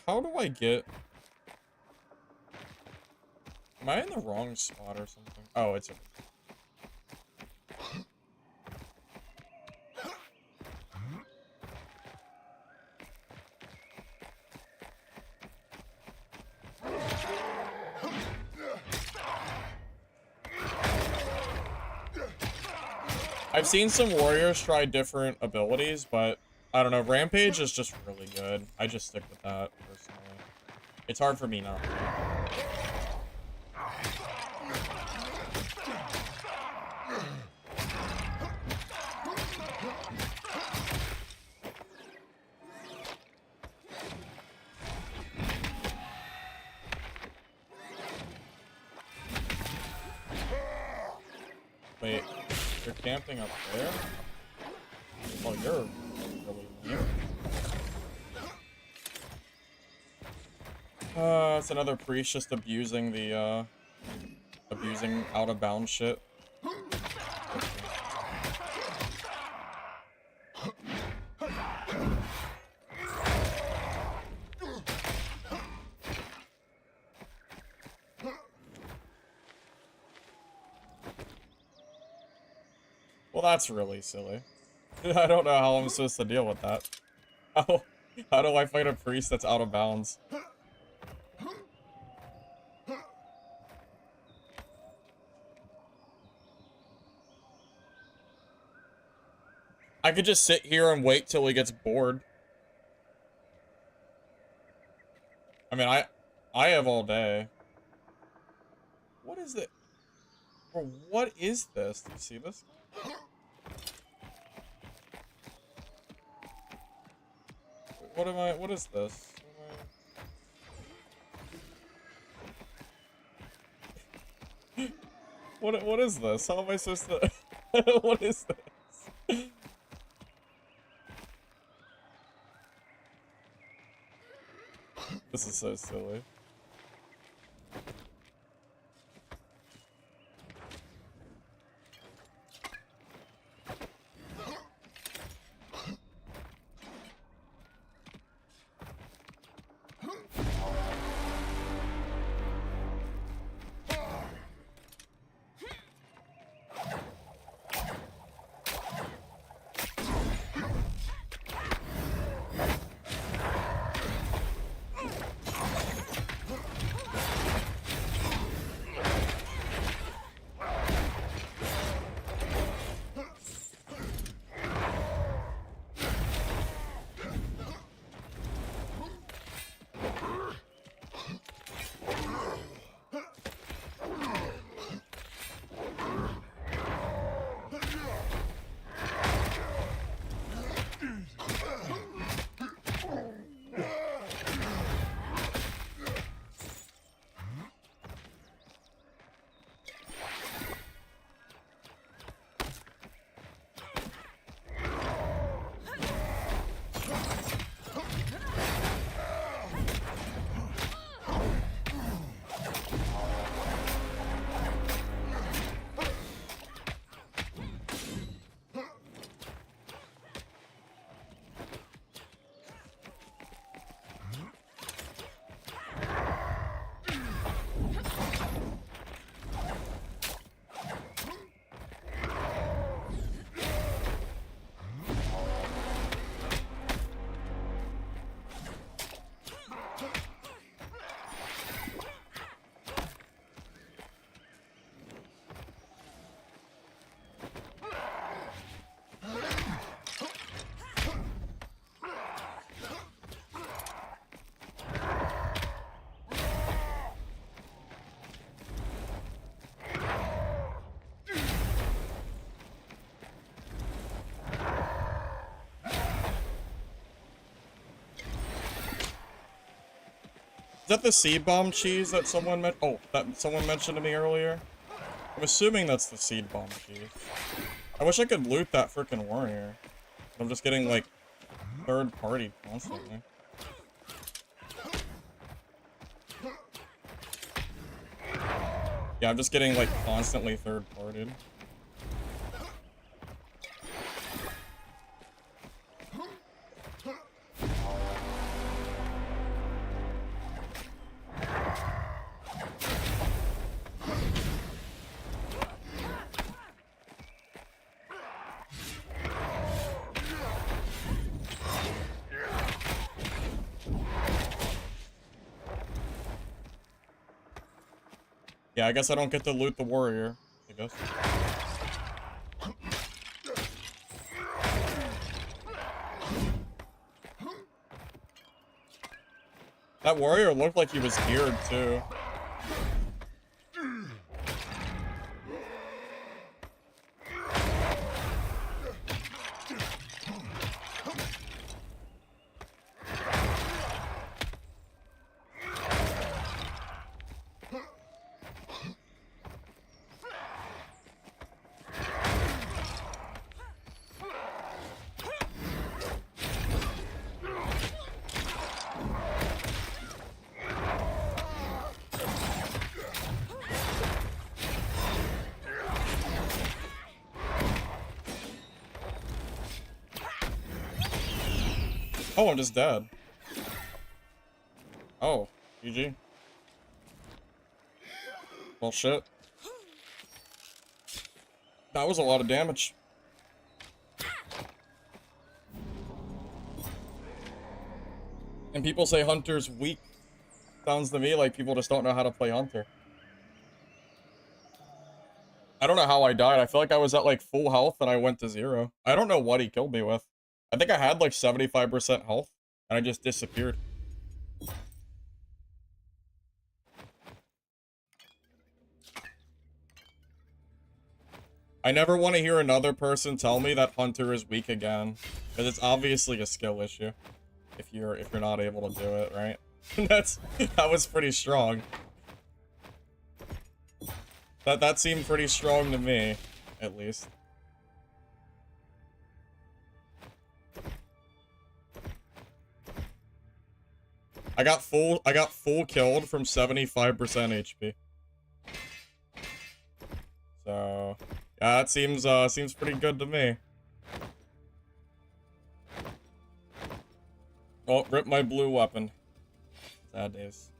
How do I get... Am I in the wrong spot or something? Oh, it's... I've seen some warriors try different abilities, but I don't know. Rampage is just really good. I just stick with that, personally. It's hard for me not to. Wait, you're camping up there? Oh, you're really lame. It's another priest just abusing the, abusing out-of-bounds shit. Well, that's really silly. I don't know how I'm supposed to deal with that. How do I fight a priest that's out of bounds? I could just sit here and wait till he gets bored. I mean, I have all day. What is it? Bro, what is this? Do you see this? What is this? What is this? How am I supposed to... What is this? This is so silly. Is that the seed bomb cheese that someone mentioned to me earlier? I'm assuming that's the seed bomb cheese. I wish I could loot that frickin' warrior. I'm just getting, like, third party constantly. Yeah, I'm just getting, like, constantly third partied. Yeah, I guess I don't get to loot the warrior, I guess. That warrior looked like he was geared, too. Oh, I'm just dead. Oh, GG. Well, shit. That was a lot of damage. And people say Hunter's weak. Sounds to me like people just don't know how to play Hunter. I don't know how I died. I feel like I was at like full health and I went to 0. I don't know what he killed me with. I think I had like 75% health and I just disappeared. I never want to hear another person tell me that Hunter is weak again, because it's obviously a skill issue if you're not able to do it, right? That was pretty strong. That seemed pretty strong to me, at least. I got full killed from 75% HP. So yeah, that seems pretty good to me. Oh, rip my blue weapon. Sad days.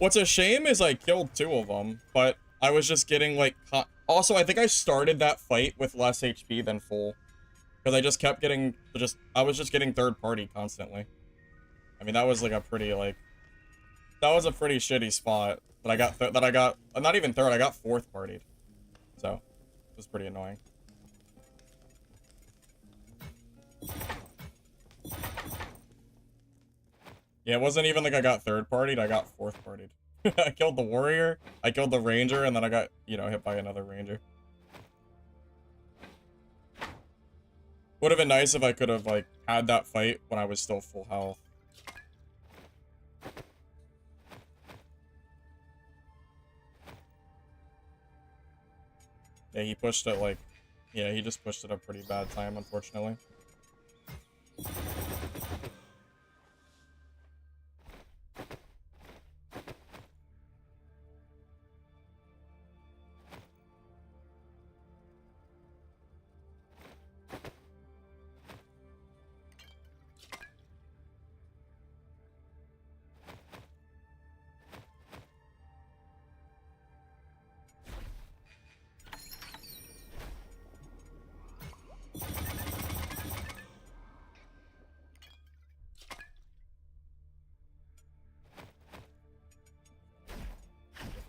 What's a shame is I killed 2 of them, but I was just getting like also, I think I started that fight with less HP than full. Because I just kept getting I was just getting third party constantly. I mean, that was like a pretty that was a pretty shitty spot that I got not even third, I got fourth partied. So, it was pretty annoying. Yeah, it wasn't even like I got third partied, I got fourth partied. I killed the warrior, I killed the ranger, and then I got, you know, hit by another ranger. Would have been nice if I could have, like, had that fight when I was still full health. Yeah, he pushed it, like... Yeah, he just pushed it a pretty bad time, unfortunately.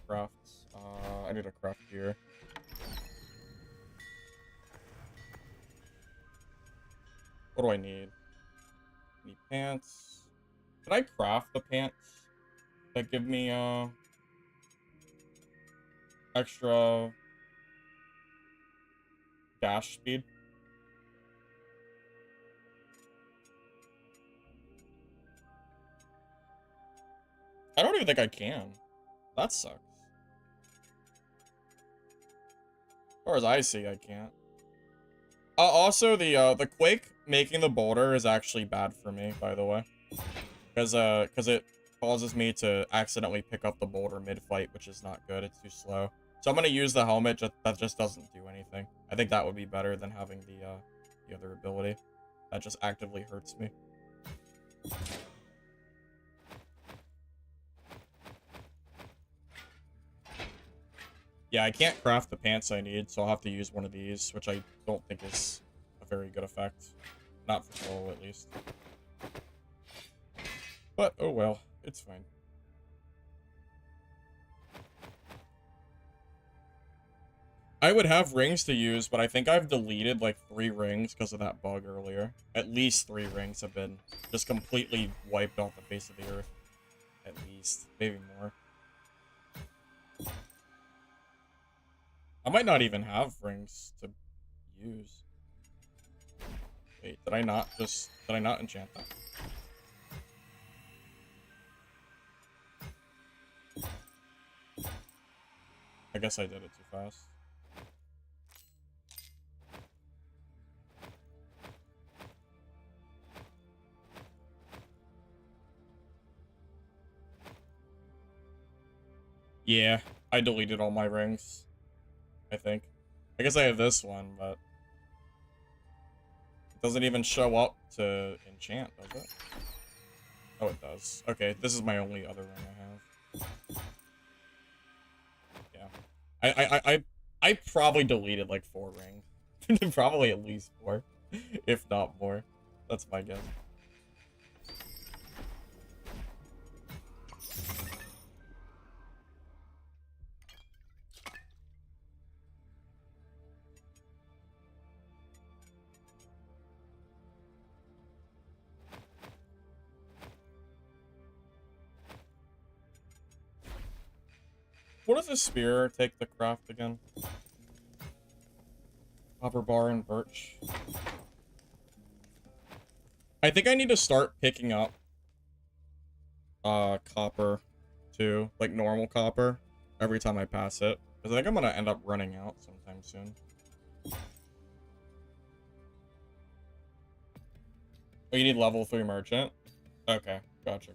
Crafts. I need a craft gear. What do I need? I need pants. Can I craft the pants that give me, extra dash speed? I don't even think I can. That sucks. As far as I see, I can't. Also, the Quake making the boulder is actually bad for me, by the way. Because it causes me to accidentally pick up the boulder mid-fight, which is not good. It's too slow. So I'm gonna use the helmet that just doesn't do anything. I think that would be better than having the other ability. That just actively hurts me. Yeah, I can't craft the pants I need, so I'll have to use one of these, which I don't think is a very good effect. Not for full, at least. But, oh well, it's fine. I would have rings to use, but I think I've deleted like 3 rings because of that bug earlier. At least 3 rings have been just completely wiped off the face of the earth. At least. Maybe more. I might not even have rings to use. Wait, did I not enchant that? I guess I did it too fast. Yeah, I deleted all my rings, I think. I guess I have this one, but it doesn't even show up to enchant, does it? Oh, it does. Okay, this is my only other ring I have. Yeah. I probably deleted like 4 rings. Probably at least 4, if not more. That's my guess. What does a spear take to craft again? Copper bar and birch. I think I need to start picking up copper too, like normal copper, every time I pass it. Because I think I'm gonna end up running out sometime soon. Oh, you need level 3 merchant? Okay, gotcha.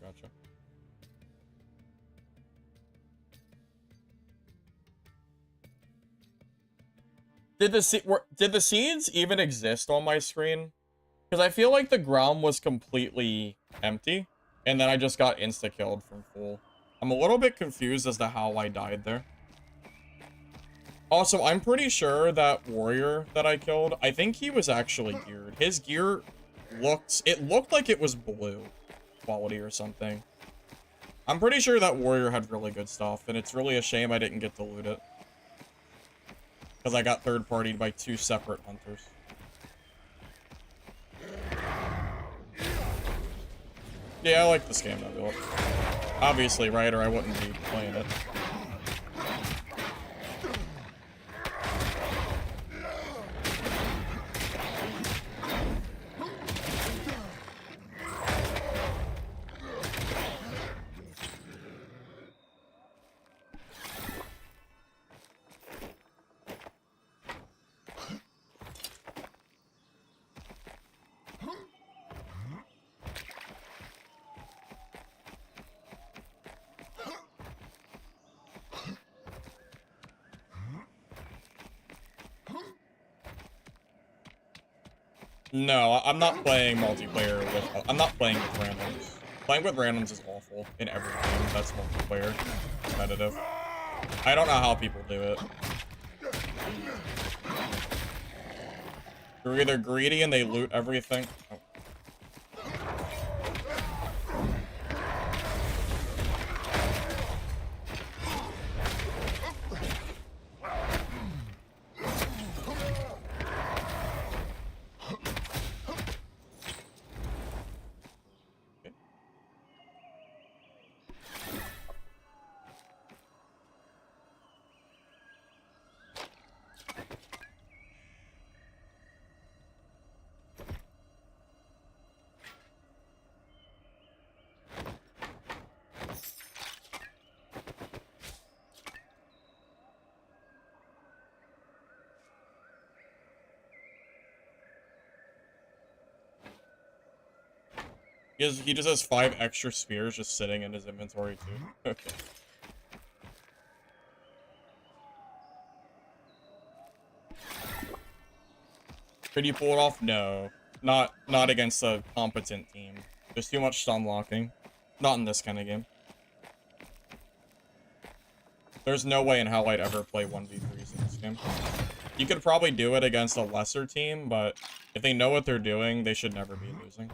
Did the seeds even exist on my screen? Because I feel like the ground was completely empty, and then I just got insta-killed from full. I'm a little bit confused as to how I died there. Also, I'm pretty sure that warrior that I killed, I think he was actually geared. His gear looked like it was blue quality or something. I'm pretty sure that warrior had really good stuff, and it's really a shame I didn't get to loot it. Because I got third-partied by 2 separate hunters. Yeah, I like this game, though. Obviously, right? Or I wouldn't be playing it. No, I'm not playing multiplayer with... I'm not playing with randoms. Playing with randoms is awful in every game that's multiplayer competitive. I don't know how people do it. They're either greedy and they loot everything. Oh. He just has 5 extra spears just sitting in his inventory too. Okay. Could you pull it off? No. Not against a competent team. There's too much stun locking. Not in this kind of game. There's no way in hell I'd ever play 1v3s in this game. You could probably do it against a lesser team, but if they know what they're doing, they should never be losing.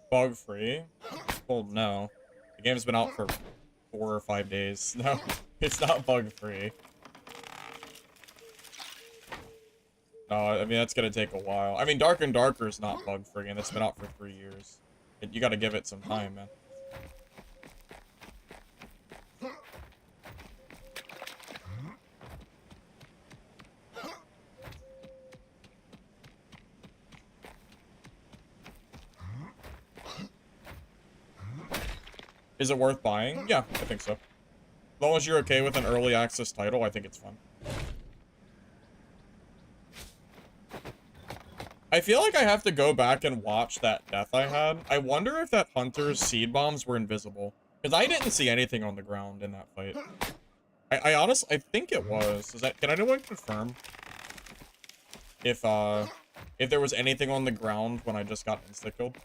Bug free? Well, no. The game's been out for 4 or 5 days. No, it's not bug free. No, I mean, that's gonna take a while. I mean, Dark and Darker is not bug free, and it's been out for 3 years. You gotta give it some time, man. Is it worth buying? Yeah, I think so. As long as you're okay with an early access title, I think it's fun. I feel like I have to go back and watch that death I had. I wonder if that Hunter's seed bombs were invisible. Because I didn't see anything on the ground in that fight. I honestly, I think it was. Can anyone confirm if there was anything on the ground when I just got insta-killed?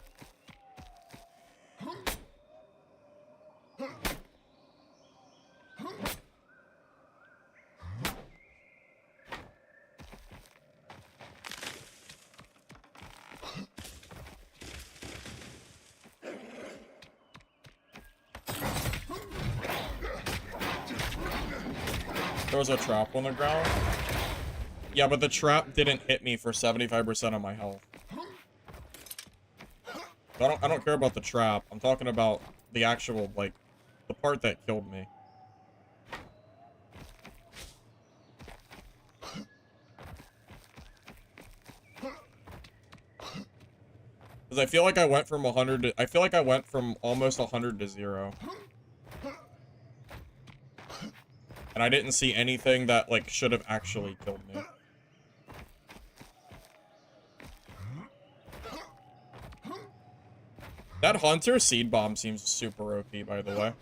There was a trap on the ground. Yeah, but the trap didn't hit me for 75% of my health. I don't care about the trap. I'm talking about the actual, like, the part that killed me. Because I feel like I went from 100 to, I feel like I went from almost 100 to 0. And I didn't see anything that, like, should have actually killed me. That Hunter seed bomb seems super OP, by the way.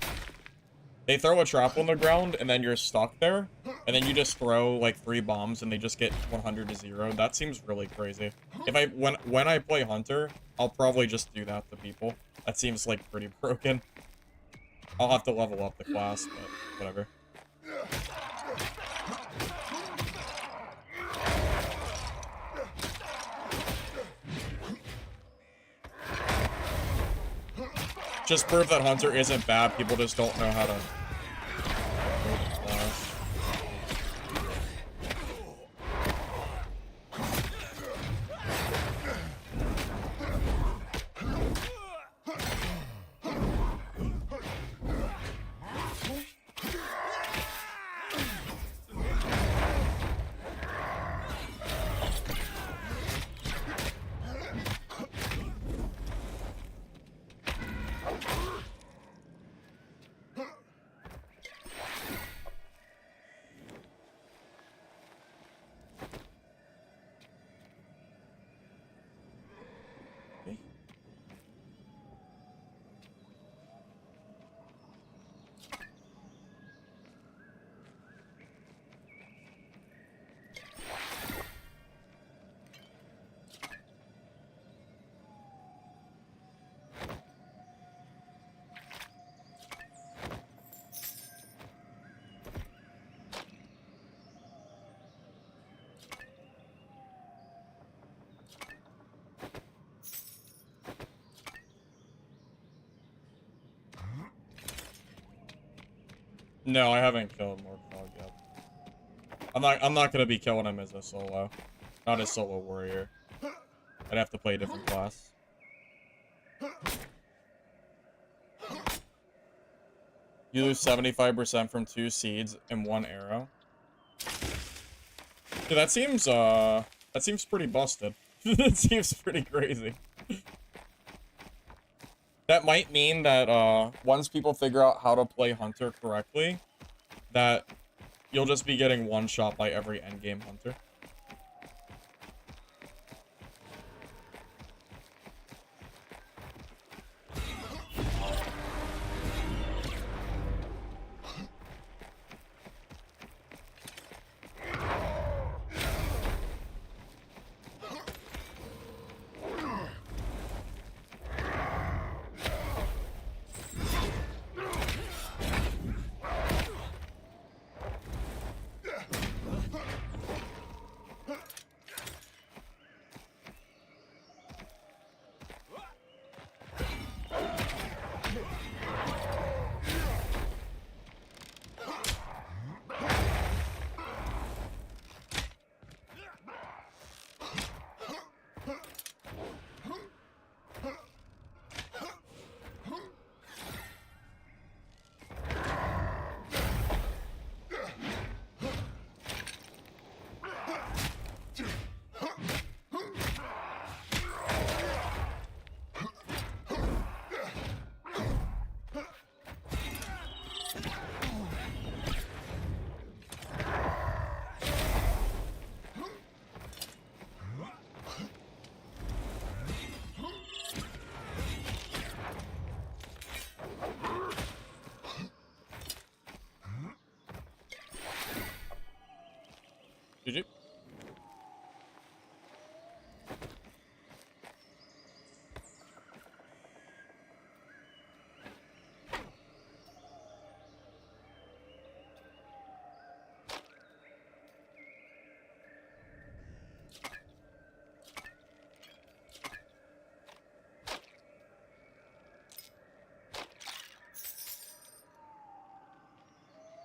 They throw a trap on the ground, and then you're stuck there. And then you just throw, like, 3 bombs, and they just get 100 to 0. That seems really crazy. When I play Hunter, I'll probably just do that to people. That seems, like, pretty broken. I'll have to level up the class, but whatever. Just prove that Hunter isn't bad, people just don't know how to... No, I haven't killed Morgfog yet. I'm not gonna be killing him as a solo. Not a solo warrior. I'd have to play a different class. You lose 75% from 2 seeds and 1 arrow. Dude, that seems pretty busted. That seems pretty crazy. That might mean that, once people figure out how to play Hunter correctly, that you'll just be getting one-shot by every endgame Hunter.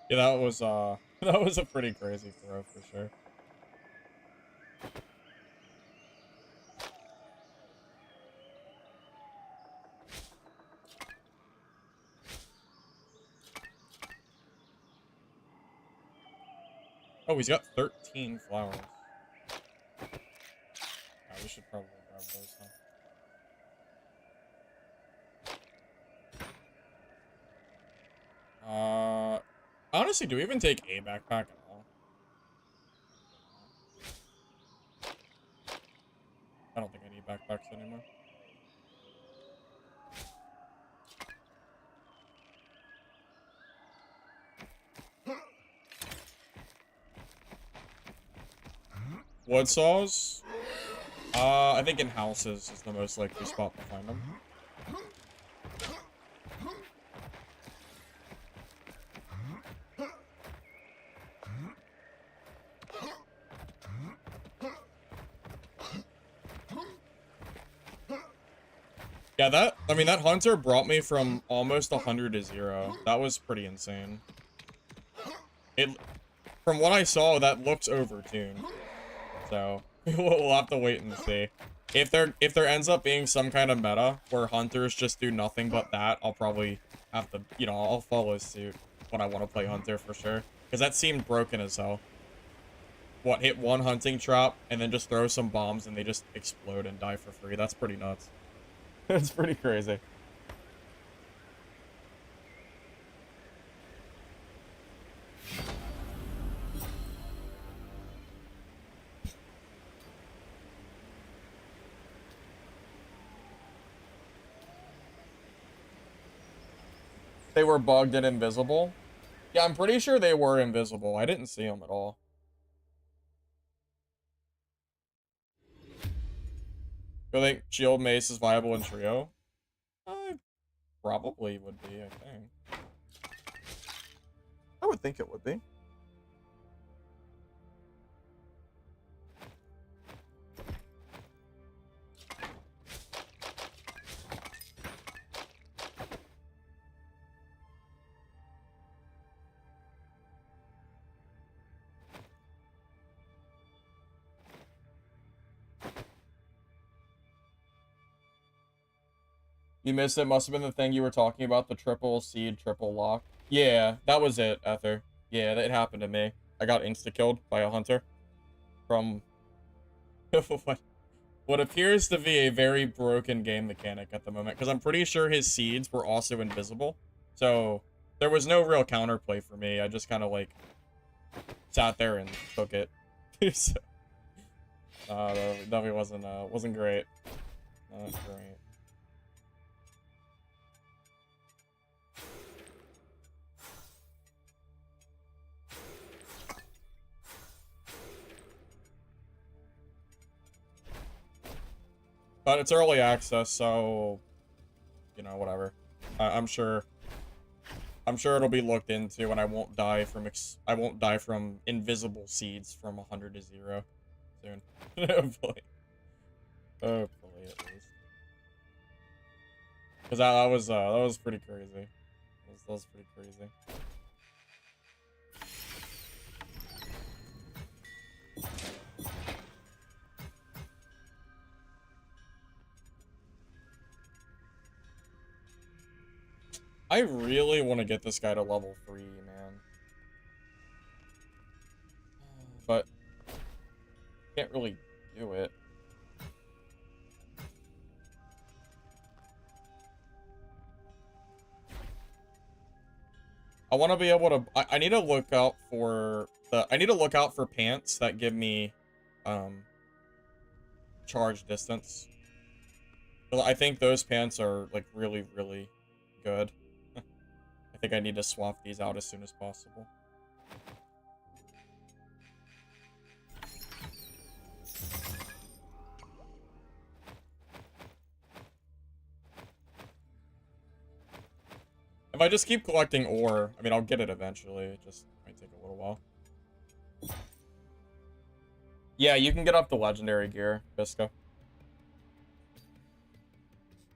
Yeah, that was that was a pretty crazy throw for sure. Oh, he's got 13 flowers. We should probably grab those, huh? Honestly, do we even take a backpack at all? I don't think I need backpacks anymore. Wood saws? I think in houses is the most likely spot to find them. Yeah, I mean, that hunter brought me from almost 100 to 0. That was pretty insane. From what I saw, that looks overtuned. So, we'll have to wait and see. If there ends up being some kind of meta where hunters just do nothing but that, I'll probably have to, you know, I'll follow suit when I want to play hunter for sure. Because that seemed broken as hell. What, hit one hunting trap and then just throw some bombs and they just explode and die for free? That's pretty nuts. It's pretty crazy. They were bugged and invisible? Yeah, I'm pretty sure they were invisible. I didn't see them at all. Do you think shield mace is viable in trio? Probably would be, I think. I would think it would be. You missed it. Must have been the thing you were talking about, the triple seed, triple lock. Yeah, that was it, Ether. Yeah, that happened to me. I got insta-killed by a hunter from what appears to be a very broken game mechanic at the moment, because I'm pretty sure his seeds were also invisible. So there was no real counterplay for me. I just kind of like sat there and took it. So, that definitely wasn't great. Not great. But it's early access, so you know, whatever. I'm sure it'll be looked into, and I won't die from invisible seeds from 100 to 0 soon. Hopefully, hopefully at least. Because that was pretty crazy. That was pretty crazy. I really want to get this guy to level 3, man. But can't really do it. I want to be able to. I need to look out for pants that give me, charge distance. Well, I think those pants are like really, really good. I think I need to swap these out as soon as possible. If I just keep collecting ore, I mean, I'll get it eventually. It just might take a little while. Yeah, you can get up to legendary gear, Visca.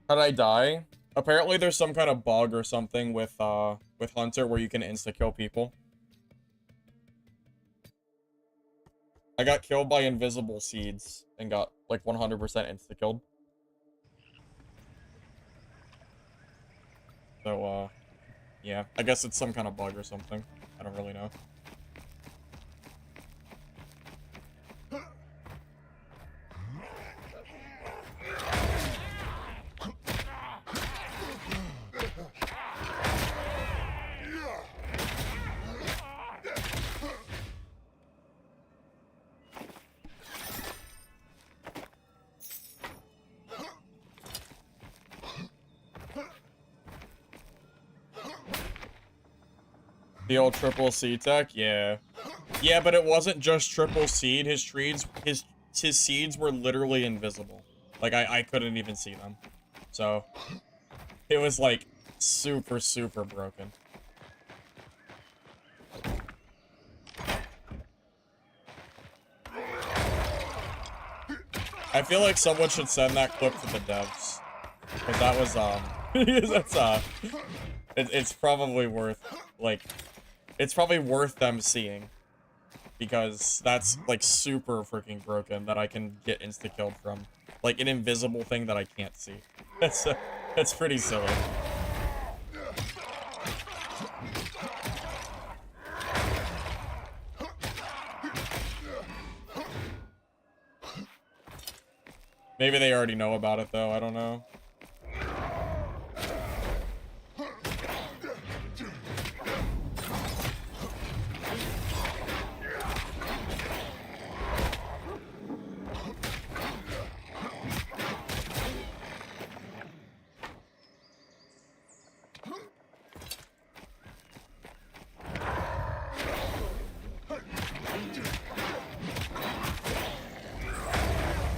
How did I die? Apparently there's some kind of bug or something with Hunter where you can insta-kill people. I got killed by invisible seeds and got like 100% insta-killed. So, yeah. I guess it's some kind of bug or something. I don't really know. The old triple seed tech? Yeah. Yeah, but it wasn't just triple seed. His seeds were literally invisible. Like, I couldn't even see them. So, it was, like, super, super broken. I feel like someone should send that clip to the devs. Because that was, that's, it's probably worth, like, it's probably worth them seeing. Because that's, like, super freaking broken that I can get insta-killed from. Like, an invisible thing that I can't see. That's pretty silly. Maybe they already know about it, though. I don't know.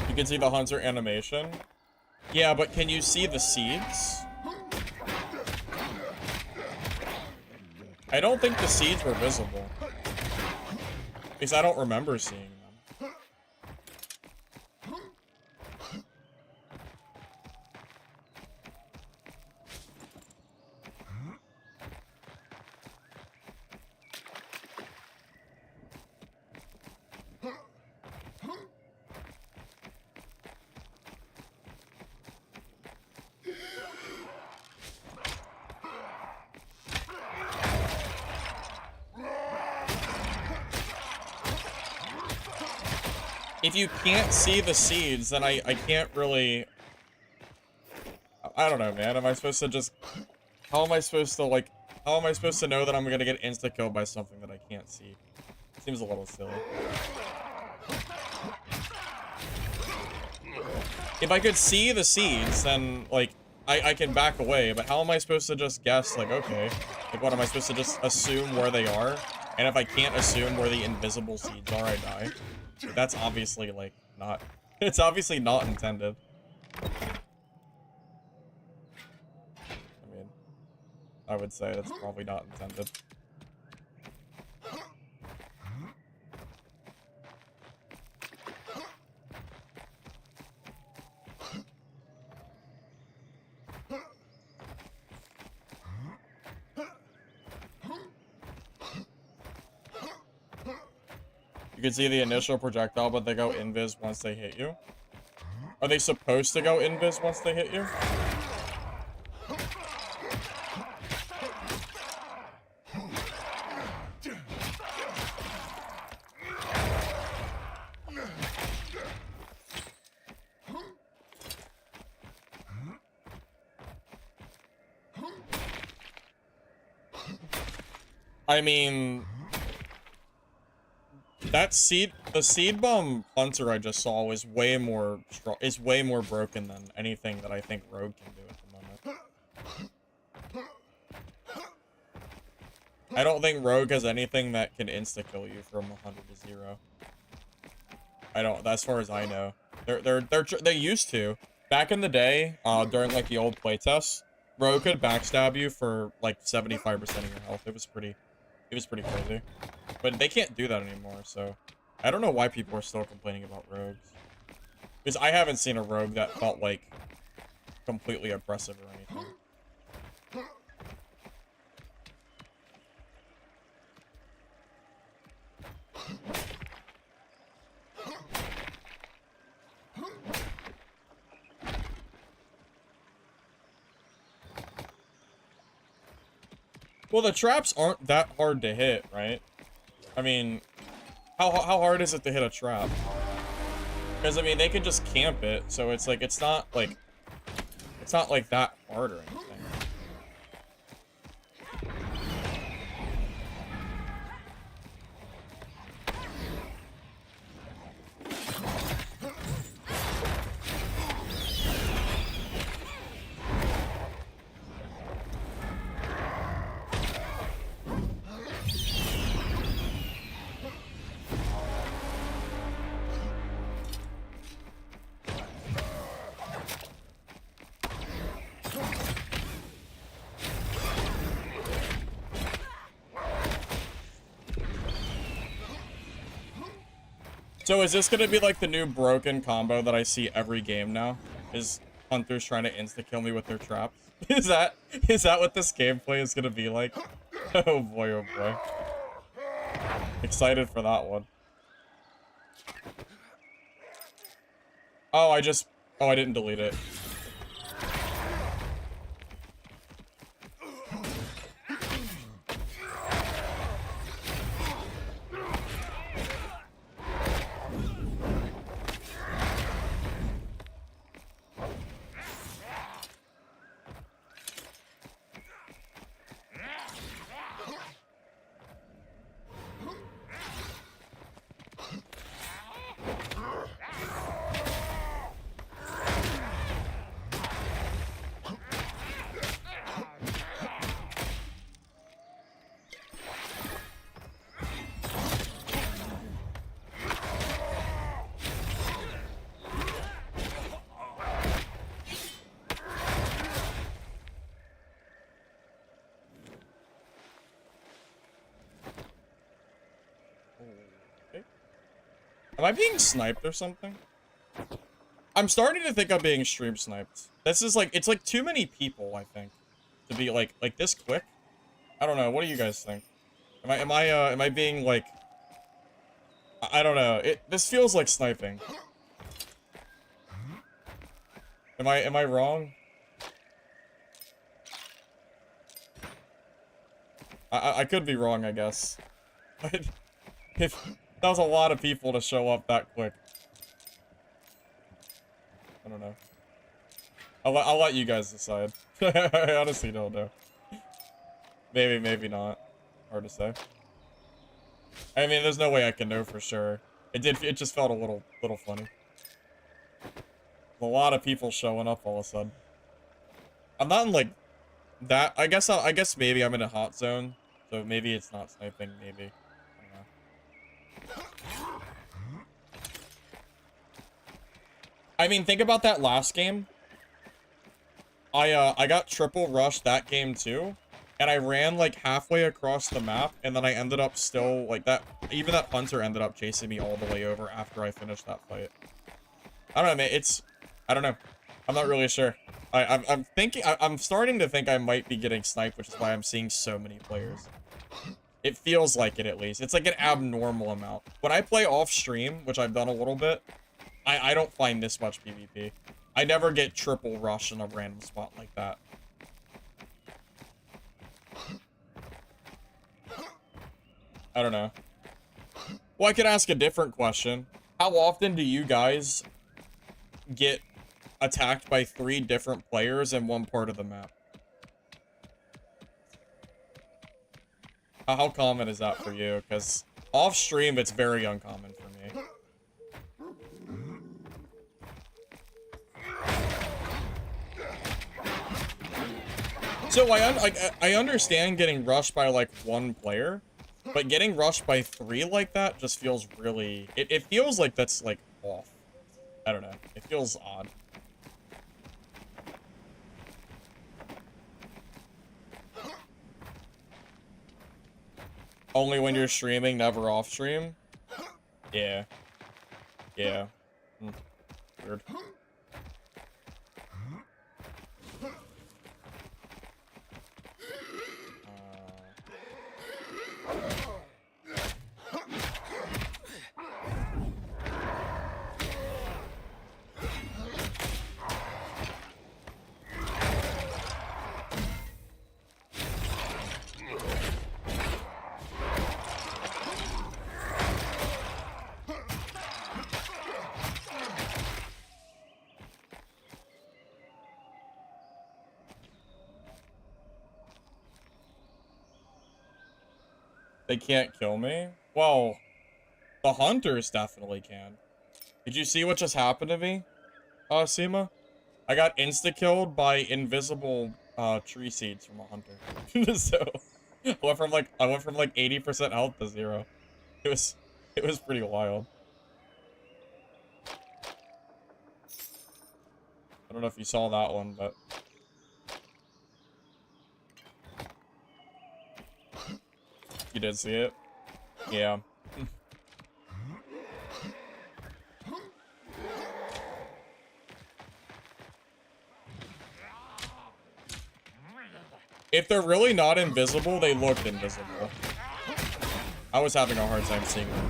You can see the hunter animation. Yeah, but can you see the seeds? I don't think the seeds were visible. Because I don't remember seeing them. If you can't see the seeds, then I can't really... I don't know, man. Am I supposed to just... How am I supposed to, like... How am I supposed to know that I'm gonna get insta-killed by something that I can't see? Seems a little silly. If I could see the seeds, then, like, I can back away, but how am I supposed to just guess, like, okay, like, what, am I supposed to just assume where they are? And if I can't assume where the invisible seeds are, I die. That's obviously, like, not, it's obviously not intended. I mean, I would say that's probably not intended. You can see the initial projectile, but they go invis once they hit you. Are they supposed to go invis once they hit you? I mean, the seed bomb hunter I just saw was way more broken than anything that I think Rogue can do at the moment. I don't think Rogue has anything that can insta-kill you from 100 to 0. I don't, as far as I know. They used to. Back in the day, during like the old playtests, Rogue could backstab you for like 75% of your health. It was pretty crazy. But they can't do that anymore, so I don't know why people are still complaining about rogues. Because I haven't seen a rogue that felt like completely oppressive or anything. Well, the traps aren't that hard to hit, right? I mean, how hard is it to hit a trap? Because, I mean, they can just camp it, so it's like, it's not like that hard or anything. So is this gonna be like the new broken combo that I see every game now? Is hunters trying to insta-kill me with their traps? Is that what this gameplay is gonna be like? Oh boy, oh boy. Excited for that one. Oh, I didn't delete it. Okay. Am I being sniped or something? I'm starting to think I'm being stream sniped. This is like, it's like too many people, I think, to be like this quick. I don't know. What do you guys think? Am I being like, I don't know. This feels like sniping. Am I wrong? I could be wrong, I guess. But if that was a lot of people to show up that quick. I don't know. I'll let you guys decide. I honestly don't know. Maybe, maybe not. Hard to say. I mean, there's no way I can know for sure. It just felt a little funny. A lot of people showing up all of a sudden. I'm not in like that. I guess maybe I'm in a hot zone, so maybe it's not sniping. Maybe. I don't know. I mean, think about that last game. I got triple rushed that game too, and I ran like halfway across the map, and then I ended up still like that. Even that hunter ended up chasing me all the way over after I finished that fight. I don't know, man. I don't know. I'm not really sure. I'm thinking. I'm starting to think I might be getting sniped, which is why I'm seeing so many players. It feels like it, at least. It's like an abnormal amount. When I play off stream, which I've done a little bit, I don't find this much PvP. I never get triple rush in a random spot like that. I don't know. Well, I could ask a different question. How often do you guys get attacked by 3 different players in one part of the map? How common is that for you? Because off stream, it's very uncommon for me. So I understand getting rushed by like 1 player, but getting rushed by 3 like that just feels really. It feels like that's like off. I don't know. It feels odd. Only when you're streaming, never off stream? Yeah. Yeah. Weird. They can't kill me? Well, the hunters definitely can. Did you see what just happened to me, Seema? I got insta-killed by invisible, tree seeds from a hunter. So, I went from like 80% health to 0. It was, it was pretty wild. I don't know if you saw that one, but... You did see it? Yeah. If they're really not invisible, they look invisible. I was having a hard time seeing them.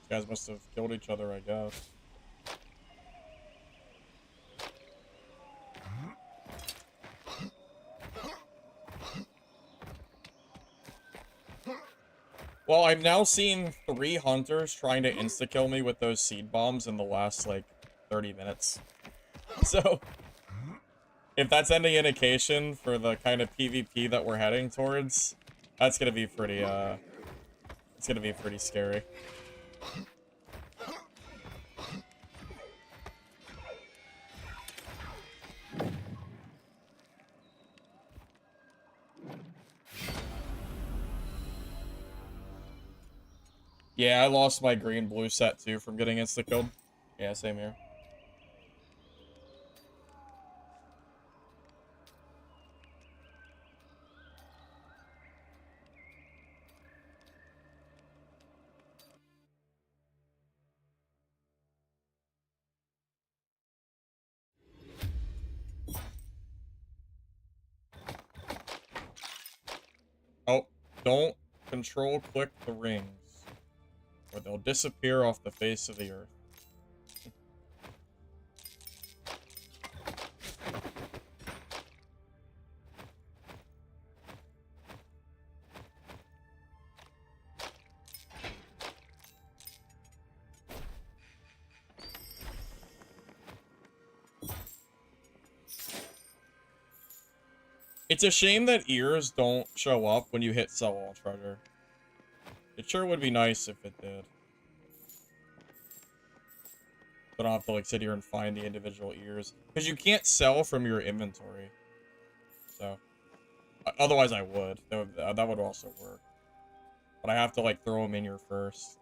These guys must have killed each other, I guess. Well, I've now seen 3 hunters trying to insta-kill me with those seed bombs in the last, like, 30 minutes. So, if that's any indication for the kind of PvP that we're heading towards, that's gonna be pretty, it's gonna be pretty scary. Yeah, I lost my green-blue set, too, from getting insta-killed. Yeah, same here. Oh, don't control-click the rings, or they'll disappear off the face of the earth. It's a shame that ears don't show up when you hit sell all treasure. It sure would be nice if it did. I don't have to, like, sit here and find the individual ears. Because you can't sell from your inventory. So, otherwise I would. That would also work. But I have to, like, throw them in here first.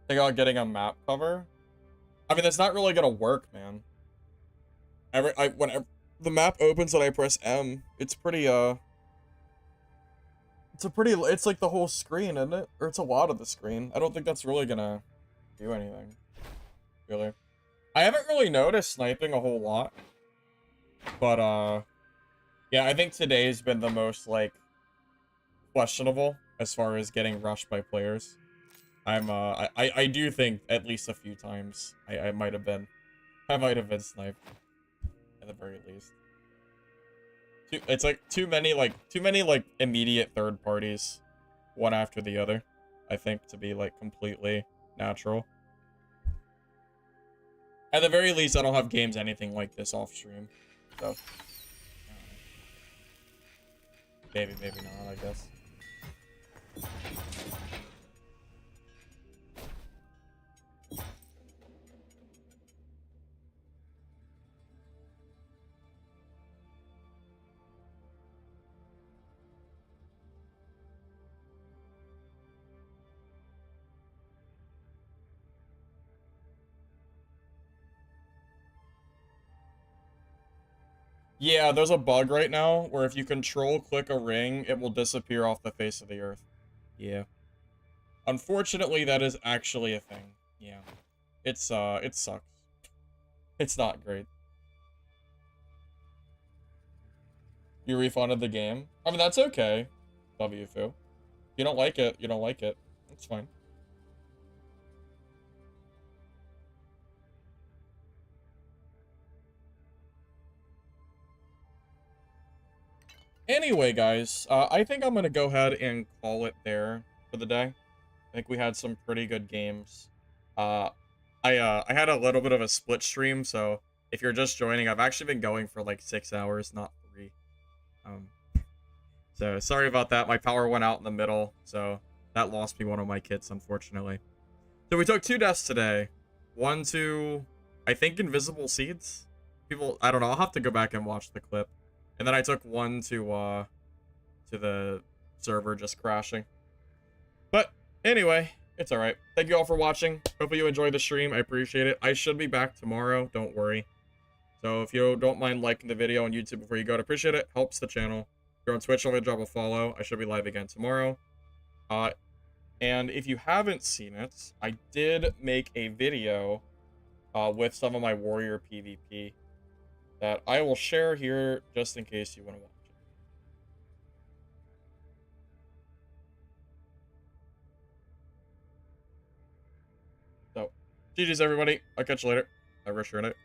Think about getting a map cover? I mean, that's not really gonna work, man. Whenever the map opens and I press M, it's pretty, it's like the whole screen, isn't it? Or it's a lot of the screen. I don't think that's really gonna do anything. Really. I haven't really noticed sniping a whole lot. But, yeah, I think today's been the most, like, questionable as far as getting rushed by players. I do think at least a few times I might have been sniped at the very least. It's like too many immediate third parties, one after the other, I think, to be like completely natural. At the very least, I don't have games anything like this off stream, so maybe not, I guess. Yeah, there's a bug right now where if you control click a ring, it will disappear off the face of the earth. Yeah. Unfortunately, that is actually a thing. Yeah. It sucks. It's not great. You refunded the game? I mean, that's okay, WFU. You don't like it, you don't like it. It's fine. Anyway, guys, I think I'm gonna go ahead and call it there for the day. I think we had some pretty good games. Uh, I had a little bit of a split stream, so if you're just joining, I've actually been going for like 6 hours, not 3. Um, so sorry about that. My power went out in the middle, so that lost me one of my kits, unfortunately. So we took 2 deaths today. One to, I think, Invisible Seeds. People, I don't know. I'll have to go back and watch the clip. And then I took one to the server just crashing. But anyway, it's alright. Thank you all for watching. Hopefully you enjoyed the stream. I appreciate it. I should be back tomorrow. Don't worry. So if you don't mind liking the video on YouTube before you go, I'd appreciate it. Helps the channel. If you're on Twitch, I'll drop a follow. I should be live again tomorrow. And if you haven't seen it, I did make a video with some of my warrior PvP that I will share here just in case you want to watch it. So, GG's everybody. I'll catch you later. Have a rest of your night.